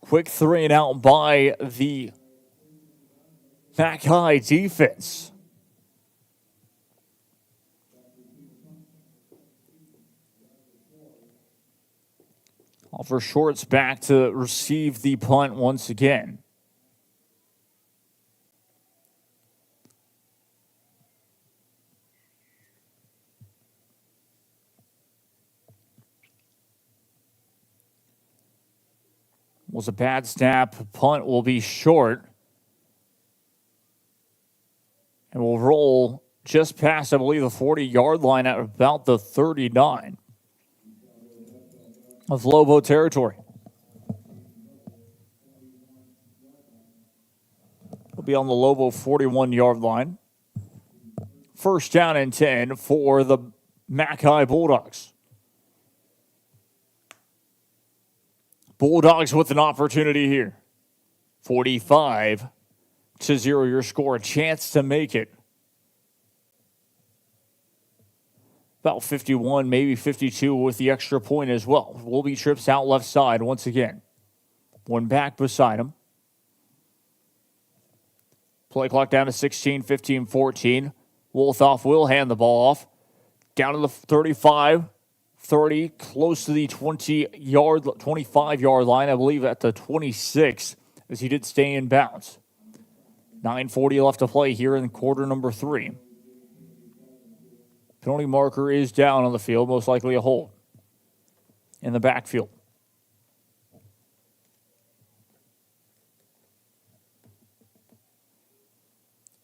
Quick 3 and out by the McAllen defense. Oliver Shorts back to receive the punt once again. Was a bad snap. Punt will be short. And will roll just past, I believe, the 40-yard line at about the 39 of Lobo territory. Will be on the Lobo 41-yard line. First down and 10 for the McAllen Bulldogs. Bulldogs with an opportunity here. 45-0 your score. A chance to make it. About 51, maybe 52 with the extra point as well. Will be trips out left side once again. One back beside him. Play clock down to 16, 15, 14. Wolthoff will hand the ball off. Down to the 35, 30, close to the 25-yard line, I believe at the 26, as he did stay in bounds. 9:40 left to play here in quarter number 3. Penalty marker is down on the field, most likely a hold in the backfield.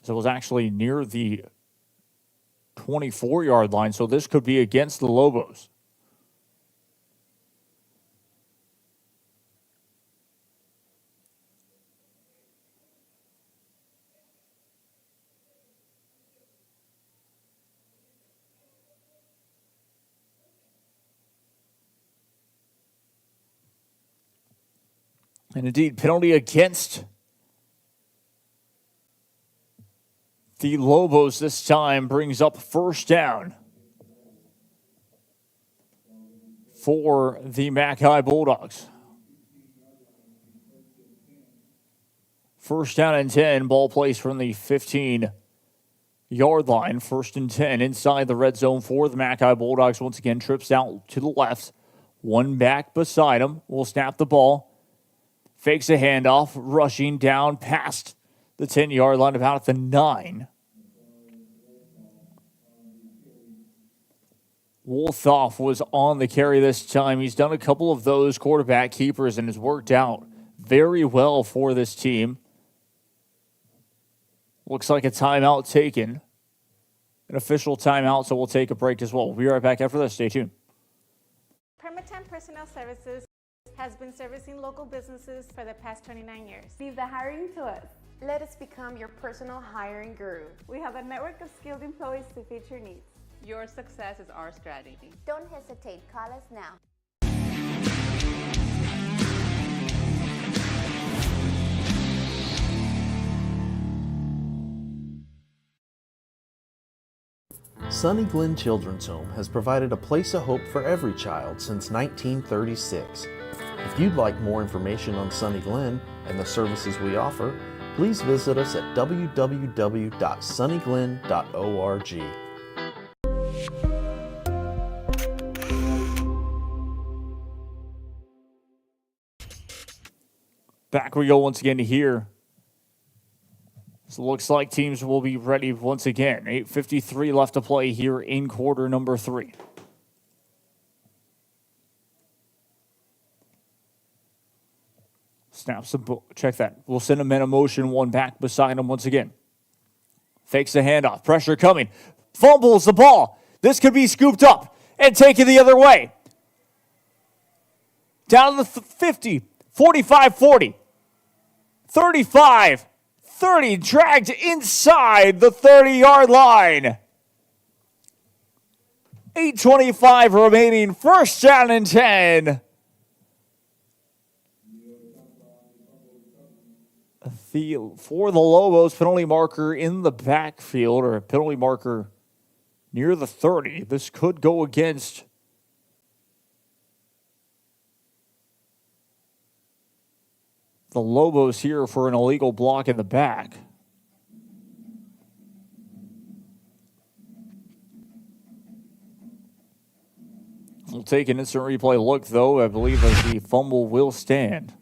So it was actually near the 24-yard line, so this could be against the Lobos. And indeed, penalty against the Lobos this time brings up first down for the Mackay Bulldogs. First down and 10, ball placed from the 15-yard line. First and 10 inside the red zone for the Mackay Bulldogs. Once again, trips out to the left. One back beside him will snap the ball. Fakes a handoff, rushing down past the 10-yard line, about at the 9. Wolthoff was on the carry this time. He's done a couple of those quarterback keepers and has worked out very well for this team. Looks like a timeout taken. An official timeout, so we'll take a break as well. We'll be right back after this. Stay tuned. Permatemp Personnel Services has been servicing local businesses for the past 29 years. Leave the hiring to us. Let us become your personal hiring guru. We have a network of skilled employees to fit your needs. Your success is our strategy. Don't hesitate. Call us now. Sunny Glen Children's Home has provided a place of hope for every child since 1936. If you'd like more information on Sunny Glen and the services we offer, please visit us at www.sunnyglen.org. Back we go once again to here. So it looks like teams will be ready once again. 8:53 left to play here in quarter number 3. Snaps the ball. Check that. We'll send him in a motion, one back beside him once again. Fakes the handoff. Pressure coming. Fumbles the ball. This could be scooped up and taken the other way. Down to the 50, 45, 40, 35, 30. Dragged inside the 30-yard line. 8:25 remaining. First down and 10. For the Lobos, penalty marker in the backfield, or a penalty marker near the 30. This could go against the Lobos here for an illegal block in the back. We'll take an instant replay look, though. I believe that the fumble will stand.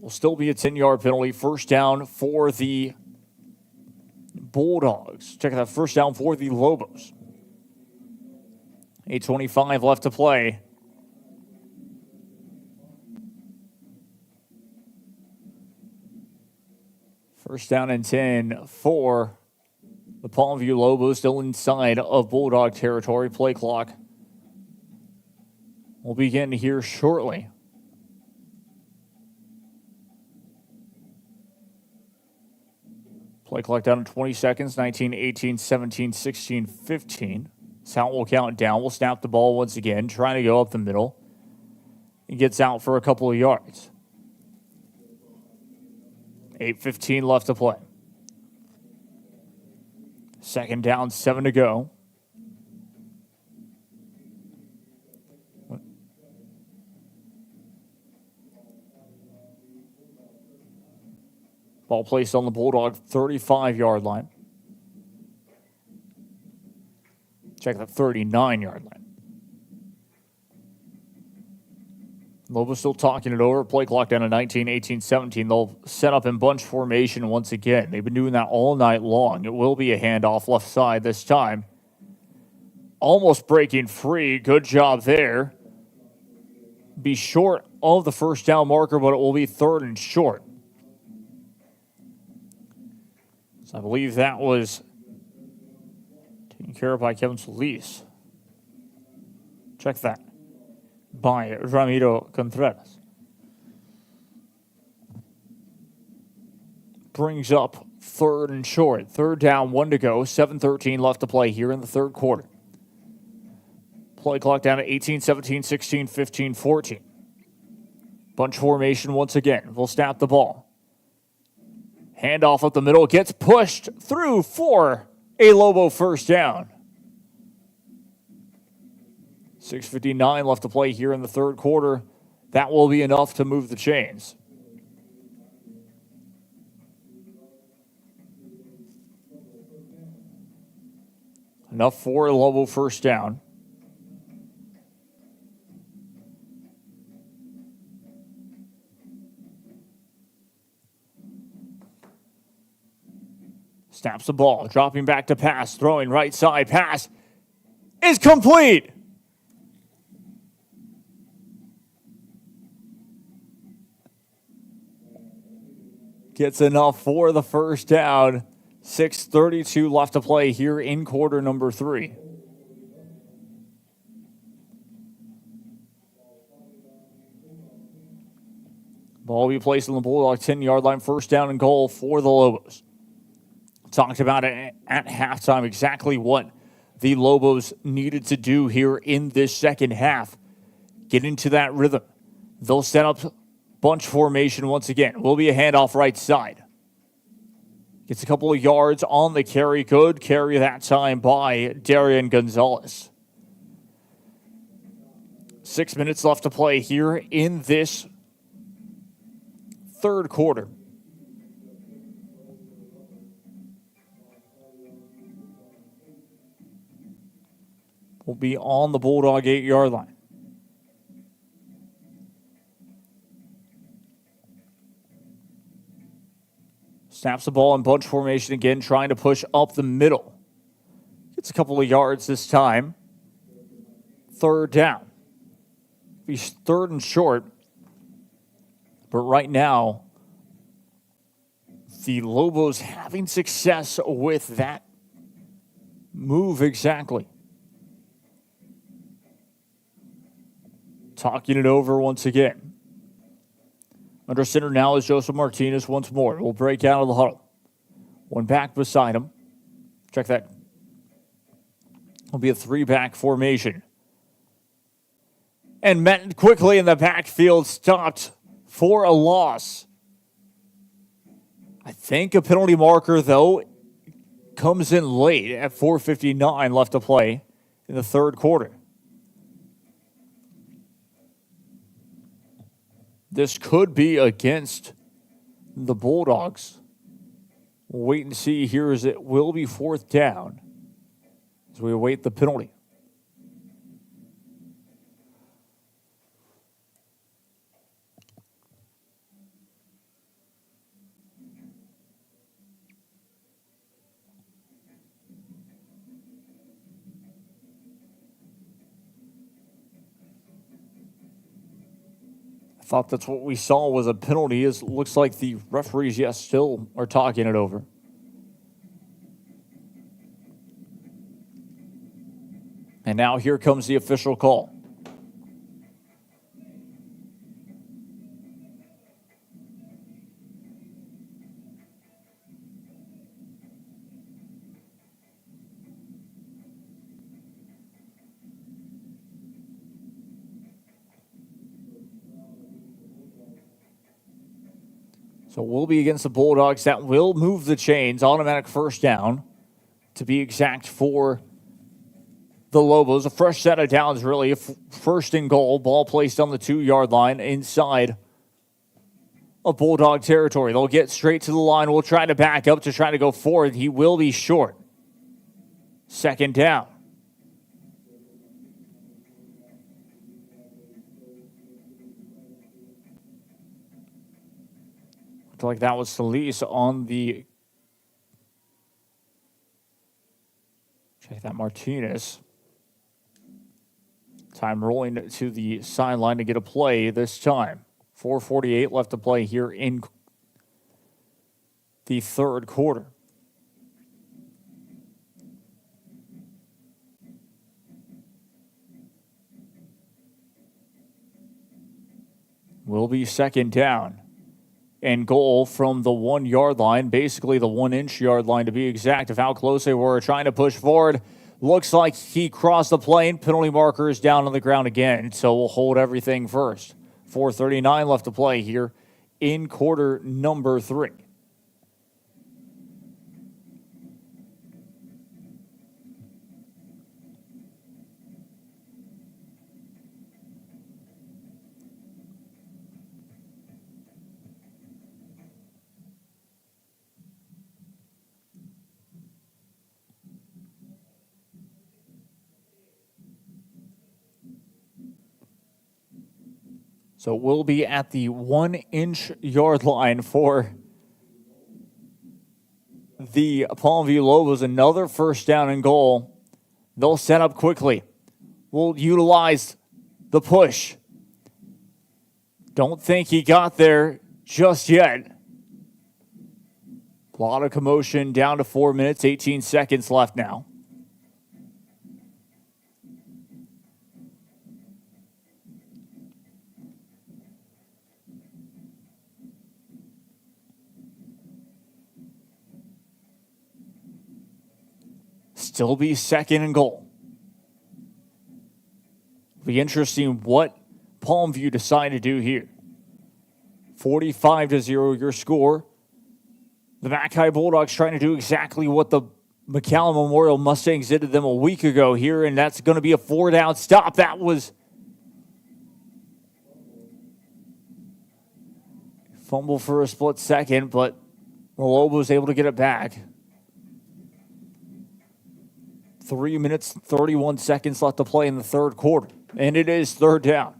Will still be a 10-yard penalty. First down for the Bulldogs. Check that, first down for the Lobos. 8:25 left to play. First down and 10 for the Palmview Lobos, still inside of Bulldog territory. Play clock will begin here shortly. Play clock down to 20 seconds, 19, 18, 17, 16, 15. Sound will count down. We'll snap the ball once again, trying to go up the middle. He gets out for a couple of yards. 8:15 left to play. Second down, 7 to go. Ball placed on the Bulldog 35-yard line. Check the 39-yard line. Lobos still talking it over. Play clock down to 19, 18, 17. They'll set up in bunch formation once again. They've been doing that all night long. It will be a handoff left side this time. Almost breaking free. Good job there. Be short of the first down marker, but it will be 3rd and short. So I believe that was taken care of by Kevin Solis. Check that. By Ramiro Contreras. Brings up 3rd and short. 3rd down, 1 to go. 7:13 left to play here in the 3rd quarter. Play clock down to 18, 17, 16, 15, 14. Bunch formation once again. We'll snap the ball. Handoff up the middle. Gets pushed through for a Lobo first down. 6:59 left to play here in the 3rd quarter. That will be enough to move the chains. Enough for a Lobo first down. Snaps the ball, dropping back to pass, throwing right side, pass is complete. Gets enough for the first down. 6:32 left to play here in quarter number 3. Ball will be placed on the Bulldog 10-yard line. First down and goal for the Lobos. Talked about it at halftime, exactly what the Lobos needed to do here in this second half. Get into that rhythm. They'll set up bunch formation once again. Will be a handoff right side. Gets a couple of yards on the carry. Good carry that time by Darian Gonzalez. 6 minutes left to play here in this 3rd quarter. Will be on the Bulldog 8-yard line. Snaps the ball in bunch formation again, trying to push up the middle. Gets a couple of yards this time. 3rd down. He's 3rd and short. But right now, the Lobos having success with that move exactly. Talking it over once again. Under center now is Joseph Martinez once more. Will break out of the huddle. One back beside him. Check that. Will be a 3-back formation. And met quickly in the backfield, stopped for a loss. I think a penalty marker, though, comes in late at 4:59 left to play in the 3rd quarter. This could be against the Bulldogs. We'll wait and see here as it will be 4th down as we await the penalty. I thought that's what we saw was a penalty. It looks like the referees, yes, still are talking it over. And now here comes the official call. So we'll be against the Bulldogs. That will move the chains. Automatic first down. to be exact, for the Lobos. A fresh set of downs, really. First and goal. Ball placed on the 2-yard line inside of Bulldog territory. They'll get straight to the line. We'll try to back up to try to go forward. He will be short. Second down. Looked like that was Solis on the... Check that, Martinez. Time rolling to the sideline to get a play this time. 4:48 left to play here in the third quarter. Will be second down and goal from the 1-yard line, basically the 1-inch yard line to be exact, of how close they were trying to push forward. Looks like he crossed the plane. Penalty marker is down on the ground again, so we'll hold everything first. 4:39 left to play here in quarter number 3. So we'll be at the 1-inch yard line for the Palmview Lobos. Another first down and goal. They'll set up quickly. We'll utilize the push. Don't think he got there just yet. A lot of commotion, down to 4 minutes, 18 seconds left now. Still be second and goal. Be interesting what Palmview decide to do here. 45-0 your score. The Mackay Bulldogs trying to do exactly what the McAllen Memorial Mustangs did to them a week ago here, and that's going to be a 4-down stop. That was fumble for a split second, but the Lobos able to get it back. 3 minutes, 31 seconds left to play in the third quarter. And it is third down.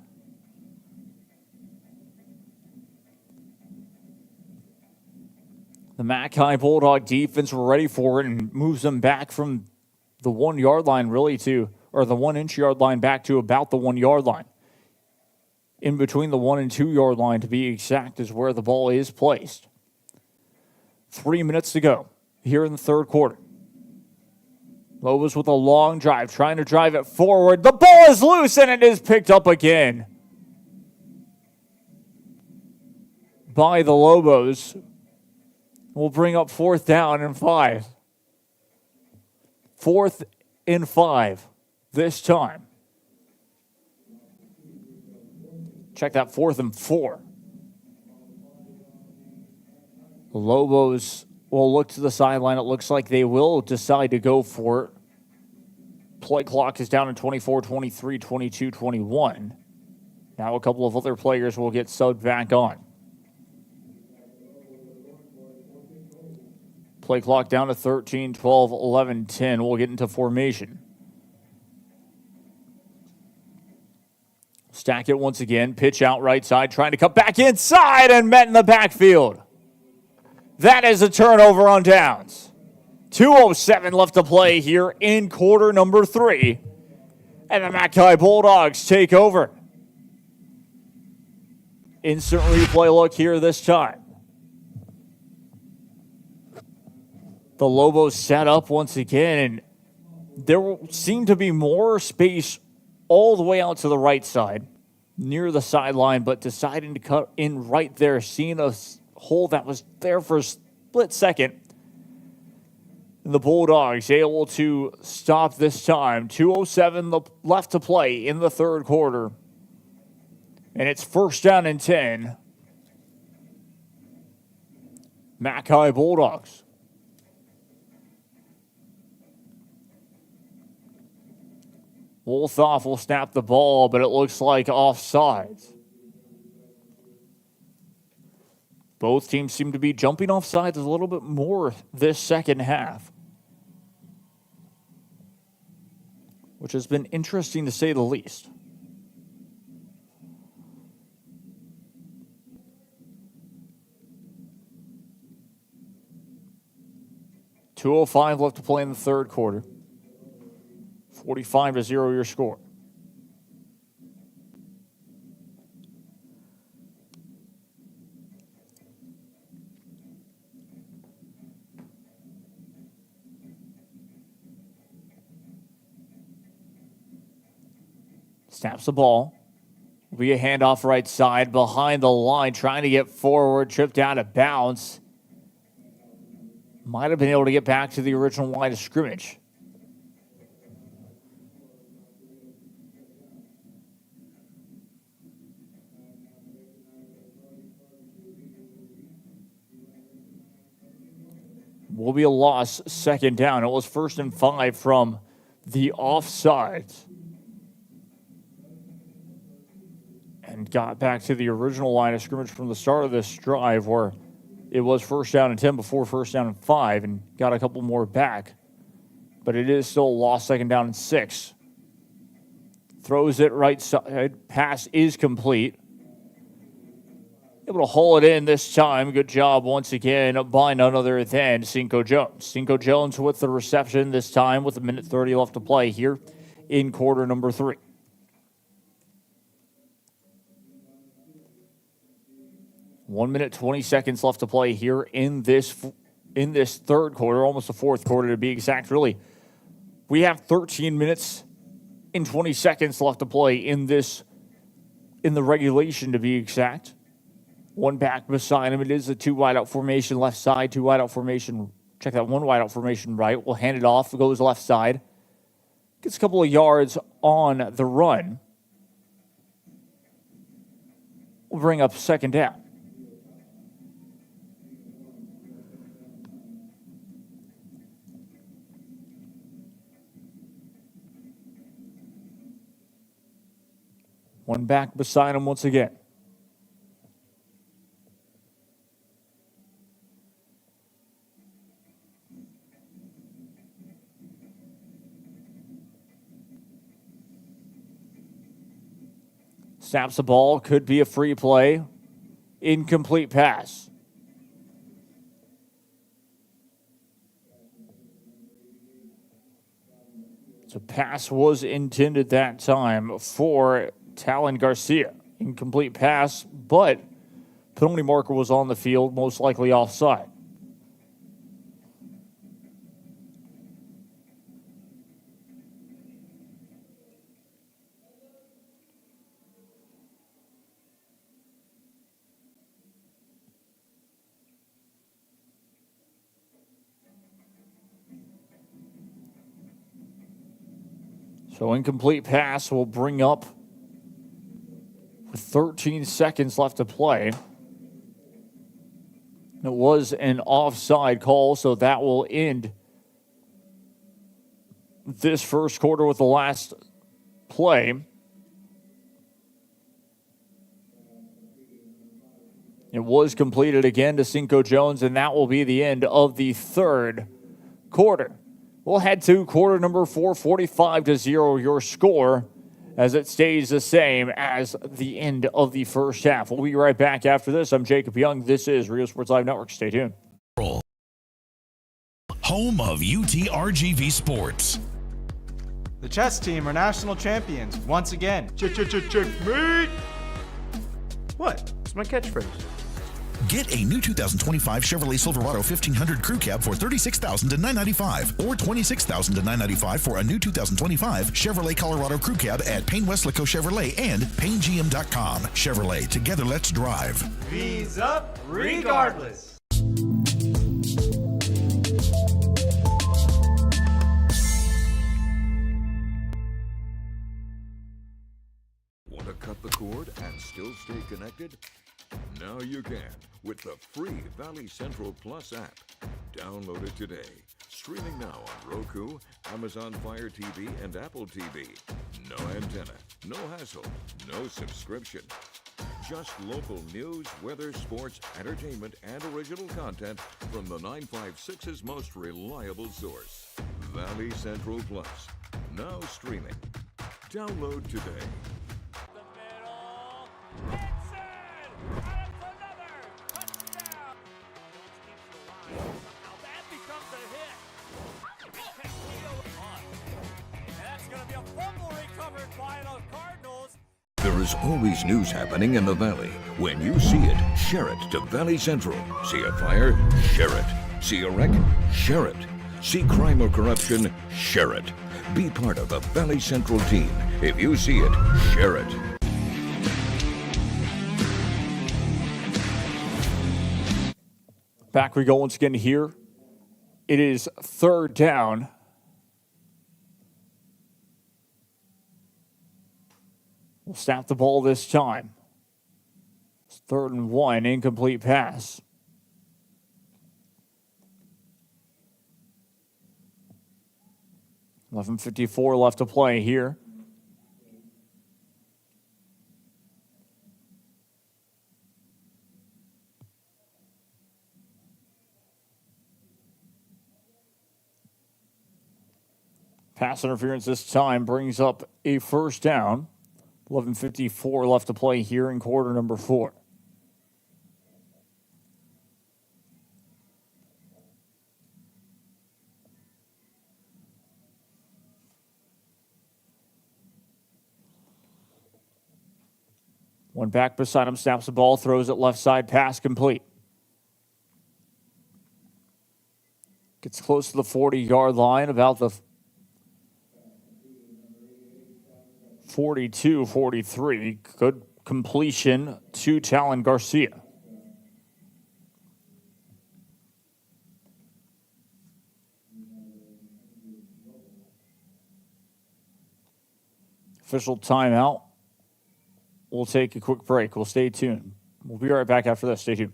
The Mackay Bulldog defense were ready for it and moves them back from the 1-yard line really to, or the 1-inch yard line back to about the 1-yard line. In between the 1 and 2-yard line to be exact is where the ball is placed. 3 minutes to go here in the third quarter. Lobos with a long drive, trying to drive it forward. The ball is loose, and it is picked up again by the Lobos. We'll bring up 4th down and 5. 4th and 5 this time. Check that, 4th and 4. The Lobos will look to the sideline. It looks like they will decide to go for it. Play clock is down to 24, 23, 22, 21. Now a couple of other players will get subbed back on. Play clock down to 13, 12, 11, 10. We'll get into formation. Stack it once again. Pitch out right side. Trying to cut back inside and met in the backfield. That is a turnover on downs. 2:07 left to play here in quarter number 3. And the Mackay Bulldogs take over. Instant replay look here this time. The Lobos set up once again, and there seemed to be more space all the way out to the right side, near the sideline, but deciding to cut in right there, seeing a hole that was there for a split second. And the Bulldogs able to stop this time. 2:07 left to play in the third quarter. And it's 1st down and 10. Mackay Bulldogs. Wolthoff will snap the ball, but it looks like offsides. Both teams seem to be jumping offsides a little bit more this second half, which has been interesting to say the least. .205 left to play in the third quarter. 45-0 your score. Snaps the ball. Will be a handoff right side behind the line, trying to get forward, tripped out of bounds. Might have been able to get back to the original line of scrimmage. Will be a loss, second down. It was 1st and 5 from the offsides. And got back to the original line of scrimmage from the start of this drive where it was 1st down and 10 before 1st down and 5 and got a couple more back. But it is still a loss, 2nd down and 6. Throws it right side. Pass is complete. Able to haul it in this time. Good job once again by none other than Cinco Jones. Cinco Jones with the reception this time with 1:30 left to play here in quarter number 3. One minute, 20 seconds left to play here in this third quarter, almost the fourth quarter to be exact. Really, we have 13 minutes and 20 seconds left to play in the regulation to be exact. One back beside him. It is a 2 wide out formation left side, 2 wide out formation. Check that 1 wide out formation right. We'll hand it off. It goes left side. Gets a couple of yards on the run. We'll bring up 2nd down. One back beside him once again. Snaps the ball, could be a free play. Incomplete pass. So pass was intended that time for Talon Garcia. Incomplete pass, but penalty marker was on the field, most likely offside. So incomplete pass will bring up with 13 seconds left to play. It was an offside call, so that will end this first quarter with the last play. It was completed again to Cinco Jones, and that will be the end of the third quarter. We'll head to quarter number 4, 45-0 your score, as it stays the same as the end of the first half. We'll be right back after this. I'm Jacob Young. This is Rio Sports Live Network. Stay tuned. Home of UTRGV Sports. The chess team are national champions once again. Checkmate! What? It's my catchphrase. Get a new 2025 Chevrolet Silverado 1500 Crew Cab for $36,000 to $995, or $26,000 to $995 for a new 2025 Chevrolet Colorado Crew Cab at Payne Westlaco Chevrolet and PayneGM.com. Chevrolet, together let's drive. V's up regardless. Want to cut the cord and still stay connected? Now you can with the free Valley Central Plus app. Download it today. Streaming now on Roku, Amazon Fire TV, and Apple TV. No antenna, no hassle, no subscription. Just local news, weather, sports, entertainment, and original content from the 956's most reliable source, Valley Central Plus. Now streaming. Download today. There is always news happening in the Valley. When you see it, share it to Valley Central. See a fire? Share it. See a wreck? Share it. See crime or corruption? Share it. Be part of the Valley Central team. If you see it, share it. Back we go once again here. It is third down. We'll snap the ball this time. It's 3rd and 1, incomplete pass. $11:54 left to play here. Pass interference this time brings up a first down. 11:54 left to play here in quarter number 4. One back beside him, snaps the ball, throws it left side, pass complete. Gets close to the 40-yard line, about the 42-43. Good completion to Talon Garcia. Official timeout. We'll take a quick break. We'll stay tuned. We'll be right back after this. Stay tuned.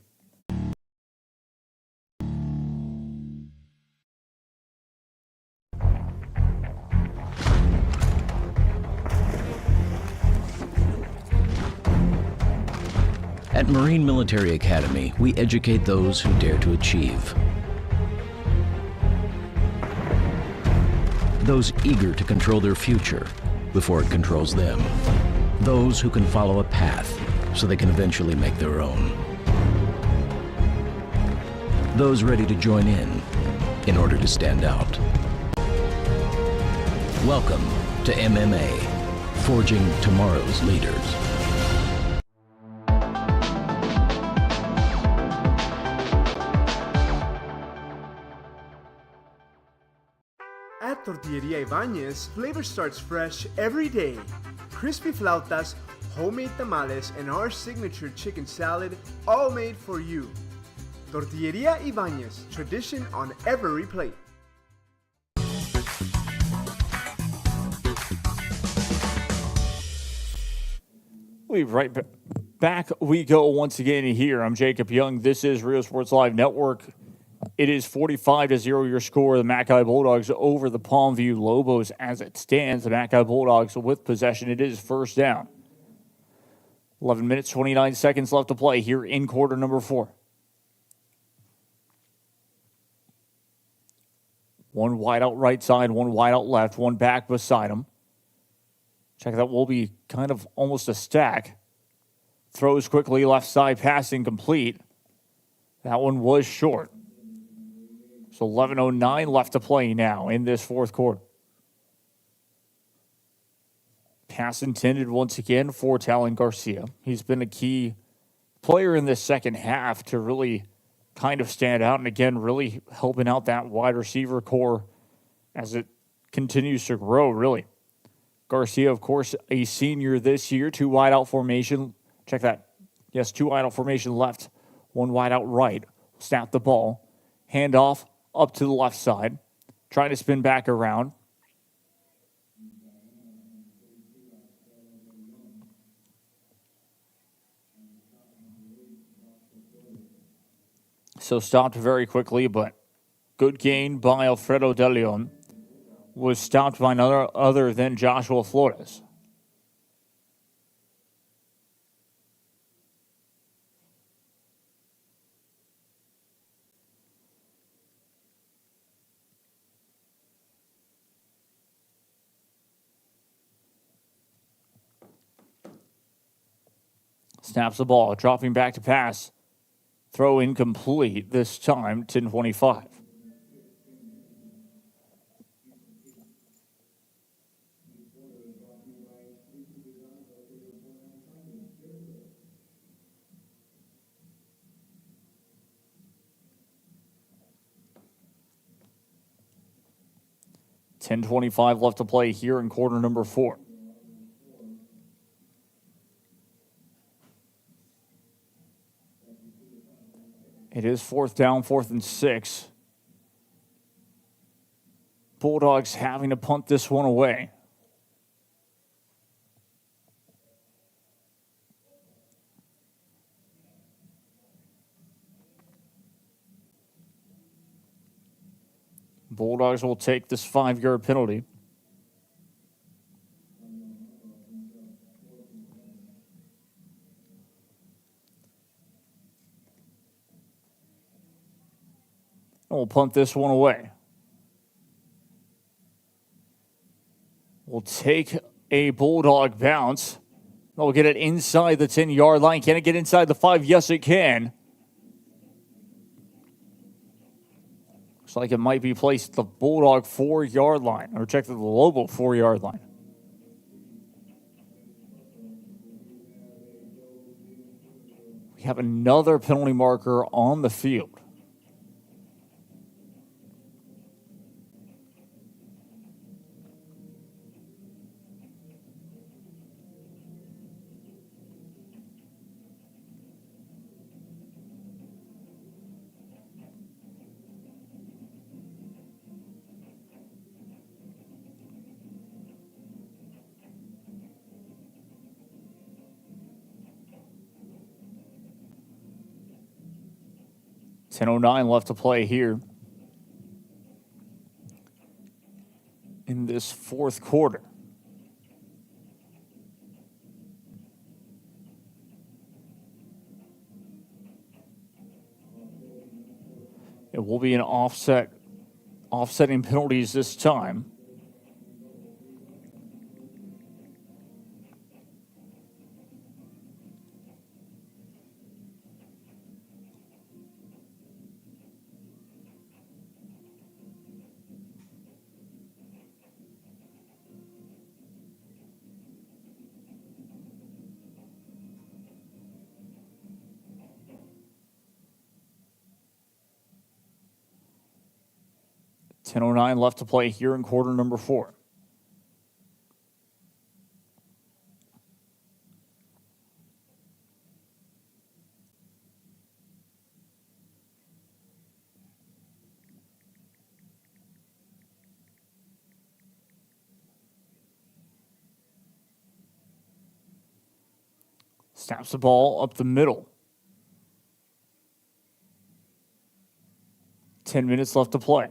At Marine Military Academy, we educate those who dare to achieve. Those eager to control their future before it controls them. Those who can follow a path so they can eventually make their own. Those ready to join in order to stand out. Welcome to MMA, Forging Tomorrow's Leaders. At Tortilleria Ibañez, flavor starts fresh every day. Crispy flautas, homemade tamales, and our signature chicken salad, all made for you. Tortilleria Ibañez, tradition on every plate. We'll be right back. We go once again here. I'm Jacob Young. This is Rio Sports Live Network. It is 45-0 your score. The McAllen Bulldogs over the Palmview Lobos as it stands. The McAllen Bulldogs with possession. It is first down. 11 minutes, 29 seconds left to play here in quarter number 4. One wide out right side, one wide out left, one back beside him. Check that will be kind of almost a stack. Throws quickly left side, passing complete. That one was short. So 11:09 left to play now in this fourth quarter. Pass intended once again for Talon Garcia. He's been a key player in this second half to really kind of stand out and again really helping out that wide receiver core as it continues to grow, really. Garcia, of course, a senior this year. 2 wide out formation. Check that. Yes, 2 wide out formation left. 1 wide out right. Snap the ball. Hand off. Up to the left side, trying to spin back around. So stopped very quickly, but good gain by Alfredo De Leon. Was stopped by none other than Joshua Flores. Snaps the ball, dropping back to pass. Throw incomplete this time, 10-25. $10:25 left to play here in quarter number 4. It is 4th down, 4th and 6. Bulldogs having to punt this one away. Bulldogs will take this 5-yard penalty. And we'll punt this one away. We'll take a Bulldog bounce. We'll get it inside the 10-yard line. Can it get inside the 5? Yes, it can. Looks like it might be placed at the Bulldog 4-yard line, or check the Lobo 4-yard line. We have another penalty marker on the field. $10:09 left to play here in this 4th quarter. It will be an offsetting penalties this time. $10:09 left to play here in quarter number 4. Snaps the ball up the middle. 10 minutes left to play.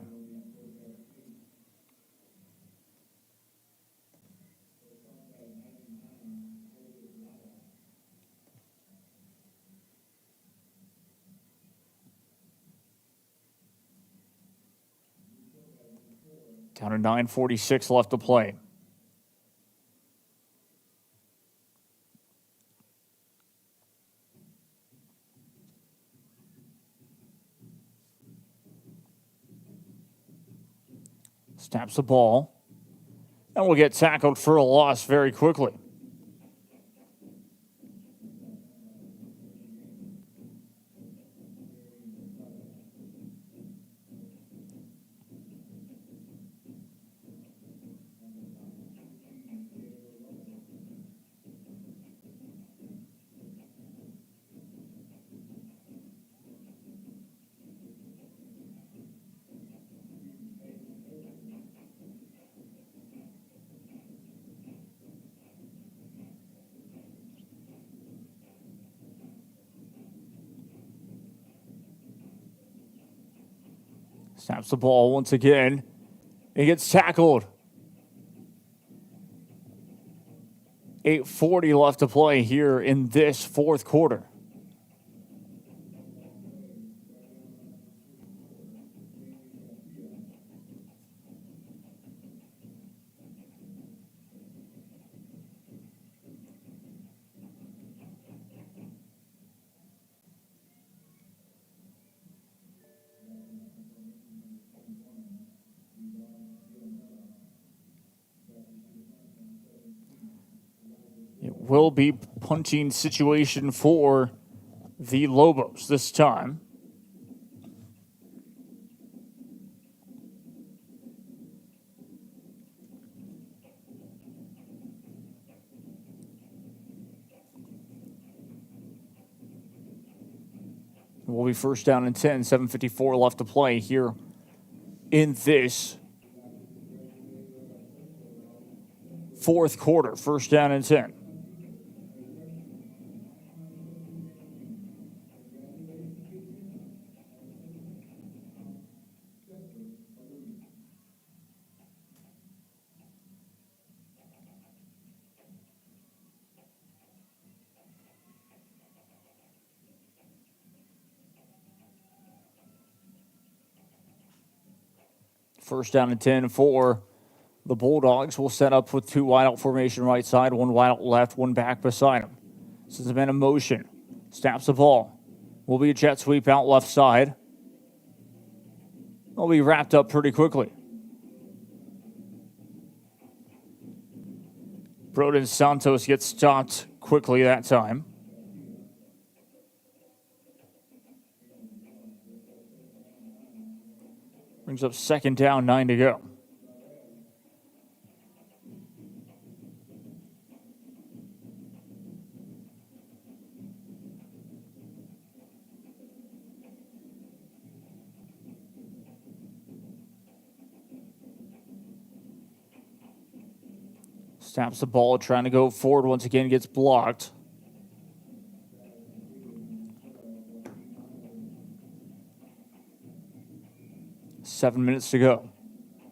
Down to 9:46 left to play. Snaps the ball. And will get tackled for a loss very quickly. Snaps the ball once again. He gets tackled. 8:40 left to play here in this 4th quarter. will be punting situation for the Lobos this time. Will be first down and 10, 7:54 left to play here in this fourth quarter. First down and 10. First down and 10 for the Bulldogs. Will set up with two wide out formation right side, one wide out left, one back beside him. This is a man in motion. Snaps the ball. Will be a jet sweep out left side. Will be wrapped up pretty quickly. Broden Santos gets stopped quickly that time. Brings up second down, 9 to go. Snaps the ball, trying to go forward once again, gets blocked. Seven minutes to go.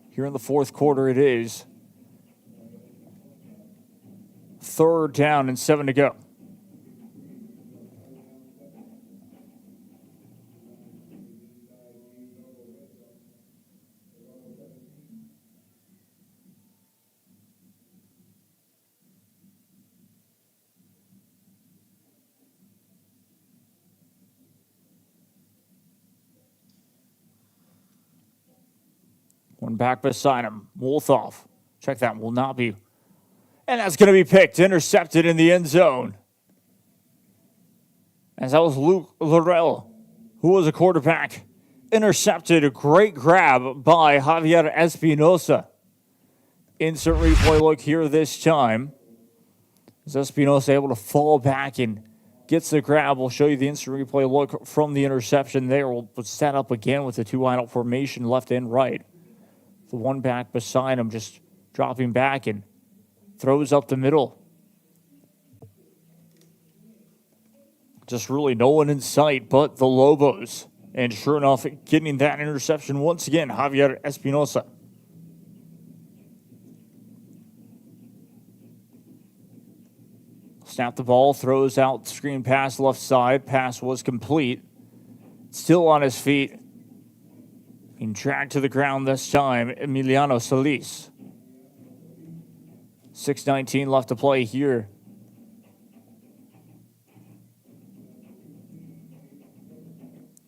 Here in the fourth quarter it is. Third down and 7 to go. One back beside him. Wolthoff. Check that. Will not be. And that's going to be picked. Intercepted in the end zone. As that was Luke Laurel, who was a quarterback. Intercepted. A great grab by Javier Espinosa. Insert replay look here this time. As Espinosa able to fall back and gets the grab. We'll show you the instant replay look from the interception there. We'll set up again with the two wide out formation left and right. The one back beside him just dropping back and throws up the middle. Just really no one in sight but the Lobos. And sure enough, getting that interception once again, Javier Espinosa. Snap the ball, throws out, screen pass left side. Pass was complete. Still on his feet. Being dragged to the ground this time, Emiliano Solis. 6:19 left to play here.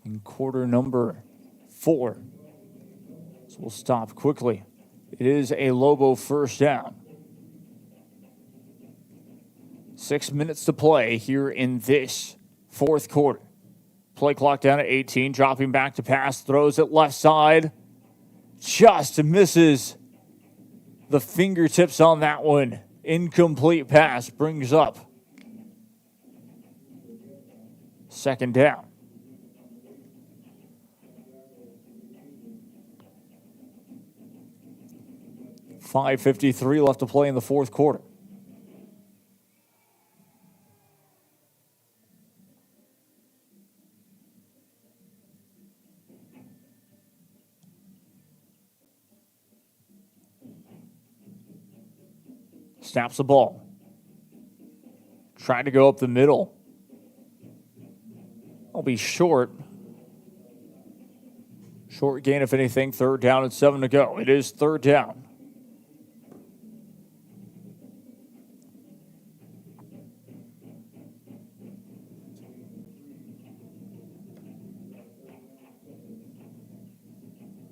In quarter number 4. So we'll stop quickly. It is a Lobo first down. 6 minutes to play here in this fourth quarter. Play clock down at 18, dropping back to pass, throws it left side. Just misses the fingertips on that one. Incomplete pass brings up second down. $5:53 left to play in the fourth quarter. Snaps the ball. Trying to go up the middle. I'll be short. Short gain, if anything. Third down and 7 to go. It is third down.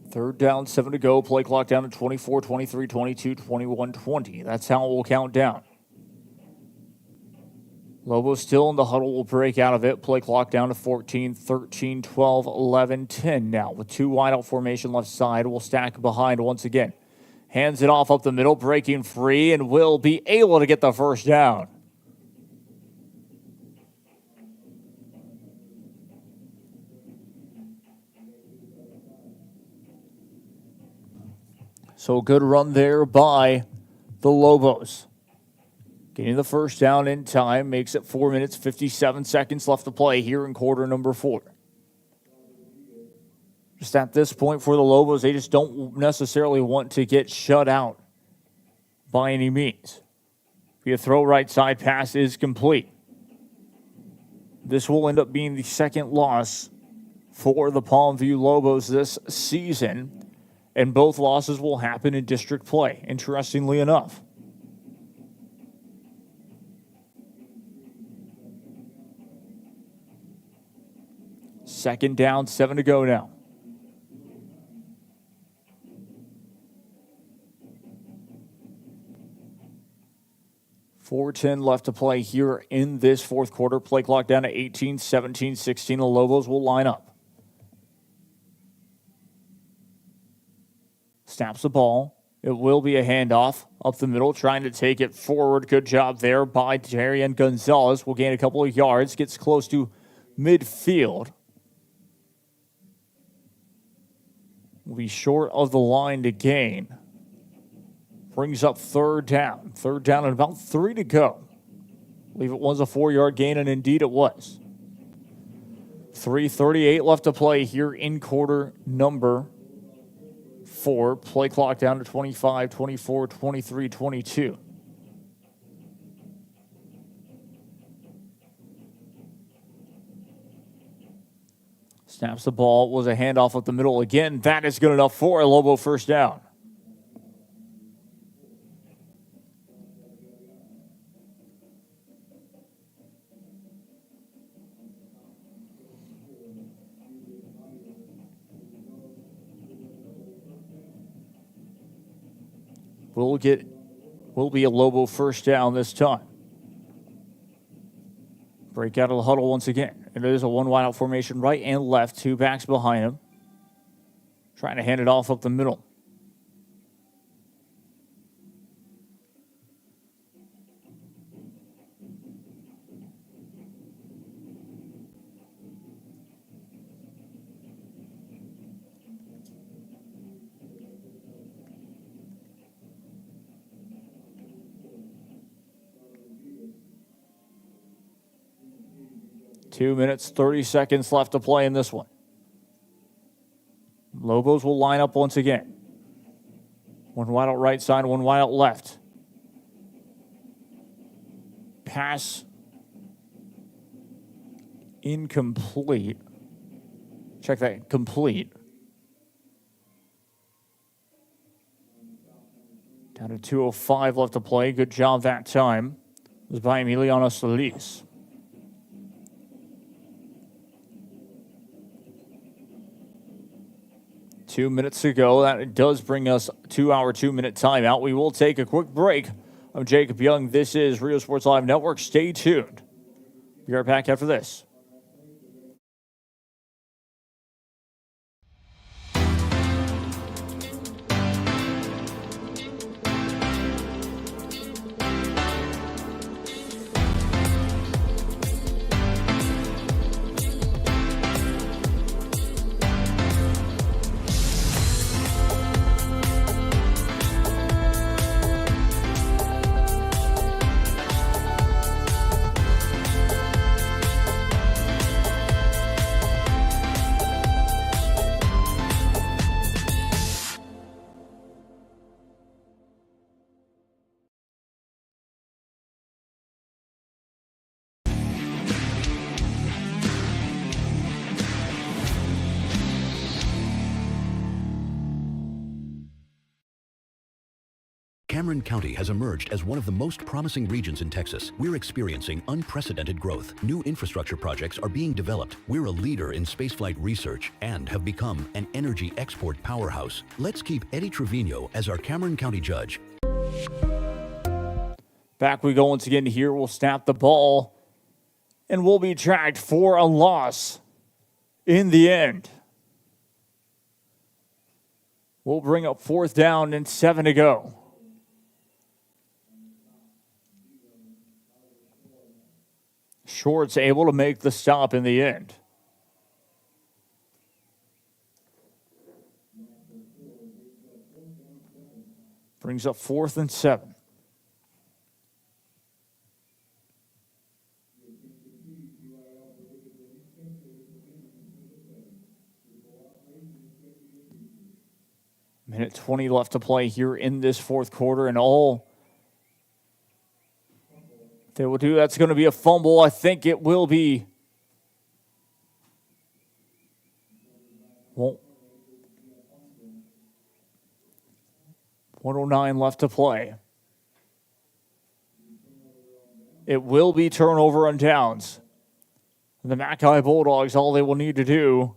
Third down, 7 to go. Play clock down to 24, 23, 22, 21, 20. That's how it will count down. Lobos still in the huddle, will break out of it. Play clock down to 14, 13, 12, 11, 10 now. With two wide out formation left side, will stack behind once again. Hands it off up the middle, breaking free, and will be able to get the first down. So a good run there by the Lobos. Getting the first down in time, makes it 4 minutes, 57 seconds left to play here in quarter number 4. Just at this point for the Lobos, they just don't necessarily want to get shut out by any means. The throw right side pass is complete. This will end up being the second loss for the Palmview Lobos this season, and both losses will happen in district play, interestingly enough. Second down, 7 to go now. .410 left to play here in this fourth quarter. Play clock down to 18, 17, 16. The Lobos will line up. Snaps the ball. It will be a handoff up the middle, trying to take it forward. Good job there by Darian Gonzalez. Will gain a couple of yards, gets close to midfield. Will be short of the line to gain. Brings up third down. Third down and about 3 to go. I believe it was a 4-yard gain, and indeed it was. 3:38 left to play here in quarter number 4. Play clock down to 25, 24, 23, 22. Snaps the ball, was a handoff up the middle again. That is good enough for a Lobo first down. Will be a Lobo first down this time. Break out of the huddle once again. It is a one wide out formation, right and left. Two backs behind him. Trying to hand it off up the middle. Two minutes, 30 seconds left to play in this one. Lobos will line up once again. One wide out right side, one wide out left. Pass incomplete. Check that, complete. Down to 2:05 left to play. Good job that time. It was by Emiliano Solis. Two minutes to go. That does bring us to our 2-minute timeout. We will take a quick break. I'm Jacob Young. This is Rio Sports Live Network. Stay tuned. Be right back after this. Cameron County has emerged as one of the most promising regions in Texas. We're experiencing unprecedented growth. New infrastructure projects are being developed. We're a leader in spaceflight research and have become an energy export powerhouse. Let's keep Eddie Trevino as our Cameron County judge. Back we go once again here. We'll snap the ball. and will be tracked for a loss in the end. We'll bring up 4th down and 7 to go. Shorts able to make the stop in the end. Brings up 4th and 7. Minute 20 left to play here in this 4th quarter, and all they will do, that's going to be a fumble. I think it will be. Well, 109 left to play. It will be turnover on downs. The Mackay Bulldogs, all they will need to do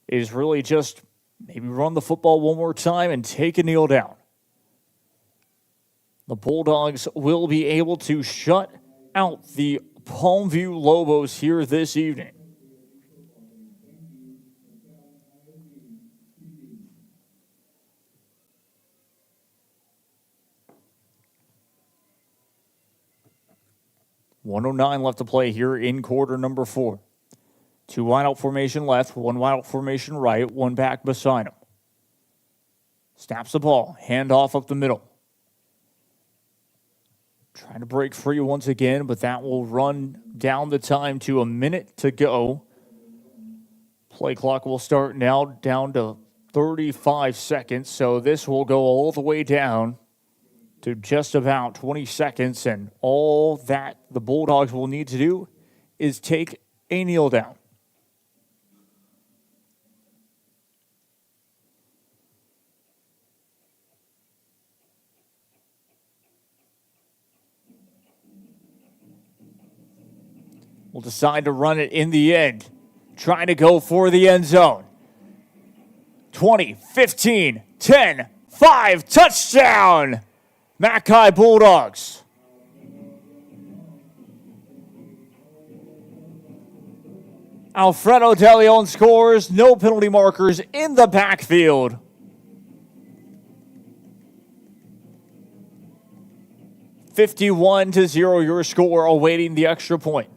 is really just maybe run the football one more time and take a kneel down. The Bulldogs will be able to shut out the Palmview Lobos here this evening. .109 left to play here in quarter number 4. 2 wide out formation left, 1 wide out formation right, 1 back beside him. Snaps the ball, handoff up the middle. Trying to break free once again, but that will run down the time to a minute to go. Play clock will start now down to 35 seconds, so this will go all the way down to just about 20 seconds, and all that the Bulldogs will need to do is take a kneel down. Will decide to run it in the end. Trying to go for the end zone. 20, 15, 10, 5, touchdown! Mackay Bulldogs. Alfredo De Leon scores. No penalty markers in the backfield. (51-0) your score, awaiting the extra point.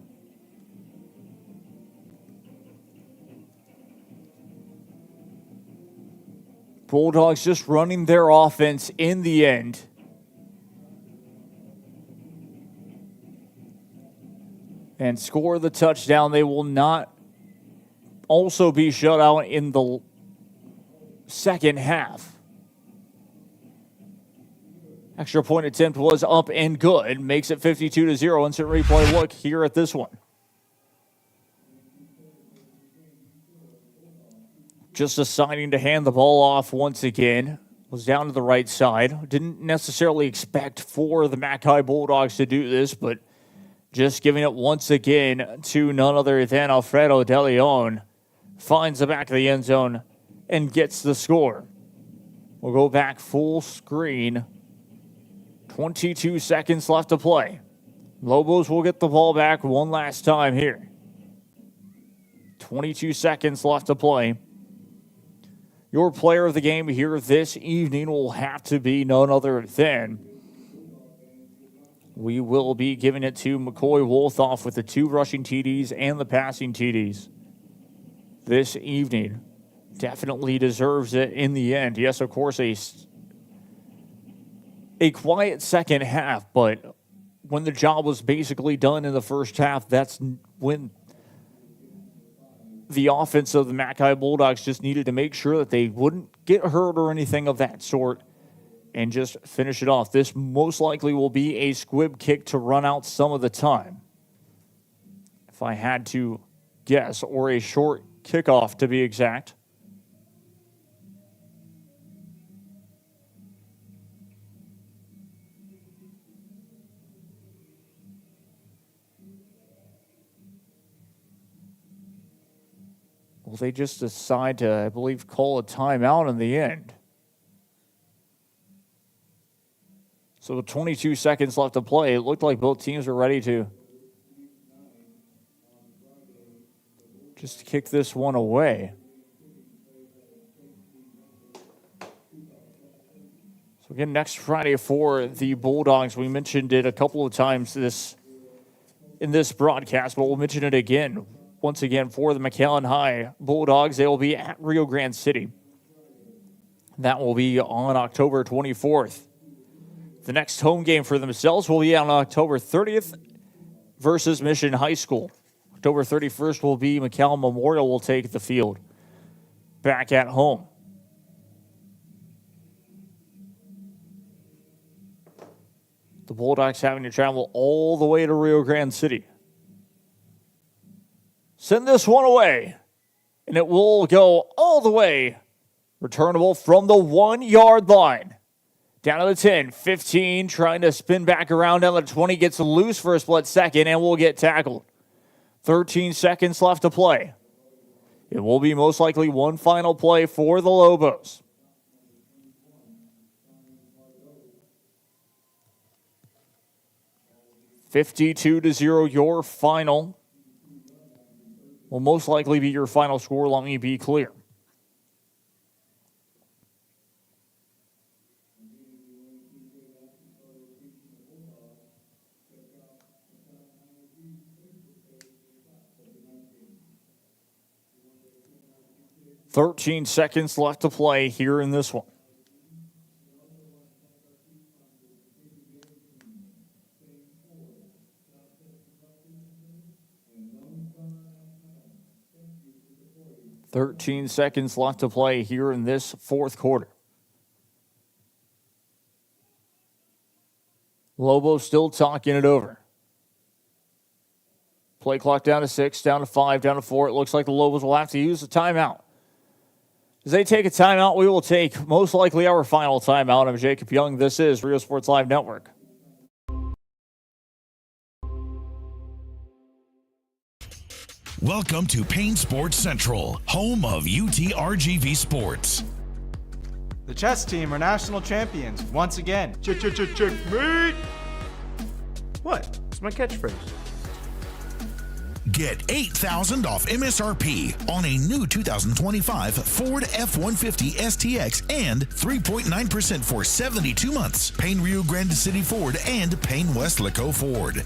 Bulldogs just running their offense in the end. And score the touchdown. They will not also be shut out in the second half. Extra point attempt was up and good. Makes it 52-0. Instant replay look here at this one. Just deciding to hand the ball off once again. Was down to the right side. Didn't necessarily expect for the Mackay Bulldogs to do this, but just giving it once again to none other than Alfredo De Leon. Finds the back of the end zone and gets the score. We'll go back full screen. 22 seconds left to play. Lobos will get the ball back one last time here. 22 seconds left to play. Your player of the game here this evening will have to be none other than, we will be giving it to McCoy Wolthoff with the 2 rushing TDs and the passing TDs this evening. Definitely deserves it in the end. Yes, of course, a quiet second half, but when the job was basically done in the first half, that's when the offense of the Mackay Bulldogs just needed to make sure that they wouldn't get hurt or anything of that sort and just finish it off. This most likely will be a squib kick to run out some of the time, if I had to guess, or a short kickoff to be exact. Well, they just decide to, I believe, call a timeout in the end. So with 22 seconds left to play, it looked like both teams were ready to just to kick this one away. So again, next Friday for the Bulldogs. We mentioned it a couple of times in this broadcast, but we'll mention it again. Once again, for the McAllen High Bulldogs, they will be at Rio Grande City. That will be on October 24th. The next home game for themselves will be on October 30th versus Mission High School. October 31st will be McAllen Memorial will take the field back at home. The Bulldogs having to travel all the way to Rio Grande City. Send this one away, and it will go all the way. Returnable from the 1-yard line. Down to the 10, 15, trying to spin back around down to the 20, gets loose for a split second, and will get tackled. 13 seconds left to play. It will be most likely one final play for the Lobos. (52-0) your final. Will most likely be your final score. Let me be clear. (13 seconds left to play here in this one. (13 seconds left to play here in this fourth quarter. Lobos still talking it over. Play clock down to 6, down to 5, down to 4. It looks like the Lobos will have to use a timeout. As they take a timeout, we will take most likely our final timeout. I'm Jacob Young. This is Rio Sports Live Network. Welcome to Payne Sports Central, home of UTRGV Sports. The chess team are national champions once again. Checkmate! What? It's my catchphrase. Get $8,000 off MSRP on a new 2025 Ford F-150 STX and 3.9% for 72 months. Payne Rio Grande City Ford and Payne West Laco Ford.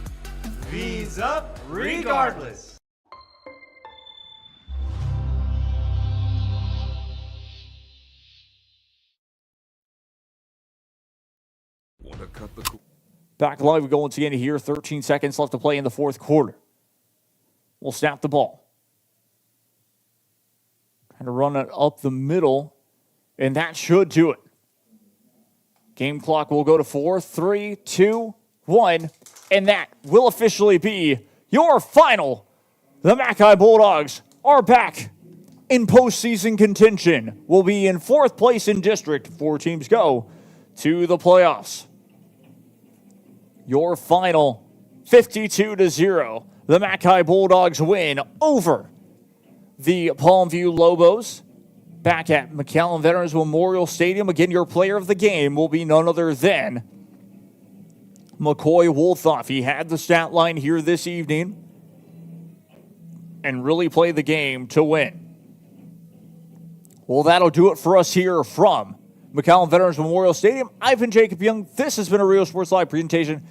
V's up regardless. Back live, we go once again here. 13 seconds left to play in the fourth quarter. We'll snap the ball. Trying to run it up the middle, and that should do it. Game clock will go to 4, 3, 2, 1, and that will officially be your final. The McAllen Bulldogs are back in postseason contention. Will be in fourth place in district. 4 teams go to the playoffs. Your final 52-0. The McAllen Bulldogs win over the Palmview Lobos back at McAllen Veterans Memorial Stadium. Again, your player of the game will be none other than McCoy Wolthoff. He had the stat line here this evening and really played the game to win. Well, that'll do it for us here from McAllen Veterans Memorial Stadium. I've been Jacob Young. This has been a Rio Sports Live presentation.